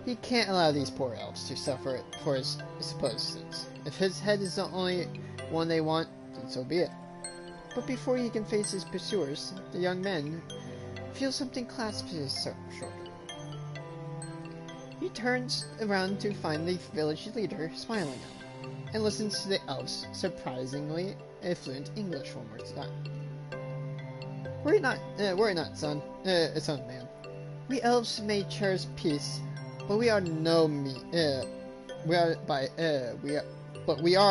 He can't allow these poor elves to suffer for his supposed sins. If his head is the only one they want, then so be it. But before he can face his pursuers, the young man feels something clasp his shoulder. He turns around to find the village leader smiling at him, and listens to the elf's surprisingly fluent English one more time. Worry not, son man. We elves may cherish peace, but we are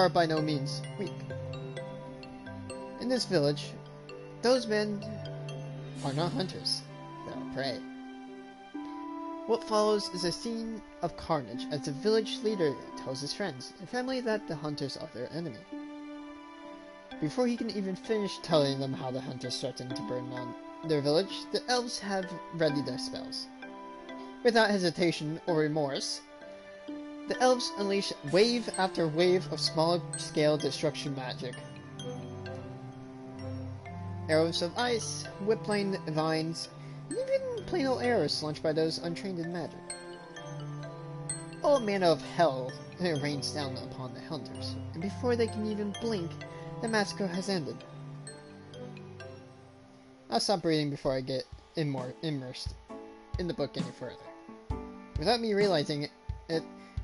by no means weak. In this village, those men are not hunters, they are prey. What follows is a scene of carnage as the village leader tells his friends and family that the hunters are their enemy. Before he can even finish telling them how the hunters threaten to burn down their village, the elves have readied their spells. Without hesitation or remorse, the elves unleash wave after wave of small-scale destruction magic. Arrows of ice, whipline vines, and even plain old arrows launched by those untrained in magic. All manner of hell rains down upon the hunters, and before they can even blink, the massacre has ended. I'll stop reading before I get immersed in the book any further. Without me realizing it,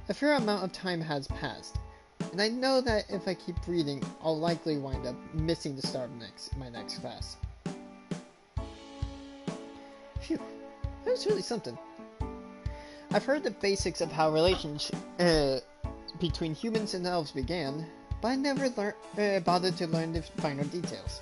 a fair amount of time has passed, and I know that if I keep reading, I'll likely wind up missing the start of my next class. Phew, that was really something. I've heard the basics of how relations between humans and elves began, but I never bothered to learn the finer details.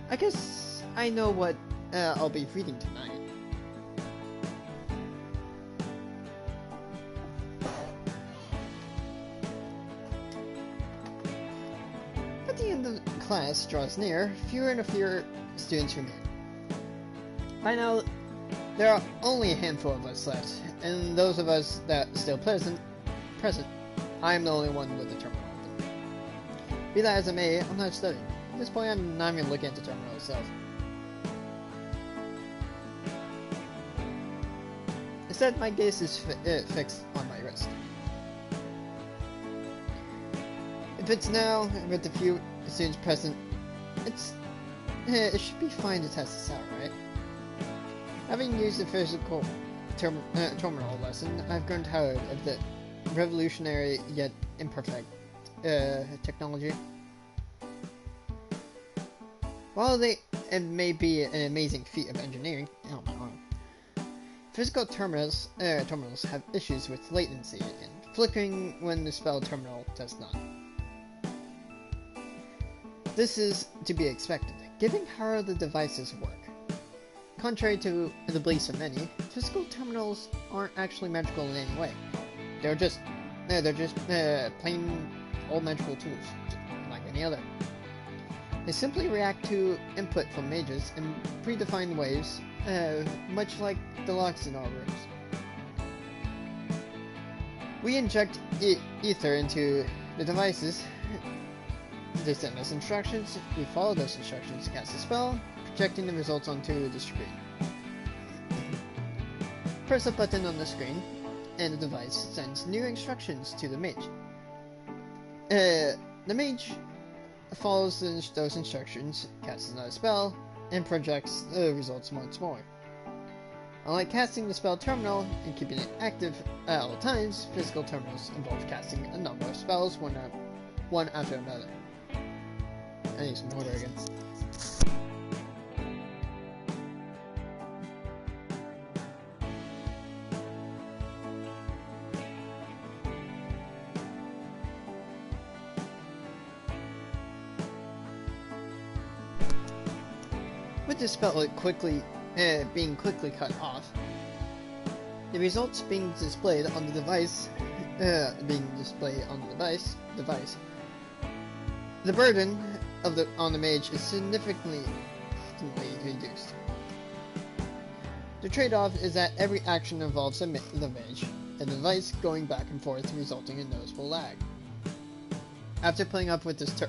I guess I know what I'll be reading tonight. At the end of the class draws near, fewer and fewer students remain. By now, there are only a handful of us left, and those of us that are still present, I am the only one with the terminal open. Be that as it may, I'm not studying. At this point, I'm not even looking at the terminal itself. Instead, my gaze is fixed on my wrist. If it's now, with the few students present, it should be fine to test this out, right? Having used the physical terminal lesson, I've grown tired of the revolutionary yet imperfect technology. While it may be an amazing feat of engineering, oh my arm, physical terminals have issues with latency and flickering when the spell terminal does not. This is to be expected, given how the devices work. Contrary to the beliefs of many, physical terminals aren't actually magical in any way. They're just plain old magical tools, like any other. They simply react to input from mages in predefined ways, much like the locks in our rooms. We inject ether into the devices. They send us instructions. We follow those instructions to cast a spell, projecting the results onto the screen. Press a button on the screen, and the device sends new instructions to the mage. The mage follows those instructions, casts another spell, and projects the results once more. Unlike casting the spell terminal and keeping it active at all times, physical terminals involve casting a number of spells one after another. I need some water again. this spell being quickly cut off, the results being displayed on the device, the burden on the mage is significantly reduced. The trade-off is that every action involves the mage, and the device going back and forth, resulting in noticeable lag. After playing up with this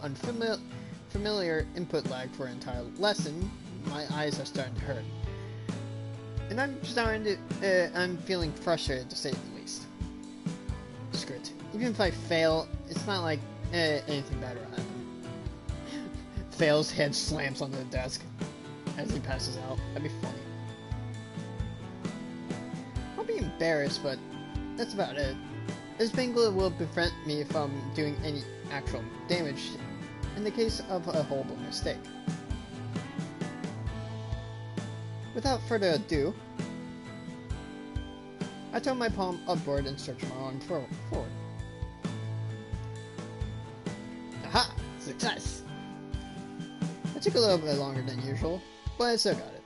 unfamiliar input lag for an entire lesson, my eyes are starting to hurt. And I'm feeling frustrated to say the least. Screw it. Even if I fail, it's not like anything bad will happen. Fails, head slams onto the desk as he passes out. That'd be funny. I'll be embarrassed, but that's about it. This Bangle will prevent me from doing any actual damage in the case of a horrible mistake. Without further ado, I turn my palm upward and stretch my arm forward. Aha! Success! It took a little bit longer than usual, but I still got it.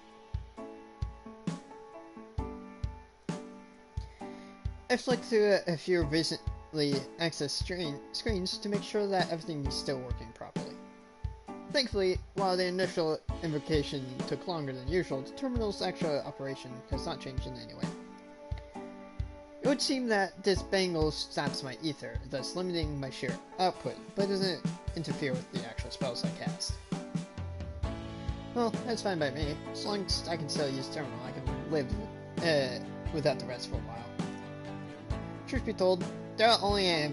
I flicked through a few recently accessed screens to make sure that everything is still working properly. Thankfully, while the initial invocation took longer than usual, the terminal's actual operation has not changed in any way. It would seem that this bangle saps my ether, thus limiting my sheer output, but doesn't interfere with the actual spells I cast. Well, that's fine by me. As long as I can still use terminal, I can live without the rest for a while. Truth be told, there are only a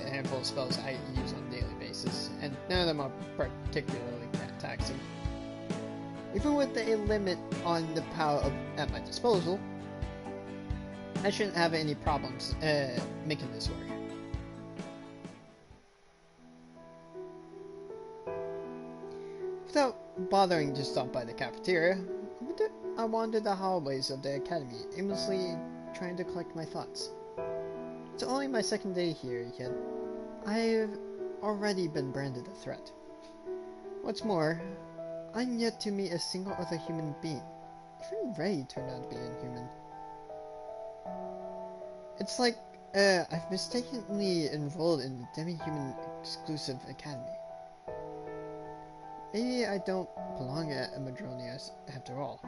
handful of spells I use on a daily basis, and none of them are particularly taxing. Even with a limit on the power at my disposal, I shouldn't have any problems making this work. Without bothering to stop by the cafeteria, I wandered the hallways of the academy, aimlessly trying to collect my thoughts. It's only my second day here, yet I've already been branded a threat. What's more, I'm yet to meet a single other human being. Even Ray turned out to be inhuman. It's like I've mistakenly enrolled in the demi-human exclusive academy. Maybe I don't belong at a Madronia after all.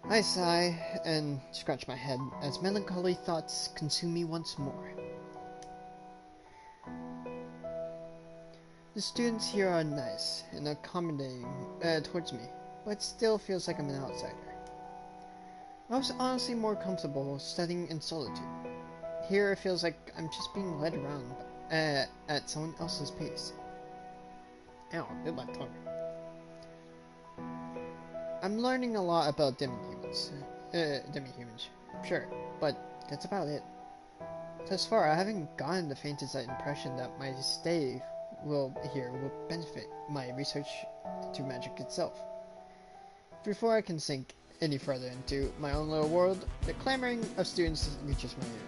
I sigh and scratch my head as melancholy thoughts consume me once more. The students here are nice and accommodating towards me, but it still feels like I'm an outsider. I was honestly more comfortable studying in solitude. Here it feels like I'm just being led around at someone else's pace. Ow, I bit my tongue. I'm learning a lot about demi-humans, sure, but that's about it. Thus far, I haven't gotten the faintest impression that my stay here will benefit my research into magic itself. Before I can sink any further into my own little world, the clamoring of students reaches my ear.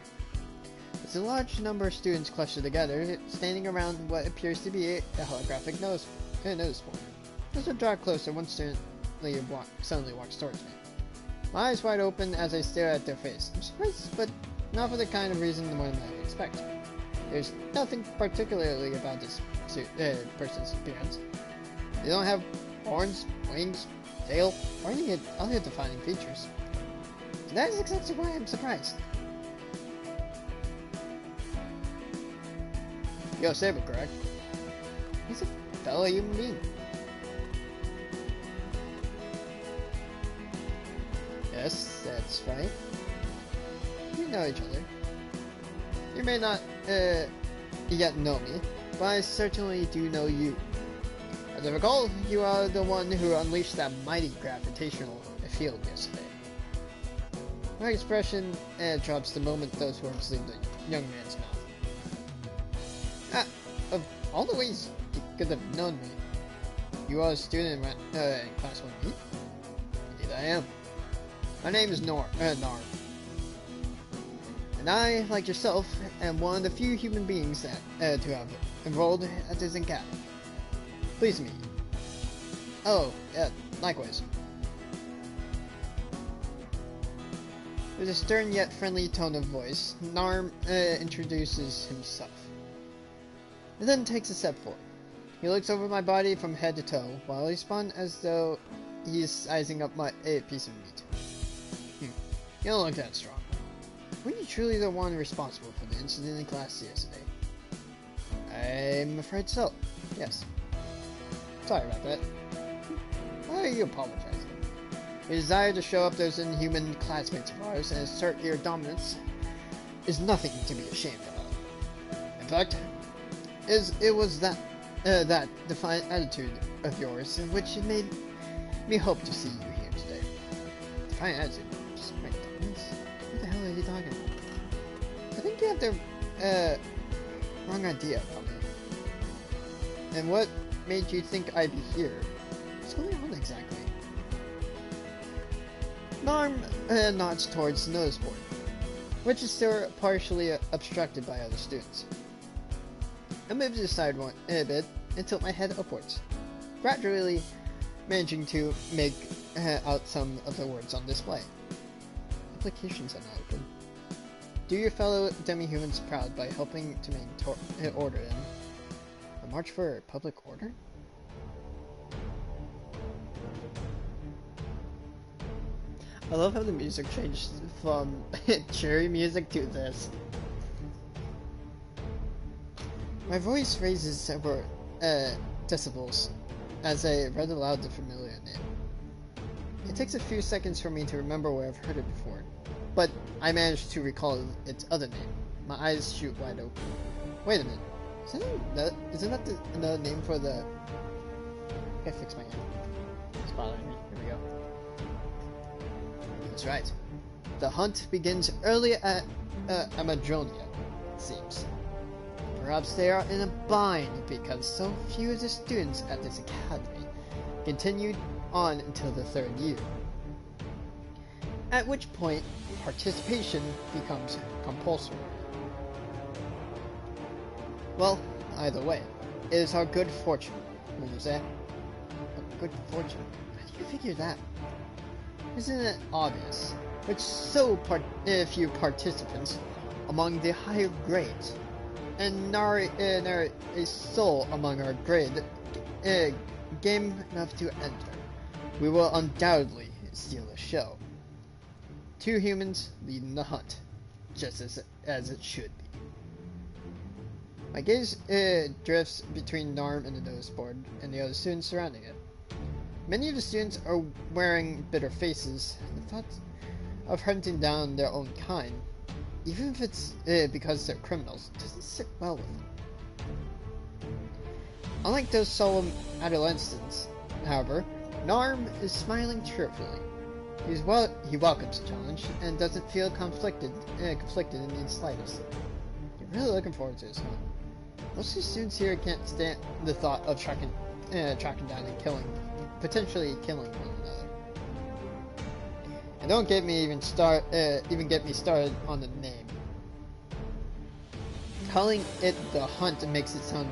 There's a large number of students clustered together, standing around what appears to be a holographic notice board. As I draw closer, one student suddenly walks towards me. My eyes wide open as I stare at their face. I'm surprised, but not for the kind of reason one might expect. There's nothing particularly about this person's appearance. They don't have horns, wings, tail, or any other defining features. And that is exactly why I'm surprised. Yo, Sable, correct? He's a fellow human being. Yes, that's right. We know each other. You may not yet know me, but I certainly do know you. As I recall, you are the one who unleashed that mighty gravitational field yesterday. My expression drops the moment those words leave the young man's mouth. Of all the ways you could have known me, you are a student in class 1B? Indeed I am. My name is Nar. And I, like yourself, am one of the few human beings that to have enrolled at this academy. Pleased to meet you. Oh, yeah, likewise. With a stern yet friendly tone of voice, Narm introduces himself, and then takes a step forward. He looks over my body from head to toe, while he responds as though he's sizing up a piece of meat. You don't look that strong. Were you truly the one responsible for the incident in class yesterday? I'm afraid so. Yes. Sorry about that. Why are you apologizing? Your desire to show up those inhuman classmates of ours and assert your dominance is nothing to be ashamed about. In fact, it was that defiant attitude of yours in which it made me hope to see you here today. Defiant attitude? What the hell are you talking about? I think you have the wrong idea about me. And what made you think I'd be here? What's going on exactly? Narm nods towards the notice board, which is still partially obstructed by other students. I move to the side a bit and tilt my head upwards, gradually managing to make out some of the words on display. Applications are not open. Do your fellow demi-humans proud by helping to maintain order in a march for public order? I love how the music changed from cheery music to this. My voice raises several decibels as I read aloud the familiar name. It takes a few seconds for me to remember where I've heard it before, but I manage to recall its other name. My eyes shoot wide open. Wait a minute. Isn't that another name for the... I gotta fix my hand. It's bothering me. Here we go. That's right. The hunt begins early at Amadronia, it seems. Perhaps they are in a bind because so few of the students at this academy continued on until the 3rd year. At which point, participation becomes compulsory. Well, either way, it is our good fortune. What was that? Good fortune? How do you figure that? Isn't it obvious? With so few participants among the higher grades, and nary a soul among our grade game enough to enter, we will undoubtedly steal the show. 2 humans leading the hunt, just as it should be. My gaze drifts between Narm and the notice board and the other students surrounding it. Many of the students are wearing bitter faces. The thought of hunting down their own kind, even if it's because they're criminals, doesn't sit well with them. Unlike those solemn adolescents, however, Narm is smiling cheerfully. He welcomes the challenge and doesn't feel conflicted in the slightest. You're really looking forward to this one. Most of the students here can't stand the thought of tracking down and potentially killing one another. And don't get me even started on the name. Calling it the hunt makes it sound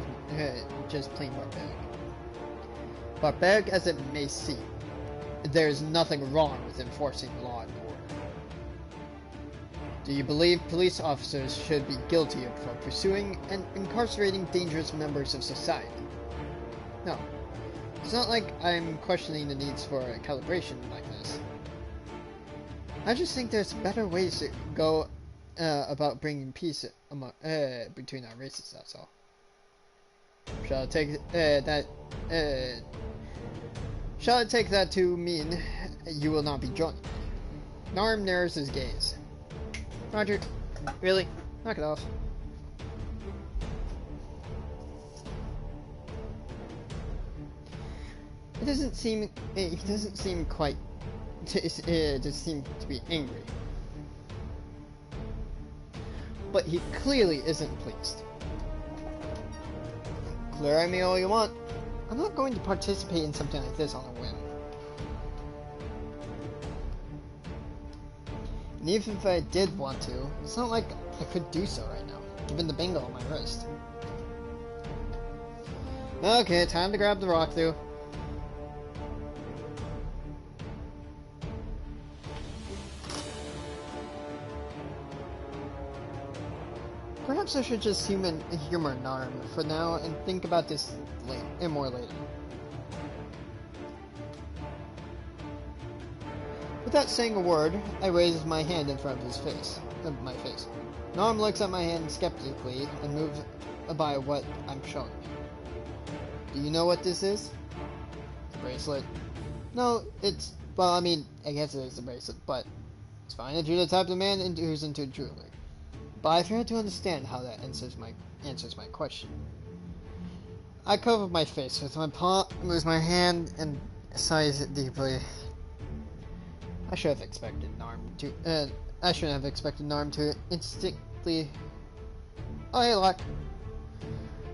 just plain barbaric. Barbaric as it may seem, there is nothing wrong with enforcing law and order. Do you believe police officers should be guilty of pursuing and incarcerating dangerous members of society? No. It's not like I'm questioning the needs for a calibration like this. I just think there's better ways to go about bringing peace between our races, that's all. Shall I take that to mean you will not be joining me? Narm narrows his gaze. Roger. Really? Knock it off. He doesn't seem quite just seem to be angry. But he clearly isn't pleased. Clear at me all you want. I'm not going to participate in something like this on a whim. And even if I did want to, it's not like I could do so right now, given the bangle on my wrist. Okay, time to grab the rock through. Perhaps I should just humor Narm for now and think about this more later. Without saying a word, I raise my hand in front of my face. Narm looks at my hand skeptically and moves by what I'm showing him. Do you know what this is? The bracelet. No, well, I mean, I guess it is a bracelet, but it's fine if you're the type of man who's into jewelry. But I fail to understand how that answers my question. I cover my face with my palm, moves my hand, and sighs deeply. I shouldn't have expected Narm to instinctively. Oh, hey, Locke.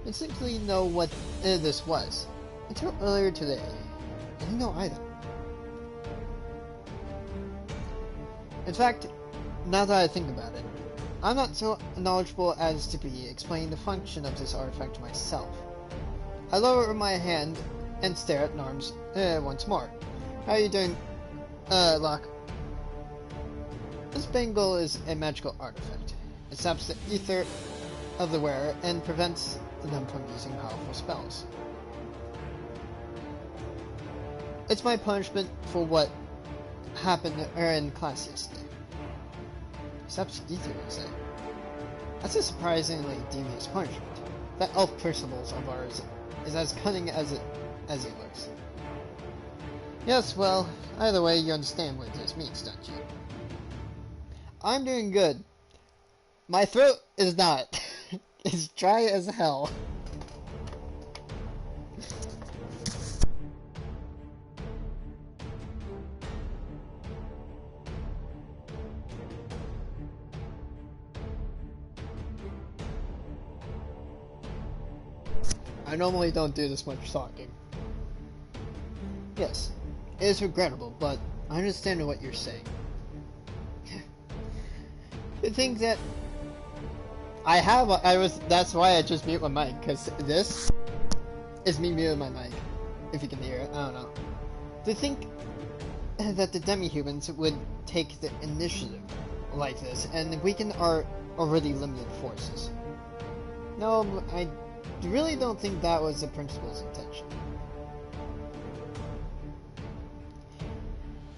Instinctively know what this was. Until earlier today, I didn't know either. In fact, now that I think about it, I'm not so knowledgeable as to be explaining the function of this artifact to myself. I lower my hand and stare at Narm's once more. How are you doing, Locke? This bangle is a magical artifact. It saps the ether of the wearer and prevents them from using powerful spells. It's my punishment for what happened in class yesterday. Saps ether, you say? That's a surprisingly devious punishment. That elf principles of ours is as cunning as he looks. Yes, well, either way, you understand what this means, don't you? I'm doing good. My throat is not. It's dry as hell. I normally don't do this much talking. Yes, it is regrettable, but I understand what you're saying. The thing that that's why I just mute my mic, because this is me muting my mic, if you can hear it, I don't know. To think that the demi-humans would take the initiative like this and weaken our already limited forces. No, I really don't think that was the principal's intention.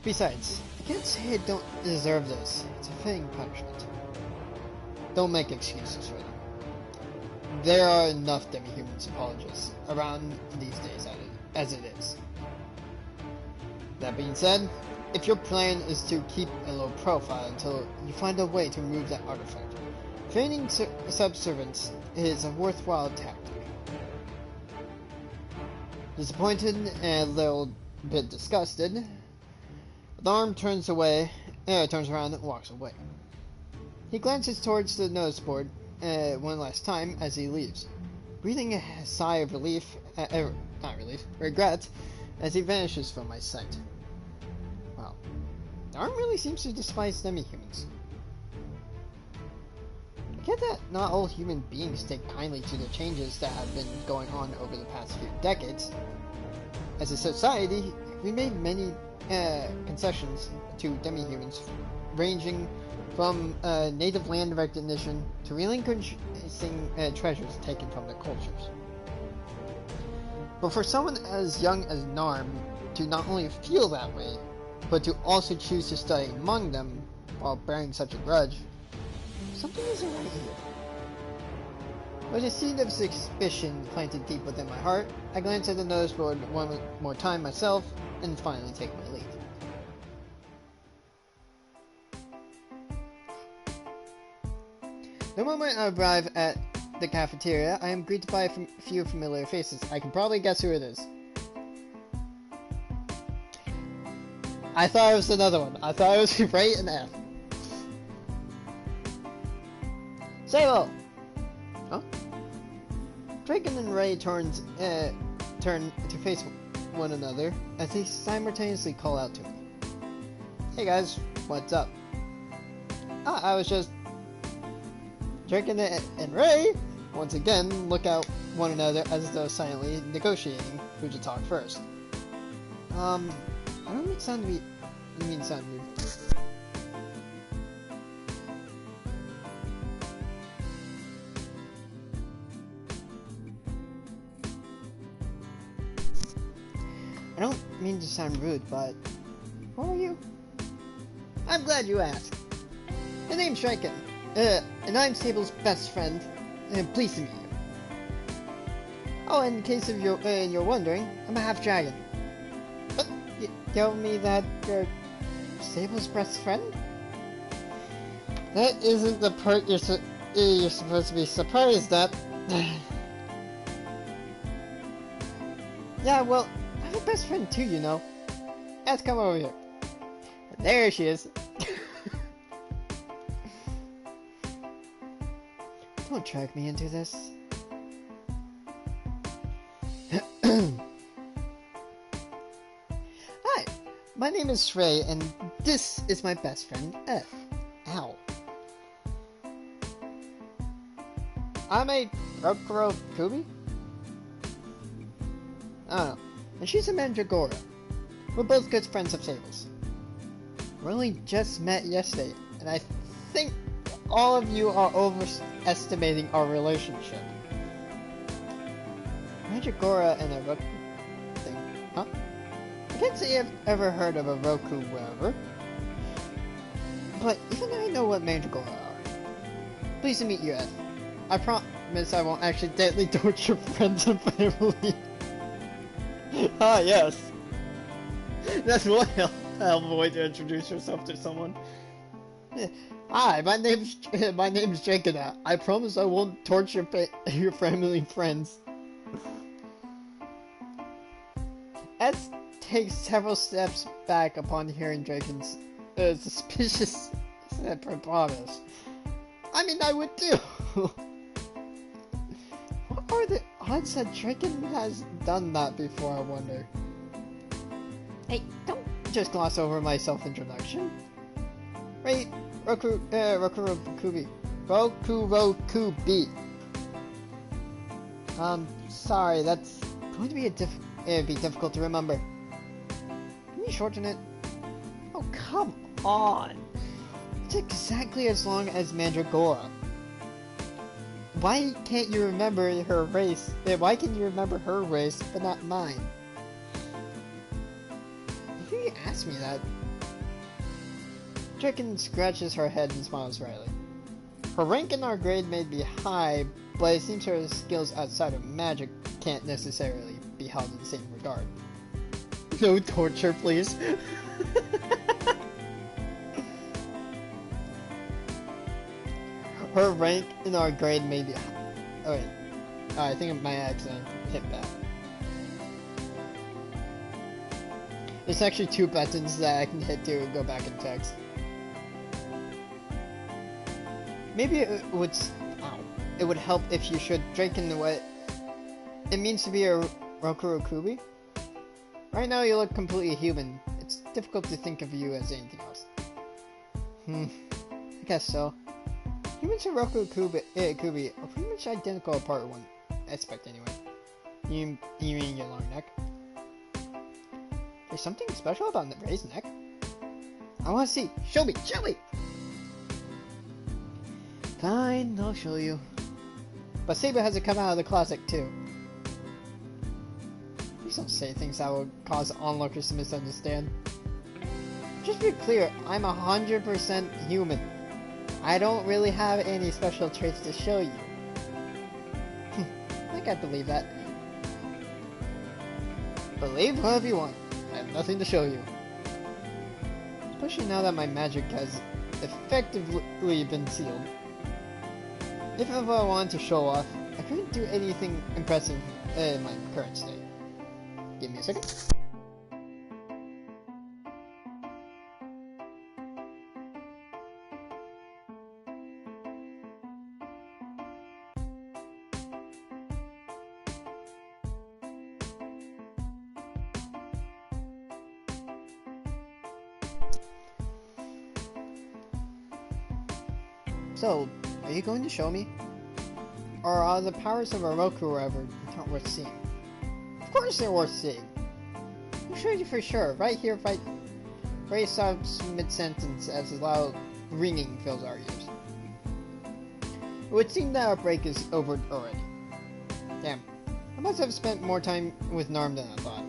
Besides, I can't say I don't deserve this. It's a fitting punishment. Don't make excuses for them. There are enough demi-humans apologists around these days as it is. That being said, if your plan is to keep a low profile until you find a way to remove that artifact, feigning subservience is a worthwhile tactic. Disappointed and a little bit disgusted, Narm turns around and walks away. He glances towards the notice board one last time as he leaves, breathing a sigh of regret, as he vanishes from my sight. Wow, Narm really seems to despise demi-humans. I get that not all human beings take kindly to the changes that have been going on over the past few decades. As a society, we made many concessions to demi-humans, ranging from native land recognition to relinquishing treasures taken from their cultures. But for someone as young as Narm to not only feel that way, but to also choose to study among them while bearing such a grudge, something isn't right here. With a seed of suspicion planted deep within my heart, I glance at the notice board one more time myself, and finally take my leave. The moment I arrive at the cafeteria, I am greeted by a few familiar faces. I can probably guess who it is. I thought it was another one. I thought it was Ray and F. Sable! Huh? Draken and Ray turn to face one another as they simultaneously call out to me. Hey guys, what's up? I was just... Draken and Ray once again look at one another as though silently negotiating who to talk first. I don't mean sound rude. I don't mean to sound rude, but who are you? I'm glad you asked. My name's Draken, and I'm Sable's best friend. Pleased to meet you. Oh, in case of you're wondering, I'm a half dragon. But you tell me that you're Sable's best friend? That isn't the part you're supposed to be surprised at. Yeah, well, I'm a best friend too, you know. Let's come over here. There she is. Don't drag me into this. Hi, my name is Shrey, and this is my best friend, F. Ow. I'm a Rokuro Kubi? I don't know. And she's a Mandragora. We're both good friends of Sable's. We only just met yesterday, and I think all of you are overestimating our relationship. Mandragora and a Roku thing, huh? I can't say I've ever heard of a Roku wherever. But even I know what Mandragora are. Pleased to meet you, Ed. I promise I won't accidentally torture friends and family. Ah, yes. That's one helpful way to introduce yourself to someone. Hi, my name's Jacob. I promise I won't torture your family and friends. S takes several steps back upon hearing Draken's suspicious promise. I mean, I would too. What are the odds that Draken has done that before, I wonder? Hey, don't just gloss over my self-introduction. Right, Rokuro Kubi. Sorry, that's going to be it'd be difficult to remember. Can you shorten it? Oh, come on! It's exactly as long as Mandragora. Why can't you remember her race? Why can you remember her race, but not mine? Who you asked me that? Draken scratches her head and smiles slightly. Her rank in our grade may be high, but it seems her skills outside of magic can't necessarily be held in the same regard. No torture, please. Her rank in our grade may be high. Oh wait. I think my accent hit back. There's actually two buttons that I can hit to go back in text. Maybe it would help if you showed Draken what it means to be a Rokuro Kubi. Right now you look completely human. It's difficult to think of you as anything else. I guess so. Humans and Rokuro Kubi are pretty much identical apart in one aspect anyway. You mean your long neck? There's something special about Ray's neck. I want to see. Show me! Show me! Fine, I'll show you. But Sable hasn't come out of the closet too. Please don't say things that will cause onlookers to misunderstand. Just to be clear, I'm 100% human. I don't really have any special traits to show you. I think I believe that. Believe whatever you want. I have nothing to show you. Especially now that my magic has effectively been sealed. If ever I wanted to show off, I couldn't do anything impressive in my current state. Give me a second. So, are you going to show me? Or are the powers of Oroku ever not worth seeing? Of course they're worth seeing! I'll show you for sure, right here, right stops mid-sentence as a loud ringing fills our ears. It would seem that our break is over already. Damn, I must have spent more time with Narm than I thought.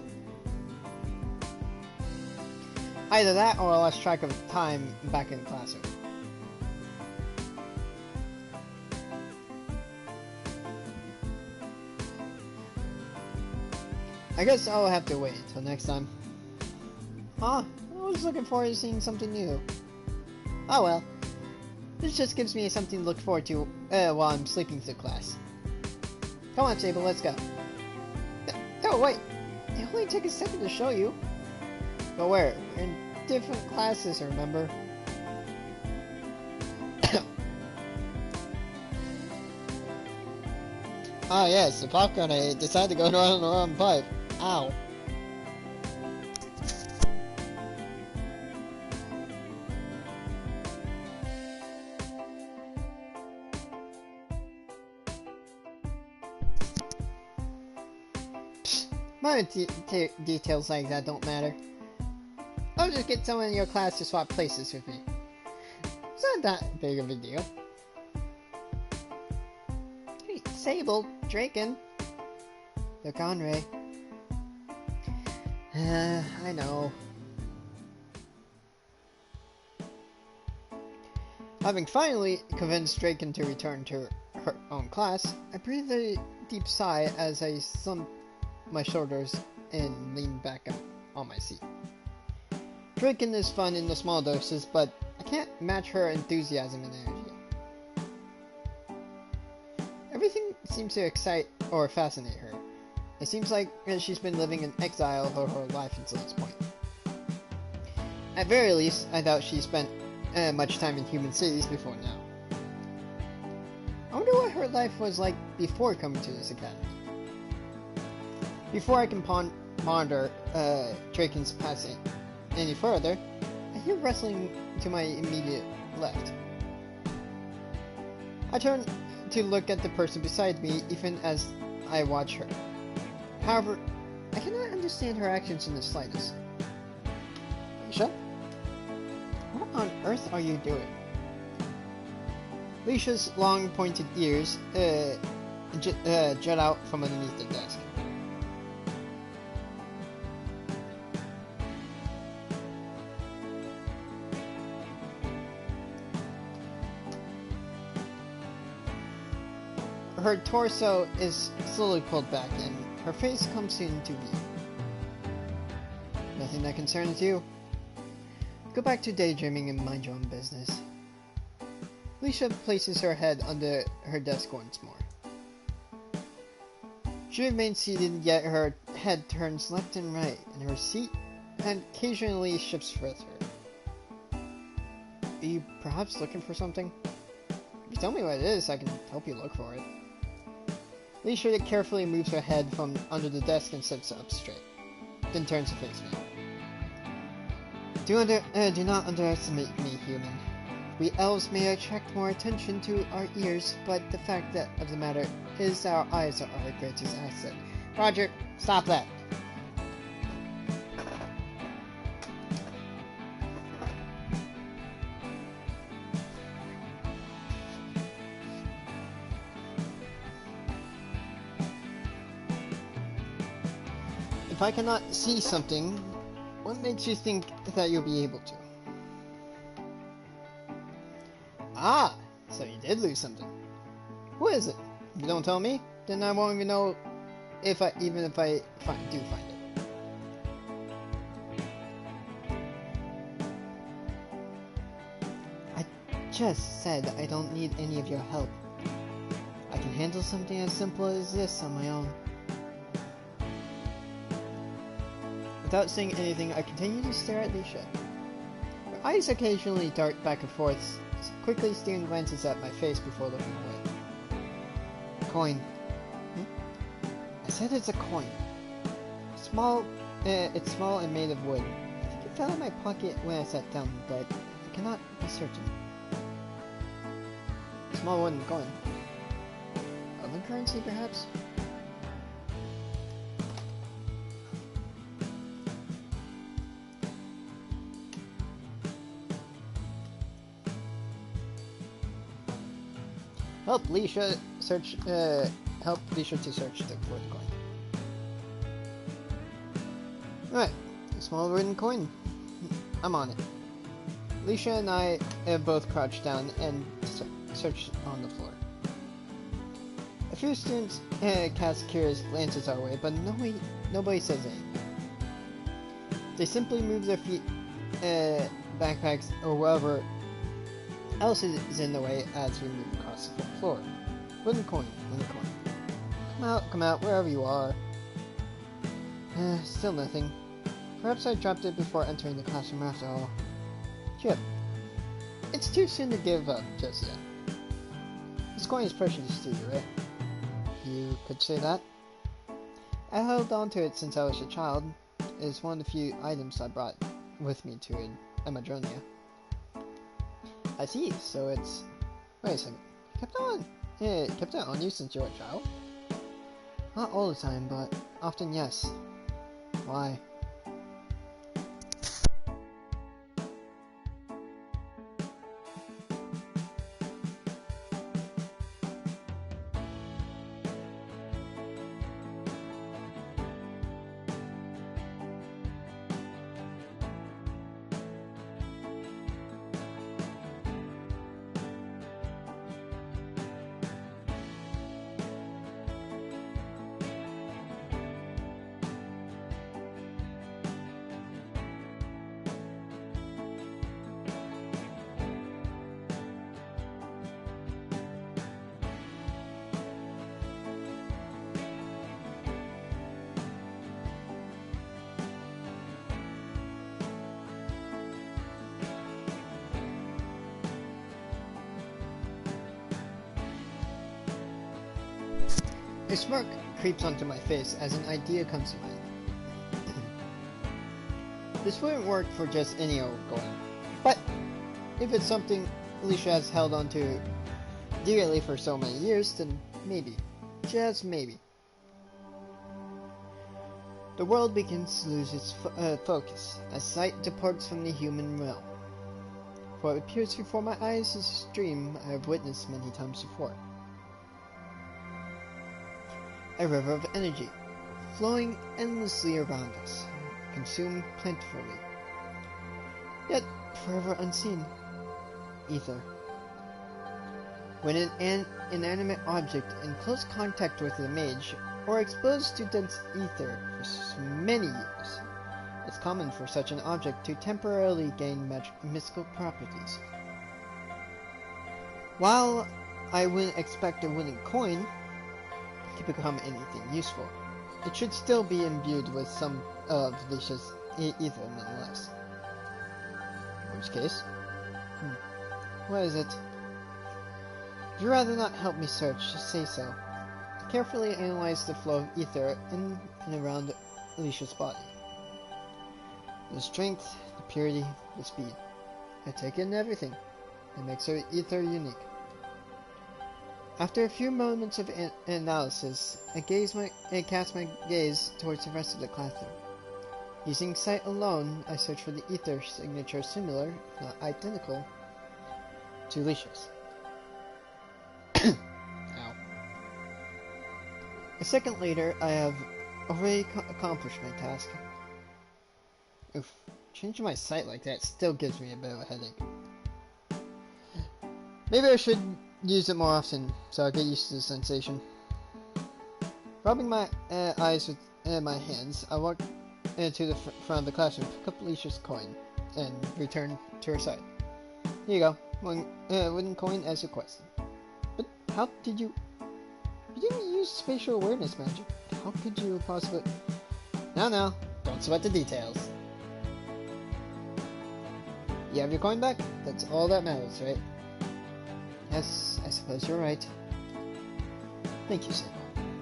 Either that or I lost track of time back in the classroom. I guess I'll have to wait until next time. I was looking forward to seeing something new. Oh well. This just gives me something to look forward to while I'm sleeping through class. Come on, Sable, let's go. Oh, wait. It only took a second to show you. But where? We're in different classes, remember? Ah, yes, the popcorn I ate decided to go down the wrong pipe. Ow. Minor details like that don't matter. I'll just get someone in your class to swap places with me. It's not that big of a deal. Hey, Sable, Draken. They're gone, Ray. I know. Having finally convinced Draken to return to her own class, I breathed a deep sigh as I slumped my shoulders and leaned back on my seat. Drinking is fun in the small doses, but I can't match her enthusiasm and energy. Everything seems to excite or fascinate her. It seems like she's been living in exile for her life until this point. At very least, I doubt she spent much time in human cities before now. I wonder what her life was like before coming to this academy. Before I can ponder Draken's passing any further, I hear rustling to my immediate left. I turn to look at the person beside me even as I watch her. However, I cannot understand her actions in the slightest. Leisha? What on earth are you doing? Leisha's long pointed ears jut out from underneath the desk. Her torso is slowly pulled back and her face comes into view. Nothing that concerns you? Go back to daydreaming and mind your own business. Leisha places her head under her desk once more. She remains seated, yet her head turns left and right, and her seat occasionally shifts with her. Are you perhaps looking for something? If you tell me what it is, I can help you look for it. Leisha carefully moves her head from under the desk and sits up straight, then turns to face me. Do not underestimate me, human. We elves may attract more attention to our ears, but the fact of the matter is our eyes are our greatest asset. Roger, stop that. If I cannot see something, what makes you think that you'll be able to? Ah, so you did lose something. What is it? If you don't tell me, then I won't even know if I do find it. I just said I don't need any of your help. I can handle something as simple as this on my own. Without saying anything, I continue to stare at Leisha. Her eyes occasionally dart back and forth, quickly steering glances at my face before looking away. Coin. I said it's a coin. It's small and made of wood. I think it fell in my pocket when I sat down, but I cannot be certain. Small wooden coin. Other currency, perhaps? Help Leisha to search the wooden coin. Alright, a small wooden coin. I'm on it. Alicia and I both crouched down and searched on the floor. A few students cast curious glances our way, but nobody says anything. They simply move their feet, backpacks, or whatever else is in the way as we move across the floor. Wooden coin, wooden coin. Come out, wherever you are. Still nothing. Perhaps I dropped it before entering the classroom after all. Chip. It's too soon to give up just yet. This coin is precious to you, right? You could say that. I held on to it since I was a child. It is one of the few items I brought with me to Amadronia. I see, so it's... Wait a second. Kept it on you since you were a child? Not all the time, but often yes. Why? A smirk creeps onto my face as an idea comes to mind. This wouldn't work for just any old coin, but if it's something Alicia has held onto dearly for so many years, then maybe, just maybe. The world begins to lose its focus as sight departs from the human realm. What appears before my eyes is a dream I have witnessed many times before. A river of energy, flowing endlessly around us, consumed plentifully, yet forever unseen. Ether. When an inanimate object in close contact with the mage, or exposed to dense ether for many years, it's common for such an object to temporarily gain mystical properties. While I wouldn't expect a wooden coin to become anything useful, it should still be imbued with some of Alicia's ether nonetheless. In which case, what is it? If you'd rather not help me search, just say so. Carefully analyze the flow of ether in and around Alicia's body. The strength, the purity, the speed. I take in everything. It makes her ether unique. After a few moments of analysis, I cast my gaze towards the rest of the classroom. Using sight alone, I search for the ether signature similar, if not identical, to Alicia's. Ow. A second later, I have already accomplished my task. Oof, changing my sight like that still gives me a bit of a headache. Maybe I should use it more often, so I get used to the sensation. Rubbing my eyes with my hands, I walk to the front of the classroom, pick up Alicia's coin, and return to her side. Here you go, wooden coin as requested. But how did you... You didn't use spatial awareness magic. How could you possibly... No, don't sweat the details. You have your coin back? That's all that matters, right? Yes, I suppose you're right. Thank you, Sable.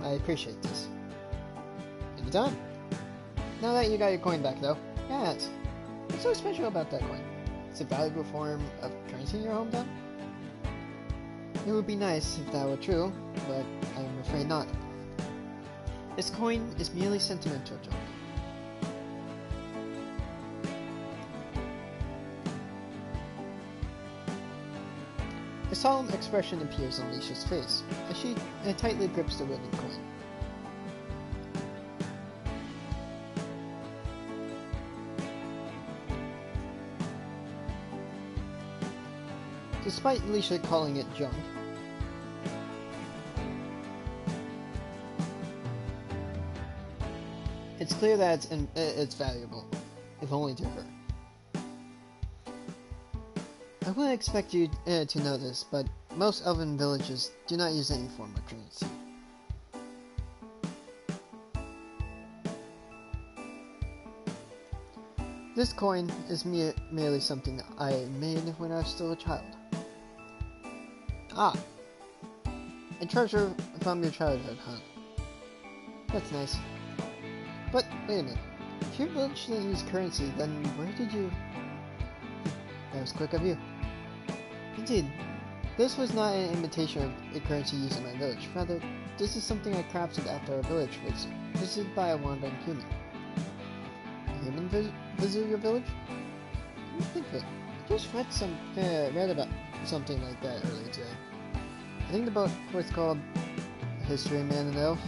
I appreciate this. Anytime. Now that you got your coin back, though, yes. What's so special about that coin? It's a valuable form of currency in your hometown? It would be nice if that were true, but I'm afraid not. This coin is merely sentimental joke. A solemn expression appears on Alicia's face as she tightly grips the wooden coin. despite Alicia calling it junk. It's clear that it's valuable, if only to her. I wouldn't expect you to know this, but most elven villages do not use any form of currency. This coin is merely something I made when I was still a child. Ah, a treasure from your childhood, huh? That's nice. But, wait a minute. If your village didn't use currency, then where did you... That was quick of you. Indeed, this was not an imitation of a currency used in my village. Rather, this is something I crafted after our village was visited by a wandering human. A human visited your village? Let me think of it. I just read about something like that earlier today. I think the book was called History of Man and Elf.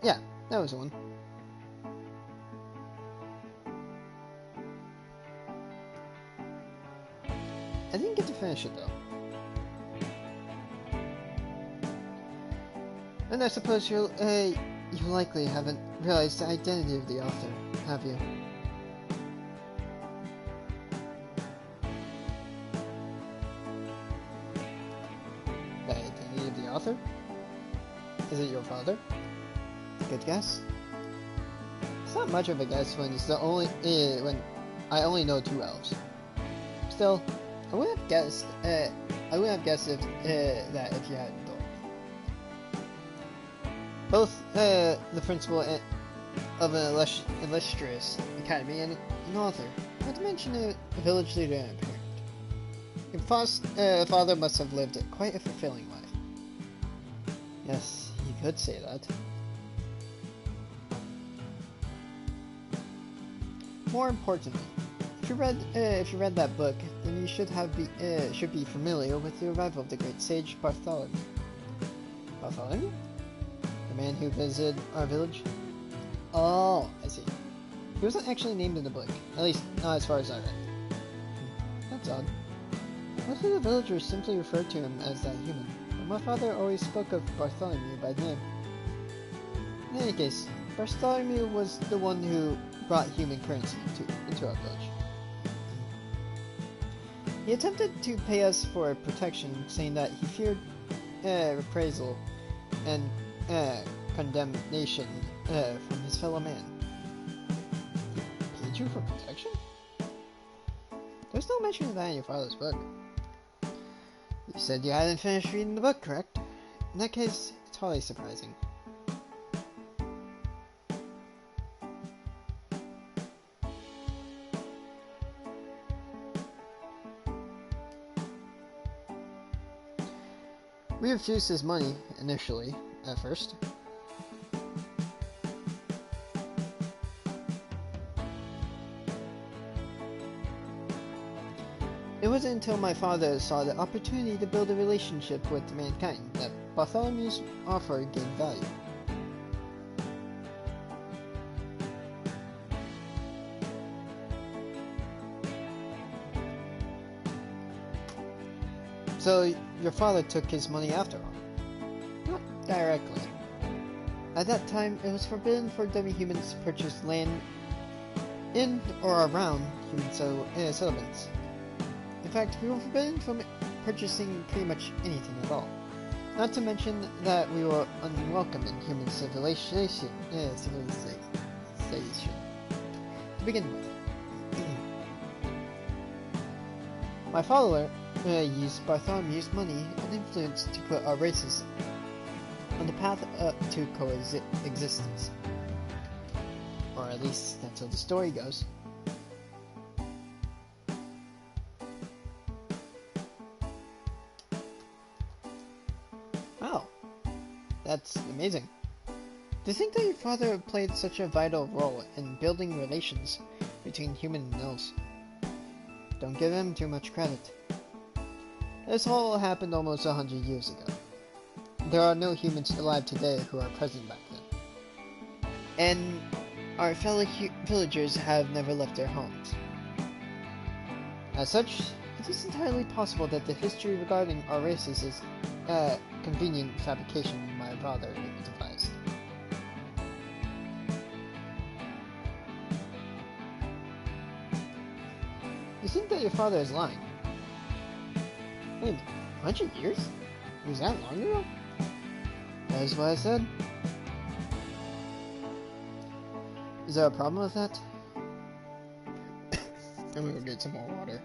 Yeah, that was the one. I didn't get to finish it though. And I suppose you likely haven't realized the identity of the author, have you? The identity of the author? Is it your father? Good guess. It's not much of a guess when it's when I only know 2 elves. Still, I wouldn't have guessed. I wouldn't have guessed that if you hadn't told me. Both the principal of an illustrious academy and an author, not to mention a village leader and a parent. Your father must have lived quite a fulfilling life. Yes, you could say that. More importantly, if you read that book, then you should be familiar with the arrival of the great sage Bartholomew. Bartholomew? The man who visited our village? Oh, I see. He wasn't actually named in the book, at least not as far as I read. That's odd. Most of the villagers simply referred to him as that human, but my father always spoke of Bartholomew by name. In any case, Bartholomew was the one who brought human currency into our village. He attempted to pay us for protection, saying that he feared reprisal and condemnation from his fellow man. He paid you for protection? There's no mention of that in your father's book. You said you hadn't finished reading the book, correct? In that case, it's hardly surprising. We refused his money, initially, at first. It wasn't until my father saw the opportunity to build a relationship with mankind that Bartholomew's offer gained value. So, your father took his money after all? Not directly. At that time, it was forbidden for demi-humans to purchase land in or around human settlements. In fact, we were forbidden from purchasing pretty much anything at all. Not to mention that we were unwelcome in human civilization. To begin with. My father used Bartholomew's money and influence to put our races on the path to coexistence. Or at least that's how the story goes. Wow, that's amazing. To think that your father played such a vital role in building relations between human and elves. Don't give him too much credit. This all happened almost 100 years ago. There are no humans alive today who are present back then. And Our fellow villagers have never left their homes. As such, it is entirely possible that the history regarding our races is a convenient fabrication my father devised. You think that your father is lying? Wait, 100 years? Was that long ago? That is what I said. Is there a problem with that? I'm gonna go get some more water.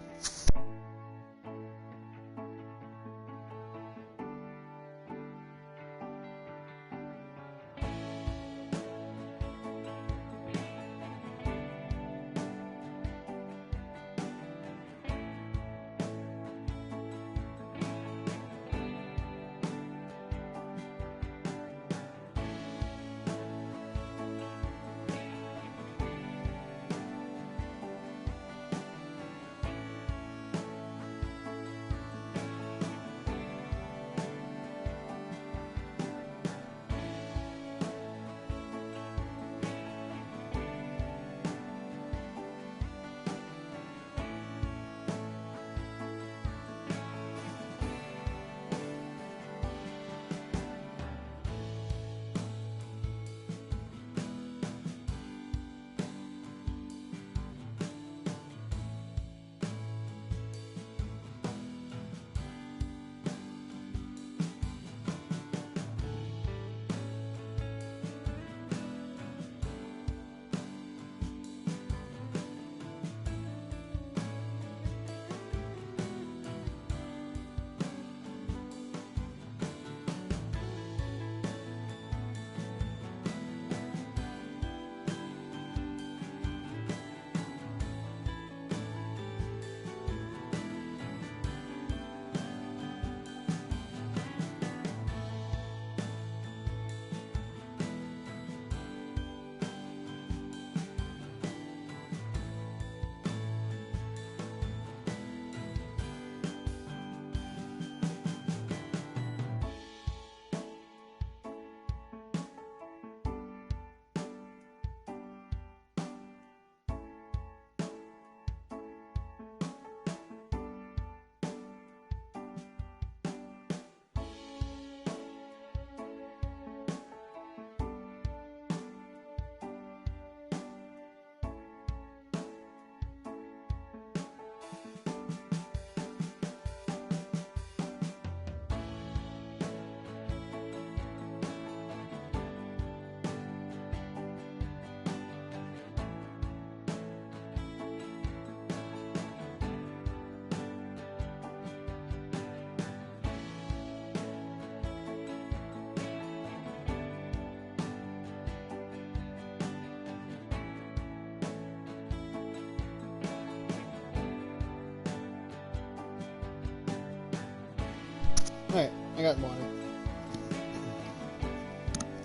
Alright, I got water.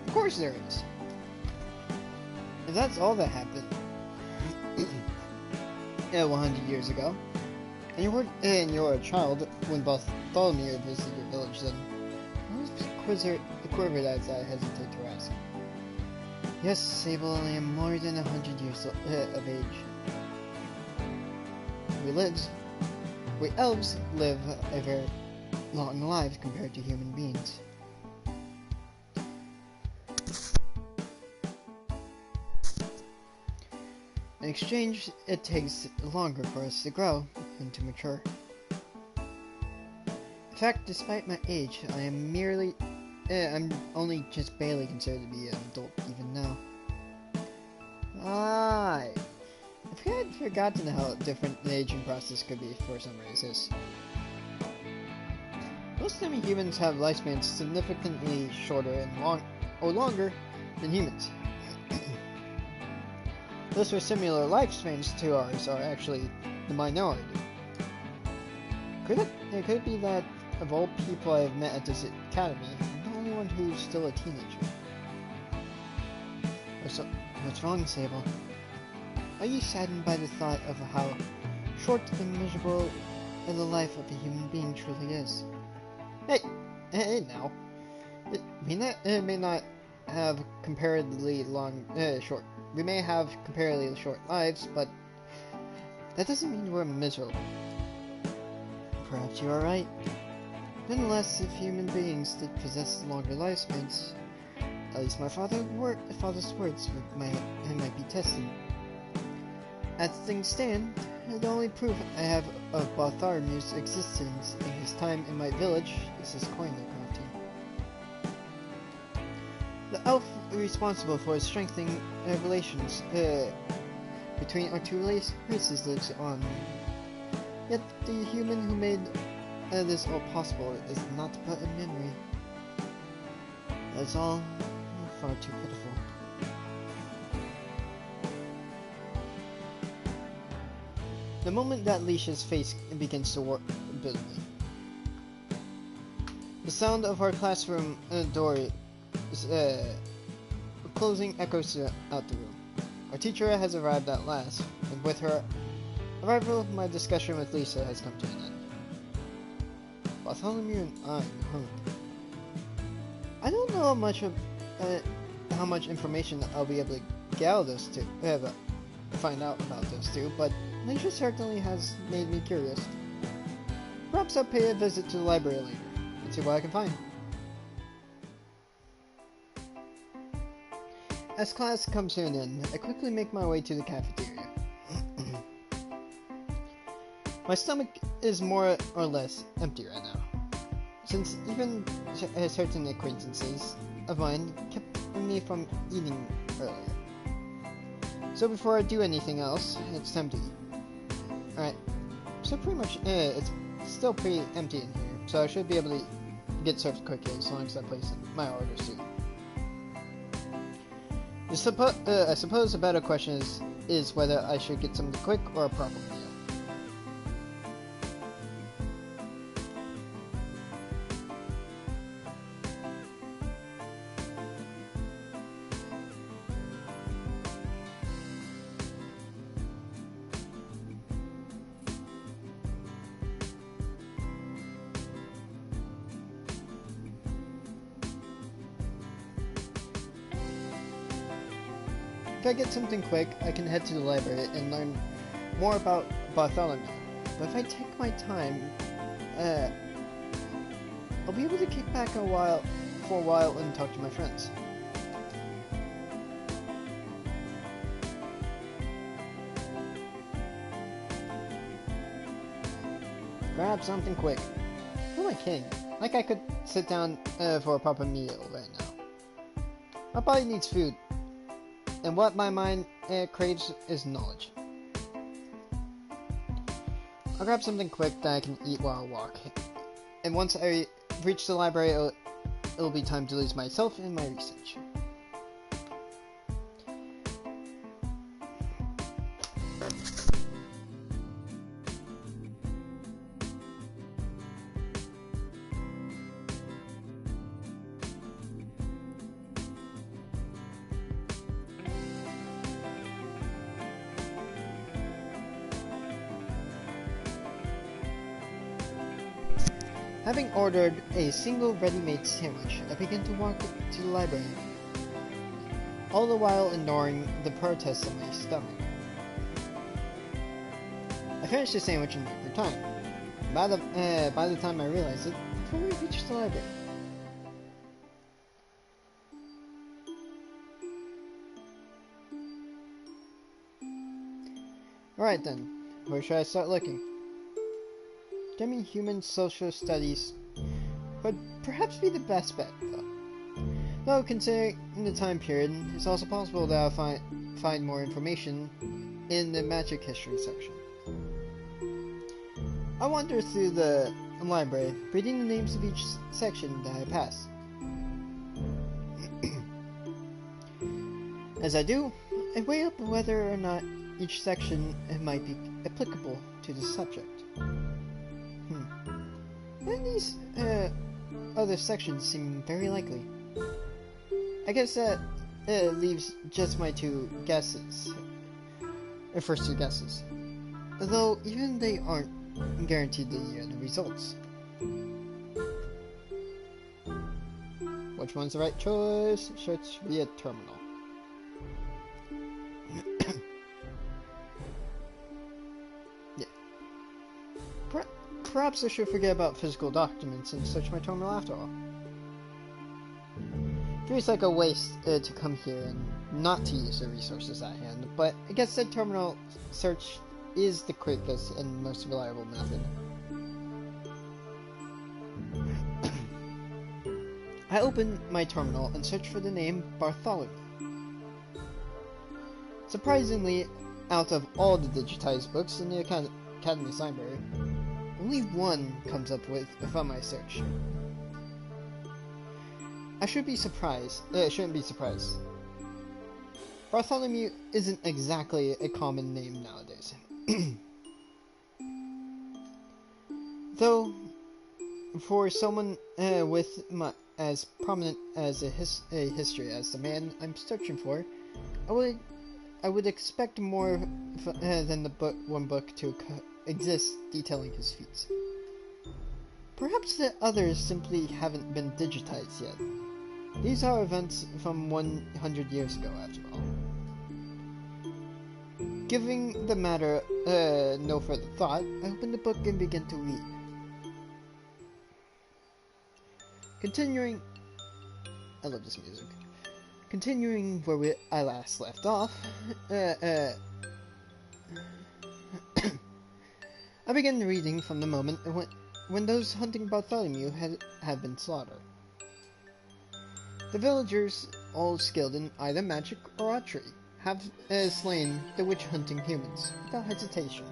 Of course there is. If that's all that happened 100 years ago, and you were a child when Bartholomew visited your village, then why was the quiver that I hesitate to ask? Yes, Sable, I am more than 100 years of age. We elves live a very long lives compared to human beings. In exchange, it takes longer for us to grow and to mature. In fact, despite my age, I'm only just barely considered to be an adult even now. I had forgotten how different the aging process could be for some races. Most semi-humans have lifespans significantly shorter and longer than humans. Those with similar lifespans to ours are actually the minority. Could it be that of all people I have met at this academy, I'm the only one who's still a teenager? What's wrong, Sable? Are you saddened by the thought of how short and miserable the life of a human being truly is? Hey now. It may not have comparatively We may have comparatively short lives, but that doesn't mean we're miserable. Perhaps you are right. Nonetheless, if human beings did possess longer lifespans, at least my father's words might be tested. As things stand, the only proof I have of Bartholomew's existence in his time in my village is his coin crafting. The elf responsible for strengthening relations between our two races lives on. Yet the human who made this all possible is not but a memory. That's all far too pitiful. The moment that Leisha's face begins to work bitterly, the sound of our classroom door closing echoes out the room. Our teacher has arrived at last, and with her arrival, my discussion with Lisa has come to an end. Bartholomew and I am home. I don't know how much information I'll be able to gather to find out about those two, but Lisa certainly has made me curious. Perhaps I'll pay a visit to the library later and see what I can find. As class comes to an end, I quickly make my way to the cafeteria. My stomach is more or less empty right now, since even certain acquaintances of mine kept me from eating earlier. So before I do anything else, it's time to eat. Alright, so pretty much, it's still pretty empty in here, so I should be able to get served quickly as long as I place my order soon. I suppose a better question is whether I should get something quick or a proper meal. If I get something quick, I can head to the library and learn more about Bartholomew. But if I take my time, I'll be able to kick back for a while and talk to my friends. Grab something quick. Who am I kidding? Like I could sit down for a proper meal right now. My body needs food. And what my mind craves is knowledge. I'll grab something quick that I can eat while I walk. And once I reach the library, it'll be time to lose myself in my research. Having ordered a single ready-made sandwich, I begin to walk to the library, all the while ignoring the protests of my stomach. I finish the sandwich in record time. By the time I realize it, I've already reached the library. Alright then, where should I start looking? Getting human social studies would perhaps be the best bet, though. Though, considering the time period, it's also possible that I'll find more information in the magic history section. I wander through the library, reading the names of each section that I pass. As I do, I weigh up whether or not each section might be applicable to the subject. And these other sections seem very likely. I guess that leaves just my two guesses. First two guesses. Though even they aren't guaranteed the results. Which one's the right choice? Search via terminal. Perhaps I should forget about physical documents and search my terminal after all. It feels like a waste to come here and not to use the resources at hand, but I guess the terminal search is the quickest and most reliable method. I open my terminal and search for the name Bartholomew. Surprisingly, out of all the digitized books in the Academy's library, only one comes up from my search. I shouldn't be surprised. Bartholomew isn't exactly a common name nowadays. Though, for someone with as prominent as a history as the man I'm searching for, I would expect more than one book to exist detailing his feats. Perhaps the others simply haven't been digitized yet. These are events from 100 years ago, after all. Giving the matter no further thought, I open the book and begin to read. I love this music. Continuing where I last left off, I began reading from the moment when those hunting Bartholomew had been slaughtered. The villagers, all skilled in either magic or archery, have slain the witch-hunting humans without hesitation.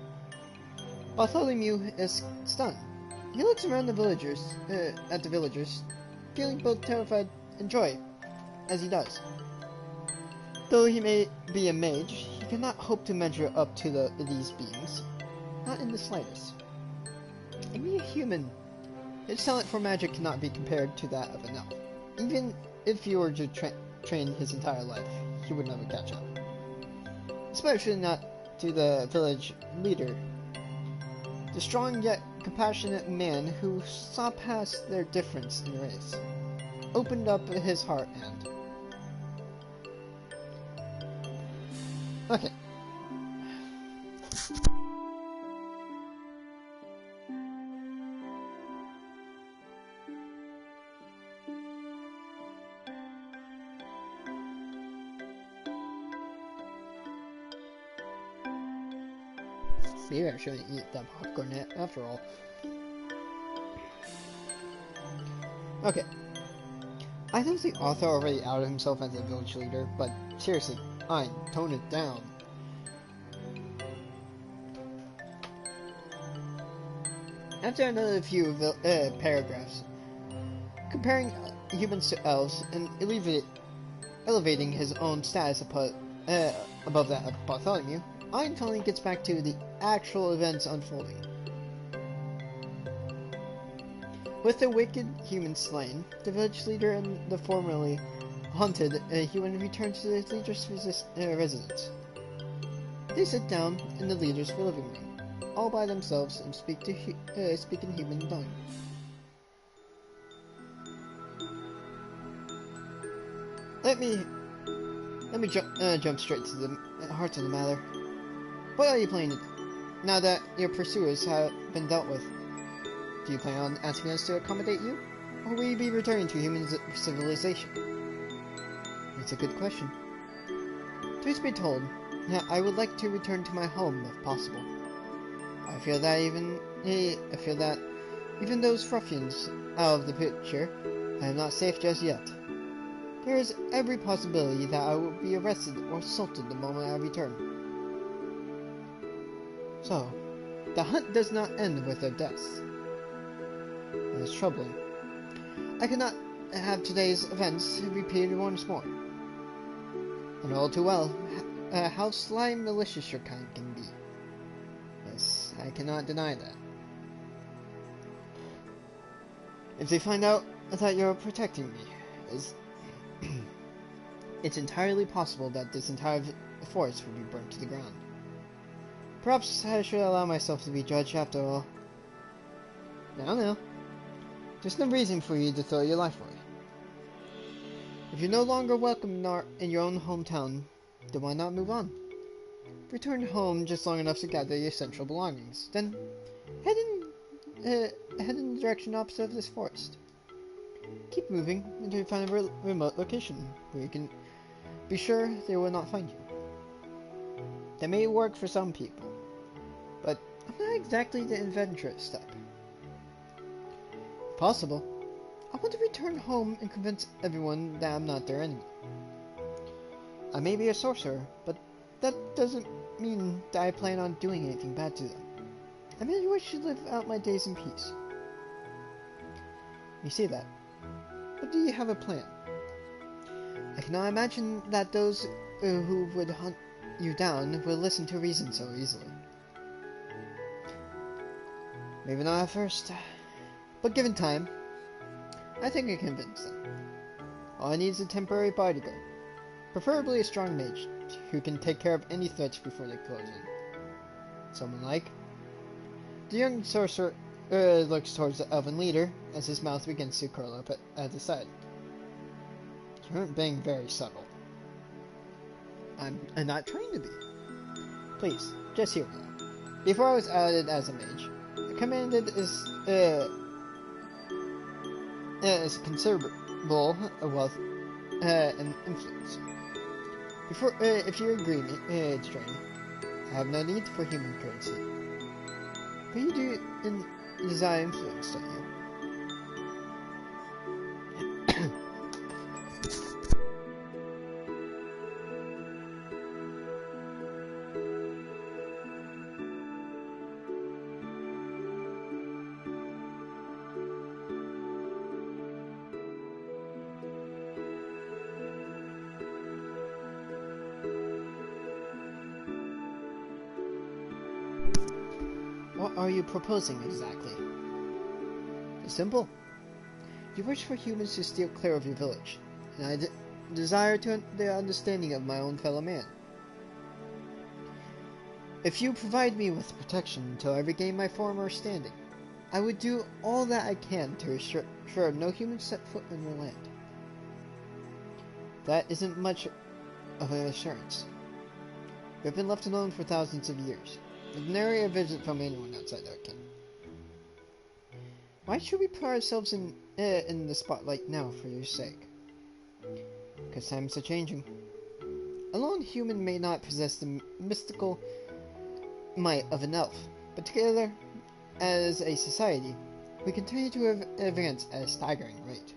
Bartholomew is stunned. He looks around at the villagers, feeling both terrified and joy, as he does. Though he may be a mage, he cannot hope to measure up to these beings, not in the slightest. A mere human. His talent for magic cannot be compared to that of an elf. Even if he were to train his entire life, he would never catch up. Especially not to the village leader, the strong yet compassionate man who saw past their difference in race, opened up his heart and... Okay. Maybe I shouldn't eat that popcorn after all. Okay. I know the author already outed himself as a village leader, but seriously, tone it down. After another few paragraphs, comparing humans to elves and elevating his own status above that of Bartholomew, Ein finally gets back to the actual events unfolding. With the wicked humans slain, the village leader and the formerly hunted human return to the leader's residence. They sit down in the leader's living room, all by themselves, and speak in human tongue. Let me jump straight to the heart of the matter. What are you planning to do, now that your pursuers have been dealt with? Do you plan on asking us to accommodate you, or will you be returning to human civilization? It's a good question. Truth be told, I would like to return to my home if possible. I feel that even those ruffians out of the picture, I am not safe just yet. There is every possibility that I will be arrested or assaulted the moment I return. So, the hunt does not end with their deaths. It is troubling. I cannot have today's events repeated once more. I know all too well how sly and malicious your kind can be. Yes, I cannot deny that. If they find out that you're protecting me, it's entirely possible that this entire forest will be burnt to the ground. Perhaps I should allow myself to be judged after all. No. There's no reason for you to throw your life away. If you're no longer welcome in your own hometown, then why not move on? Return home just long enough to gather your essential belongings. Then head in the direction opposite of this forest. Keep moving until you find a remote location where you can be sure they will not find you. That may work for some people, but I'm not exactly the adventurous type. Possible. I want to return home and convince everyone that I'm not their enemy. I may be a sorcerer, but that doesn't mean that I plan on doing anything bad to them. I merely wish to live out my days in peace. You say that, but do you have a plan? I cannot imagine that those who would hunt you down will listen to reason so easily. Maybe not at first, but given time, I think I can convince them. All I need is a temporary bodyguard, preferably a strong mage, who can take care of any threats before they close in. Someone like... The young sorcerer looks towards the elven leader as his mouth begins to curl up at the side. You aren't being very subtle. I'm not trying to be. Please, just hear me out. Before I was outed as a mage, I commanded as considerable wealth and influence. Before, if you agree to join me, I have no need for human currency. But you do desire influence, don't you? What are you proposing exactly? It's simple. You wish for humans to steer clear of your village, and I desire the understanding of my own fellow man. If you provide me with protection until I regain my former standing, I would do all that I can to ensure no humans set foot on your land. That isn't much of an assurance. We've been left alone for thousands of years, with nary a visit from anyone outside our kin. Why should we put ourselves in the spotlight now for your sake? Because times are changing. A lone human may not possess the mystical might of an elf, but together, as a society, we continue to advance at a staggering rate.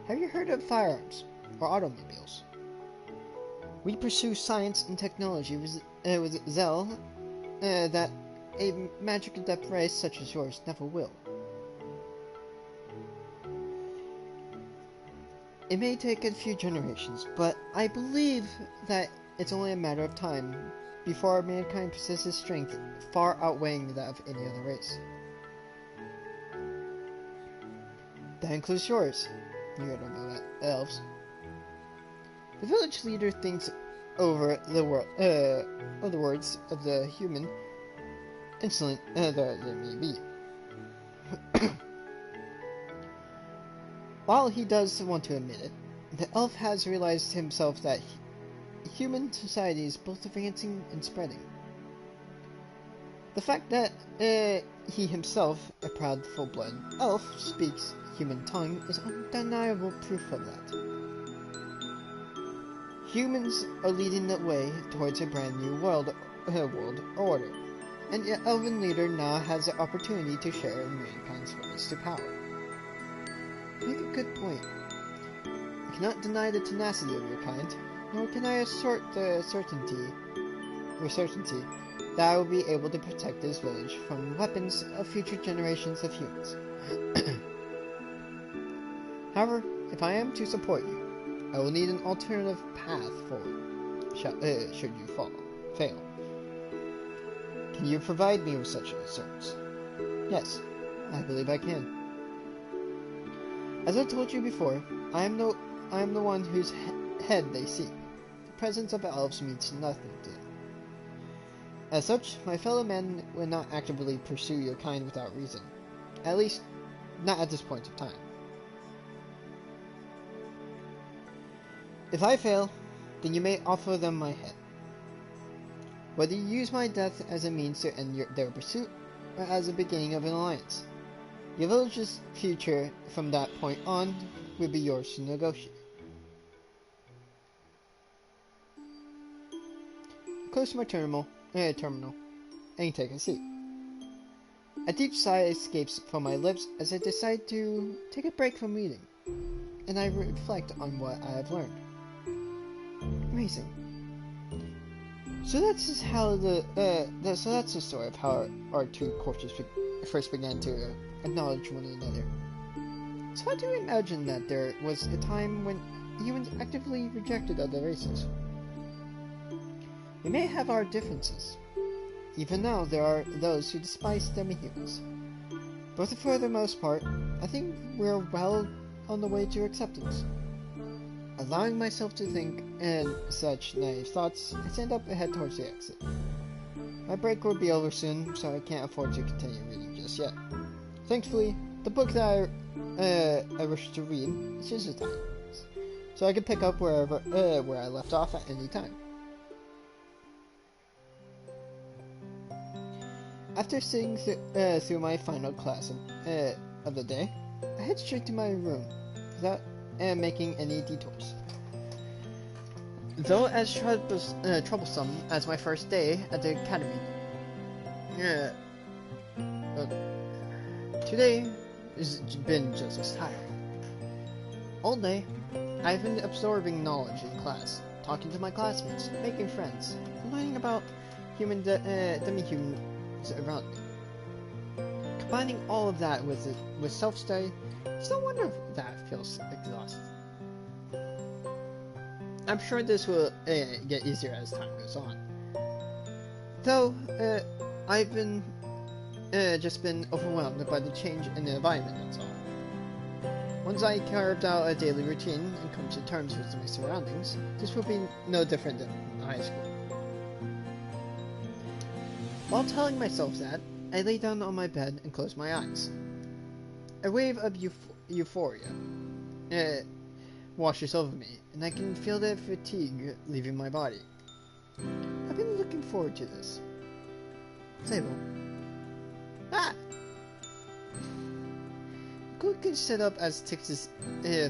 Have you heard of firearms or automobiles? We pursue science and technology with zeal that a magic-adept race such as yours never will. It may take a few generations, but I believe that it's only a matter of time before mankind possesses strength far outweighing that of any other race. That includes yours. You don't know that, elves. The village leader thinks over the words of the human, insolent that they may be. While he does want to admit it, the elf has realized himself that human society is both advancing and spreading. The fact that he himself, a proud full-blood elf, speaks human tongue is undeniable proof of that. Humans are leading the way towards a brand new world order, and the elven leader now has the opportunity to share in mankind's rise to power. You make a good point. I cannot deny the tenacity of your kind, nor can I assert the certainty that I will be able to protect this village from weapons of future generations of humans. However, if I am to support you, I will need an alternative path forward, should you fail. Can you provide me with such a service? Yes, I believe I can. As I told you before, I am the one whose head they seek. The presence of elves means nothing to them. As such, my fellow men will not actively pursue your kind without reason. At least, not at this point of time. If I fail, then you may offer them my head. Whether you use my death as a means to end their pursuit, or as the beginning of an alliance. Your village's future from that point on will be yours to negotiate. Close to my terminal, and take a seat. A deep sigh escapes from my lips as I decide to take a break from reading, and I reflect on what I have learned. Amazing. So that's the story of how our two cultures first began to acknowledge one another. It's hard to imagine that there was a time when humans actively rejected other races. We may have our differences. Even now, there are those who despise demi-humans. But for the most part, I think we're well on the way to acceptance. Allowing myself to think in such naive thoughts, I stand up and head towards the exit. My break will be over soon, so I can't afford to continue reading just yet. Thankfully, the book that I wish to read is Scissor Time, so I can pick up where I left off at any time. After sitting through my final class of the day, I head straight to my room without making any detours. Though as troublesome as my first day at the academy, today has been just as tiring. All day, I've been absorbing knowledge in class, talking to my classmates, making friends, and learning about demi-humans around me. Combining all of that with self-study, it's no wonder that feels exhausting. I'm sure this will get easier as time goes on. Though, I've been just been overwhelmed by the change in the environment, that's all. Once I carved out a daily routine and come to terms with my surroundings, this will be no different than high school. While telling myself that, I lay down on my bed and close my eyes. A wave of euphoria washes over me, and I can feel the fatigue leaving my body. I've been looking forward to this. Sable. Ah! Quickly sit up as Tix's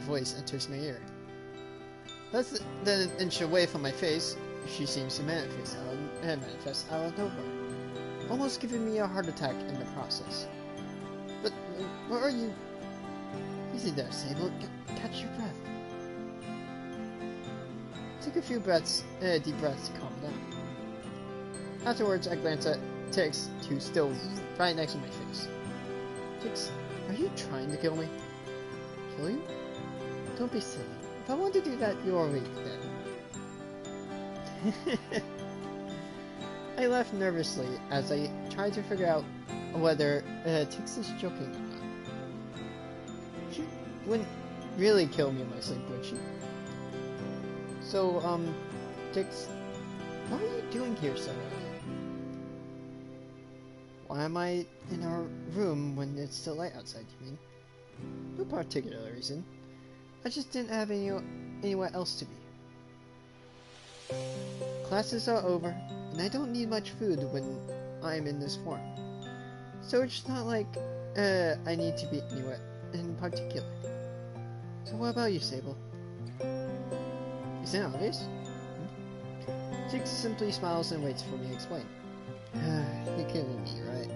voice enters my ear. Less than an inch away from my face, she seems to manifest out of nowhere, almost giving me a heart attack in the process. But where are you? Easy there, Sable. Catch your breath. Take a few deep breaths to calm down. Afterwards, I glance at Tix, who's still right next to my face. Tix, are you trying to kill me? Kill you? Don't be silly. If I want to do that, you're weak then. I laugh nervously as I try to figure out whether Tix is joking or not. She wouldn't really kill me in my sleep, would she? So, Tix, what are you doing here so early? Why am I in our room when it's still light outside, you mean? No particular reason. I just didn't have anywhere else to be. Classes are over, and I don't need much food when I'm in this form. So it's not like I need to be anywhere in particular. So what about you, Sable? Is it obvious? Tix simply smiles and waits for me to explain. You're kidding me, right?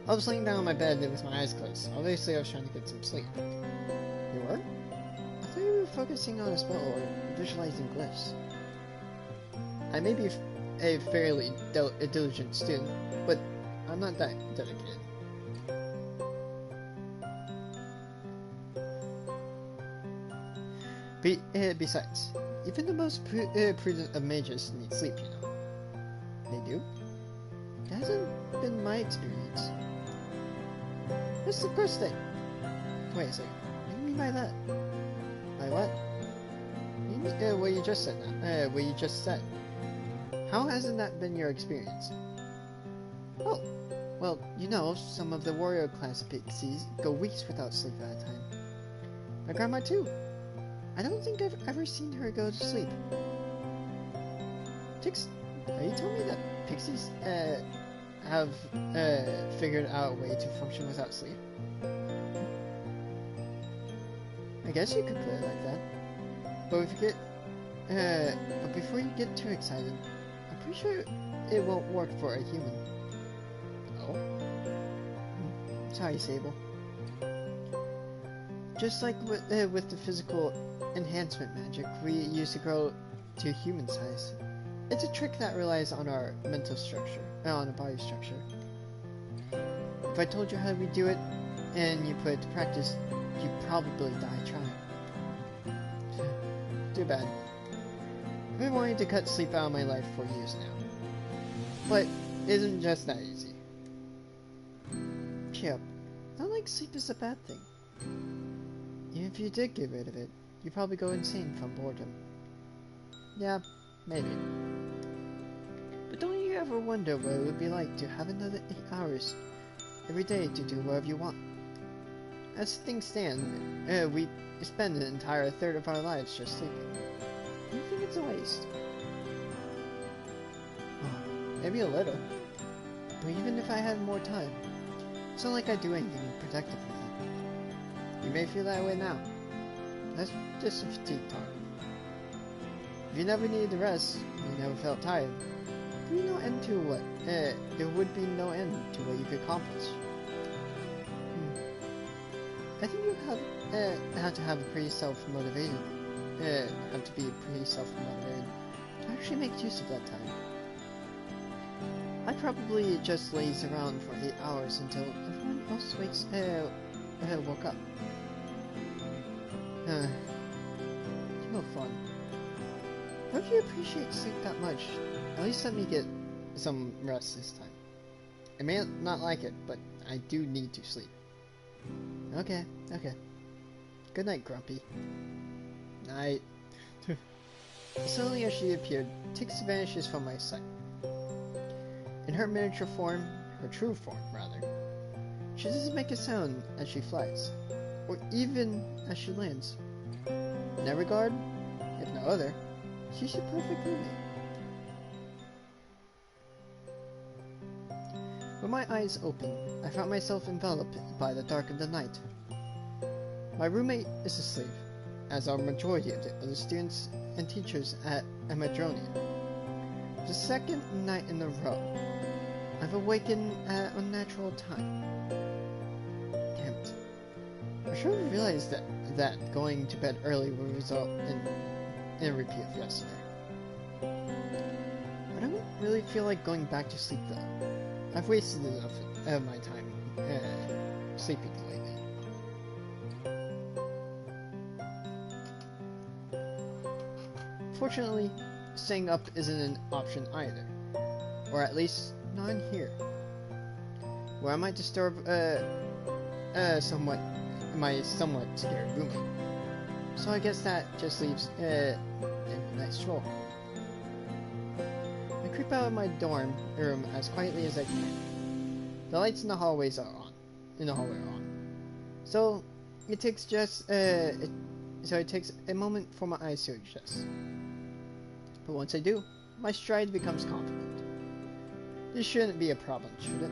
I was laying down on my bed with my eyes closed. Obviously, I was trying to get some sleep. You were? I thought you were focusing on a spell or visualizing glyphs. I may be a fairly diligent student, but I'm not that dedicated. Besides, even the most prudent of mages need sleep, you know. They do? That hasn't been my experience. What's the first thing? Wait a second. What do you mean by that? By what? What you just said now. What you just said. How hasn't that been your experience? Oh, well, you know, some of the warrior class pixies go weeks without sleep at a time. My grandma too. I don't think I've ever seen her go to sleep. Tix, are you telling me that pixies have figured out a way to function without sleep? I guess you could put it like that. But if you get, but before you get too excited, I'm pretty sure it won't work for a human. Oh? Sorry, Sable. Just like with the physical enhancement magic we use to grow to human size, it's a trick that relies on our mental structure, on our body structure. If I told you how we do it, and you put it to practice, you'd probably die trying. Too bad. I've been wanting to cut sleep out of my life for years now. But it isn't just that easy. Cheer up. Not like sleep is a bad thing. Even if you did get rid of it, you'd probably go insane from boredom. Yeah, maybe. But don't you ever wonder what it would be like to have another 8 hours every day to do whatever you want? As things stand, we spend an entire third of our lives just sleeping. Do you think it's a waste? Oh, maybe a little. But even if I had more time, it's not like I do anything productive with it. You may feel that way now. That's just a fatigue talk. If you never needed to rest, you never felt tired, there would be no end to what? There would be no end to what you could accomplish. I think you have to have pretty self-motivated. Have to be pretty self-motivated to actually make use of that time. I probably just laze around for 8 hours until everyone else woke up. No fun. But if you appreciate sleep that much, at least let me get some rest this time. I may not like it, but I do need to sleep. Okay. Good night, Grumpy. Night. Suddenly as she appeared, Tix vanishes from my sight. In her miniature form, her true form, rather, she doesn't make a sound as she flies, or even as she lands. In that regard, if no other, she's a perfect roommate. With my eyes open, I found myself enveloped by the dark of the night. My roommate is asleep, as are majority of the other students and teachers at Amadronia. The second night in a row, I've awakened at an unnatural time. Damn it. I should have realized that going to bed early would result in a repeat of yesterday. I don't really feel like going back to sleep though. I've wasted enough of my time sleeping lately. Fortunately, staying up isn't an option either. Or at least, not in here. Where I might disturb my somewhat scared roommate. So I guess that just leaves a nice stroll. I creep out of my dorm room as quietly as I can. The lights in the hallways are on. So it takes a moment for my eyes to adjust. But once I do, my stride becomes confident. This shouldn't be a problem, should it?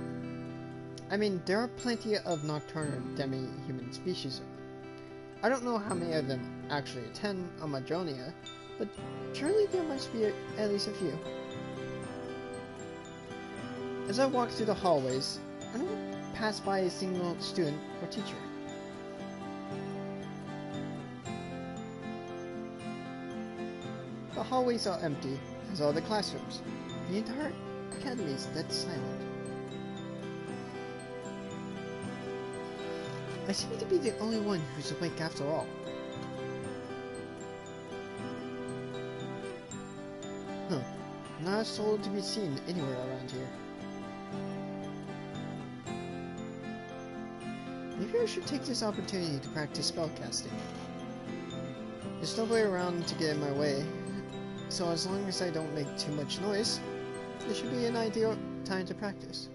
I mean, there are plenty of nocturnal demi-human species around. I don't know how many of them actually attend Amadronia, but surely there must be at least a few. As I walk through the hallways, I don't pass by a single student or teacher. The hallways are empty, as are the classrooms. The entire academy is dead silent. I seem to be the only one who's awake after all. Not a soul to be seen anywhere around here. Maybe I should take this opportunity to practice spellcasting. There's nobody around to get in my way, so as long as I don't make too much noise, this should be an ideal time to practice.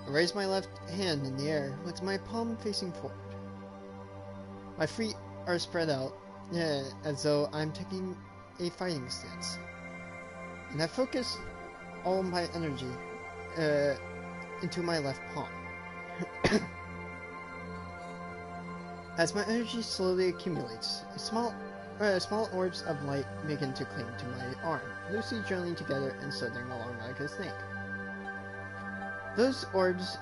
I raise my left hand in the air with my palm facing forward. My feet are spread out, as though I'm taking a fighting stance. And I focus all my energy into my left palm. As my energy slowly accumulates, small orbs of light begin to cling to my arm, loosely joining together and slithering along like a snake. Those orbs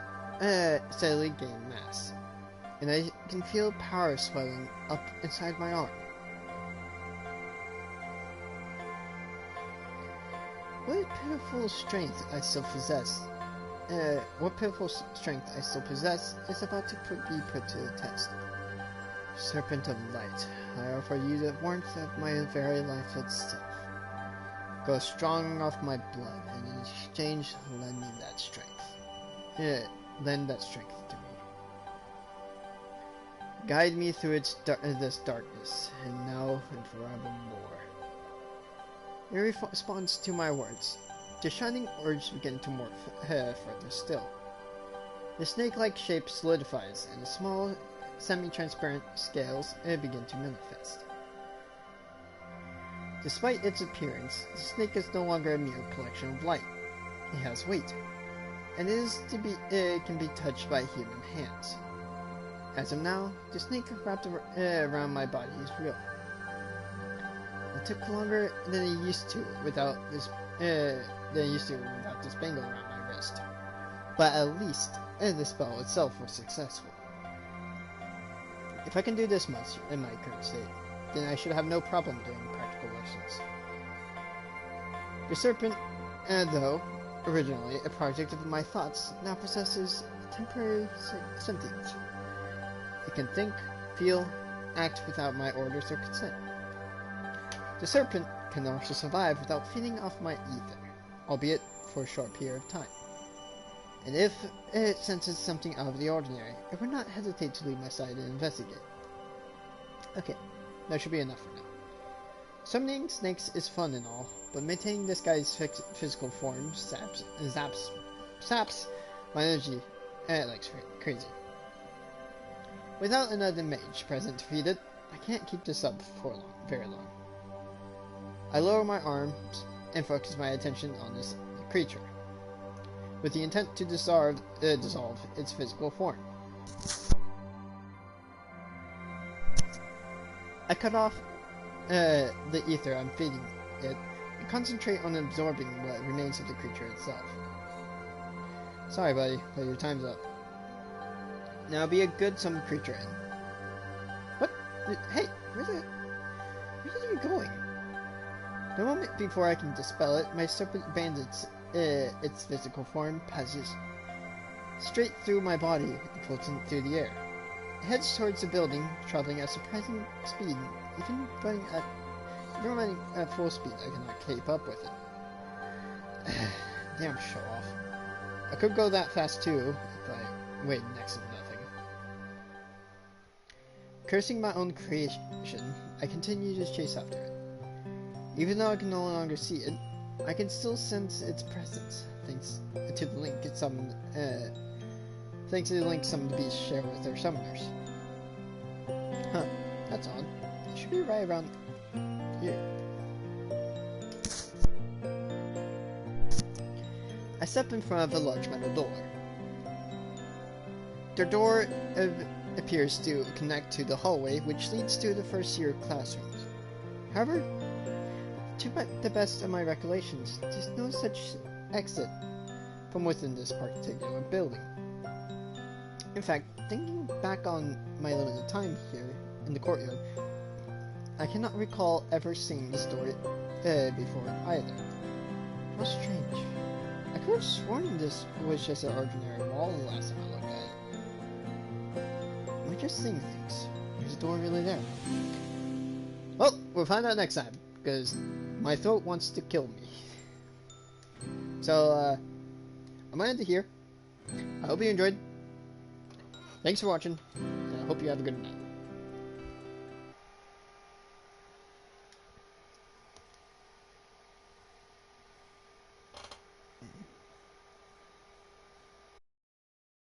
steadily gain mass, and I can feel power swelling up inside my arm. What pitiful strength I still possess is about to be put to the test. Serpent of light, I offer you the warmth of my very life itself. Grow strong off my blood, and in exchange, lend that strength to me. Guide me through this darkness, and now and forevermore. In response to my words, the shining orbs begin to morph further still. The snake-like shape solidifies, and the small, semi-transparent scales begin to manifest. Despite its appearance, the snake is no longer a mere collection of light. It has weight, and it can be touched by human hands. As of now, the snake wrapped around my body is real. It took longer than it used to without this bangle around my wrist. But at least the spell itself was successful. If I can do this much in my current state, then I should have no problem doing practical lessons. The serpent, though originally a project of my thoughts, now possesses temporary sentience. It can think, feel, act without my orders or consent. The serpent can also survive without feeding off my ether, albeit for a short period of time. And if it senses something out of the ordinary, it would not hesitate to leave my side and investigate. Okay, that should be enough for now. Summoning snakes is fun and all, but maintaining this guy's physical form saps my energy like crazy. Without another mage present to feed it, I can't keep this up for very long. I lower my arms and focus my attention on this creature, with the intent to dissolve its physical form. I cut off the ether I'm feeding it and concentrate on absorbing what remains of the creature itself. Sorry, buddy, but your time's up. Now be a good summon creature in. What? Hey, where's it even going? The moment before I can dispel it, my serpent abandons its physical form, passes straight through my body, and floats through the air. It heads towards the building, traveling at surprising speed. Even running at full speed, I cannot keep up with it. Damn show off. I could go that fast too, if I waited next to nothing. Cursing my own creation, I continue to chase after it. Even though I can no longer see it, I can still sense its presence, thanks to the link some of the beasts share with their summoners. Huh, that's odd. It should be right around here. I step in front of a large metal door. The door appears to connect to the hallway, which leads to the first year classrooms. However, to the best of my recollections, there's no such exit from within this particular building. In fact, thinking back on my limited time here in the courtyard, I cannot recall ever seeing this door before either. How strange. I could have sworn this was just an ordinary wall the last time I looked at it. Am I just seeing things? Is the door really there? Well, we'll find out next time, because my throat wants to kill me. So, I'm gonna end it here. I hope you enjoyed. Thanks for watching, and I hope you have a good night.